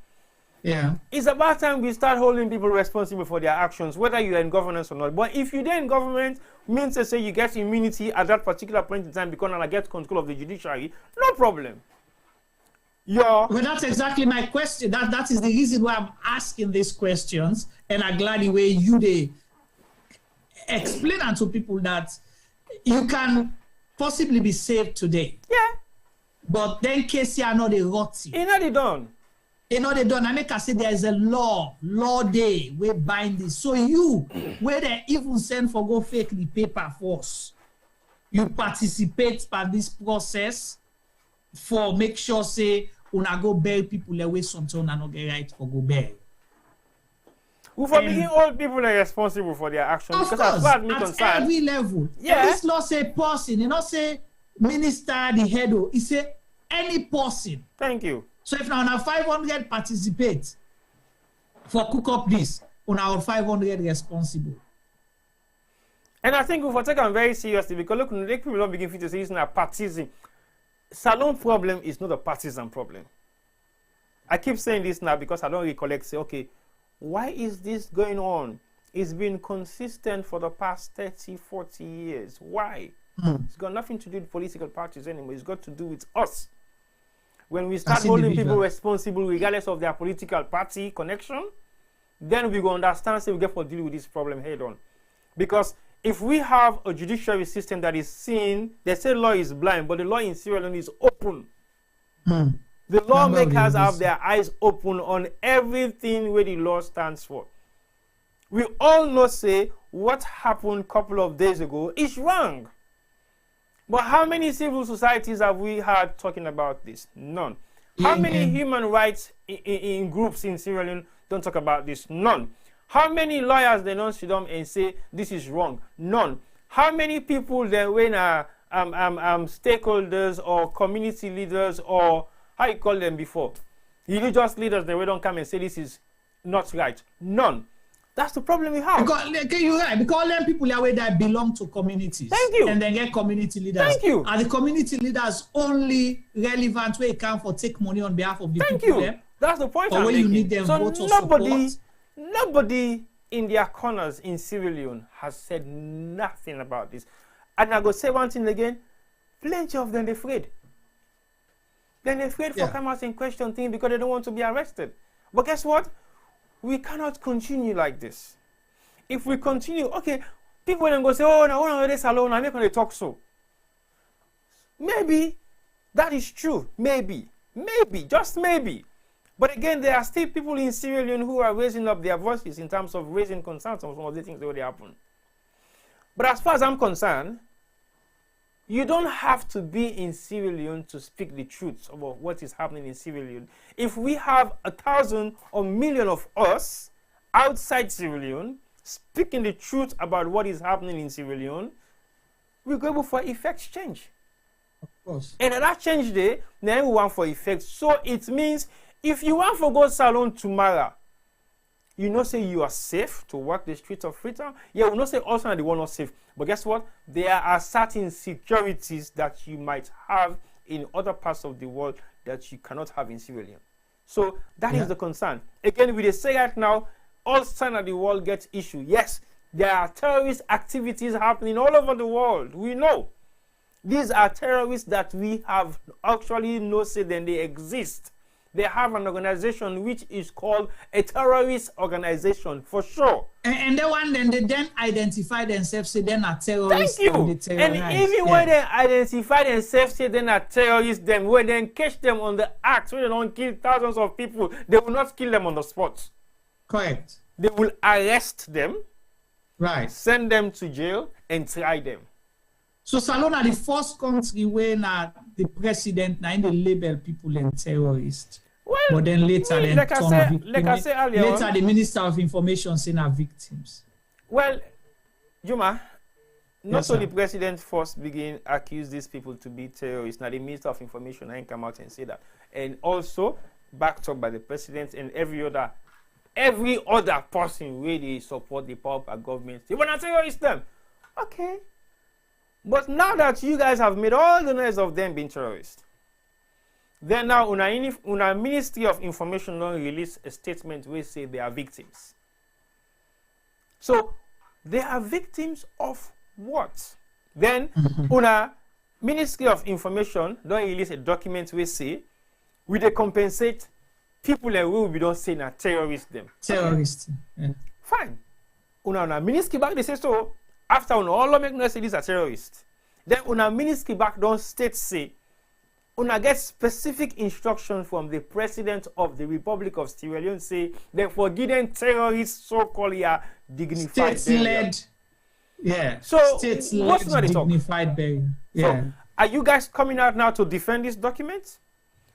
Yeah. It's about time we start holding people responsible for their actions, whether you're in governance or not. But if you're in government, means to say you get immunity at that particular point in time because I get control of the judiciary, no problem. Well, that's exactly my question. That is the reason why I'm asking these questions, and I'm glad the way you they explain to people that you can possibly be saved today. Yeah. But then case you are not a rotty. You know they done. You know they done. I make I say there is a law day where bind this. So you, where they even send for go fake the paper for us, you participate by this process for make sure say una go bury people the way something una not get right for go bury. We for making all people are responsible for their actions. Of because course, at every level. Yeah. This law say person, you know say minister, the head, it say any person. Thank you. So if now 500 participate for cook up this, on our 500 responsible. And I think we will take them very seriously, because look, people don't begin to say it's not partisan. Salon problem is not a partisan problem. I keep saying this now because I don't recollect, say, okay, why is this going on? It's been consistent for the past 30, 40 years. Why? It's got nothing to do with political parties anymore. It's got to do with us. When we start holding people responsible regardless of their political party connection, then we will understand, so we get to deal with this problem head on. Because if we have a judiciary system that is seen, they say law is blind, but the law in Sierra Leone is open. The lawmakers have their eyes open on everything where the law stands for. We all know, say, what happened a couple of days ago is wrong. But how many civil societies have we had talking about this? None. How many human rights in groups in Sierra Leone don't talk about this? None. How many lawyers they don't sit down and say this is wrong? None. How many people they when stakeholders or community leaders or how you call them before, religious leaders, they don't come and say this is not right? None. That's the problem we have. Because them people that belong to communities. Thank you. And then get community leaders. Thank you. Are the community leaders only relevant where you can for take money on behalf of the people there? That's the point I'm making. you need them so vote or support? Nobody in their corners in Sierra Leone has said nothing about this. And I go say one thing again, plenty of them afraid. They're afraid for come out and question things because they don't want to be arrested. But guess what? We cannot continue like this. If we continue, okay, people then go say, oh, no, I this alone, I'm not going to talk so. Maybe that is true. Maybe, just maybe. But again, there are still people in Sierra Leone who are raising up their voices in terms of raising concerns on some of the things that already happen. But as far as I'm concerned, you don't have to be in Sierra Leone to speak the truth about what is happening in Sierra Leone. If we have 1,000 or million of us outside Sierra Leone speaking the truth about what is happening in Sierra Leone, we're going for effects change. Of course. And at that change day, then we want for effects. So it means if you want to go salon tomorrow, you know say you are safe to walk the streets of Freetown. Yeah, we not say also the one not safe. But guess what? There are certain securities that you might have in other parts of the world that you cannot have in Sierra Leone. So that is the concern. Again, we say right now, all sides of the world gets issue. Yes, there are terrorist activities happening all over the world. We know. These are terrorists that we have actually no say then they exist. They have an organization which is called a terrorist organization for sure. And the one then they then identify themselves say they're not terrorists. Thank you. And even when they identify themselves say they're not terrorists, then when they catch them on the act, when they don't kill thousands of people, they will not kill them on the spot. Correct. They will arrest them, right? Send them to jail and try them. So Salon are the first country where the president now the label people and terrorists. Well, but then later, like I said earlier, later the Minister of Information saying are victims. Well, Juma, not so the president first begin accuse these people to be terrorists. Now the Minister of Information ain't come out and say that, and also backed up by the president and every other person where they support the power government. They want to terrorist them, okay. But now that you guys have made all the noise of them being terrorists, then now una Ministry of Information don't release a statement where say they are victims. So they are victims of what? Then una Ministry of Information don't release a document where say we they compensate people and we don't say na terrorists them. Terrorists. Okay. Yeah. Fine. Una Ministry back they say so. After all make no say these are terrorists, then una ministry back don't state say una get specific instruction from the president of the Republic of Sierra Leone say they forbidden terrorists so-called dignified state-led. Yeah. So state-led dignified burial. Yeah. So, are you guys coming out now to defend this document?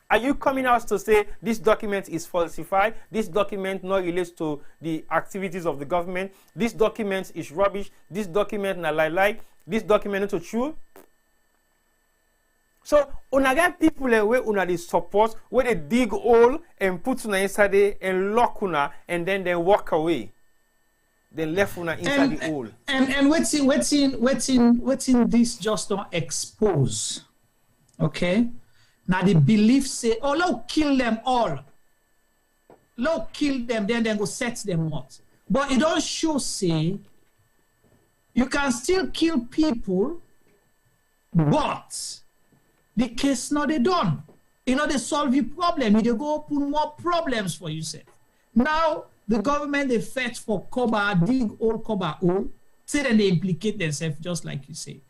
Are you coming out to say this document is falsified? This document not relates to the activities of the government. This document is rubbish. This document na lie. This document not true. So, una get people where una they support, where they dig hole and put una inside there and lock una and then they walk away. They left una inside the hole. And waiting this just don't expose. Okay? Now the belief say, oh, look, kill them all. Look, kill them, then go set them up. But it don't show say you can still kill people, but the case not they done. You know, they solve your problem. You go open more problems for yourself. Now the government they fetch for cover, dig all cover all, say then they implicate themselves just like you say.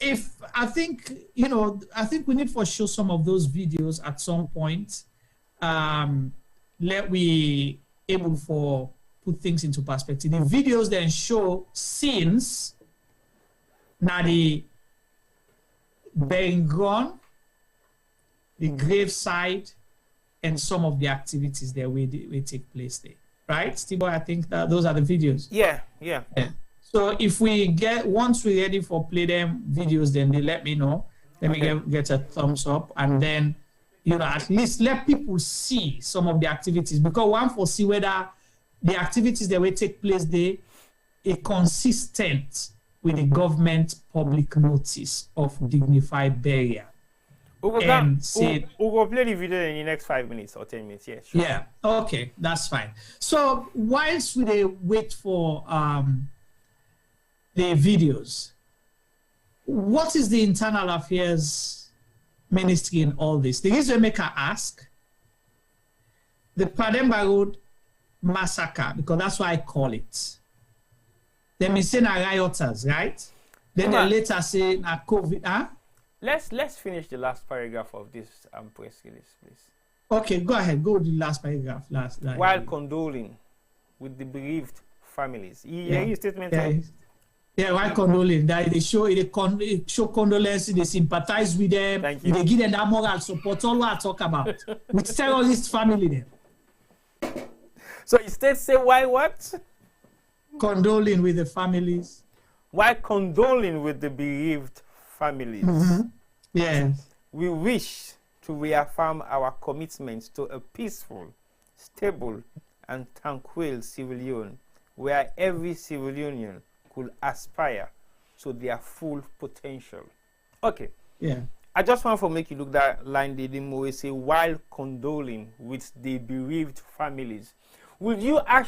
if I think, you know, I think we need for sure some of those videos at some point. Let we able for put things into perspective. The videos then show scenes now the burying ground, the graveside, and some of the activities there will take place there. Right, Steve? I think that those are the videos. Yeah. So if once we're ready for play them videos, then they let me know. Let me get a thumbs up, and then, you know, at least let people see some of the activities, because one for see whether the activities that will take place there are consistent with the government public notice of dignified burial. We'll play the video in the next 5 minutes or 10 minutes. Yeah, sure. Yeah, okay, that's fine. So whilst we wait for the videos, what is the internal affairs ministry in all this? The reason make I ask, the Pademba Road massacre, because that's why I call it. They may say na rioters, right? Then they later say na COVID. Huh? Let's finish the last paragraph of this press release, please. Okay, go ahead. Go to the last paragraph. While condoling with the bereaved families. Your statement. Yeah, while condoling, they show condolences, they sympathize with them, they give them that moral support. All what I talk about with terrorist family then. So instead say why what? Condoling with the families. Why condoling with the bereaved families? Yes. We wish to reaffirm our commitment to a peaceful, stable, and tranquil Sierra Leone, where every Sierra Leonean could aspire to their full potential. Okay. Yeah. I just want to make you look that line they didn't say while condoling with the bereaved families. Will you actually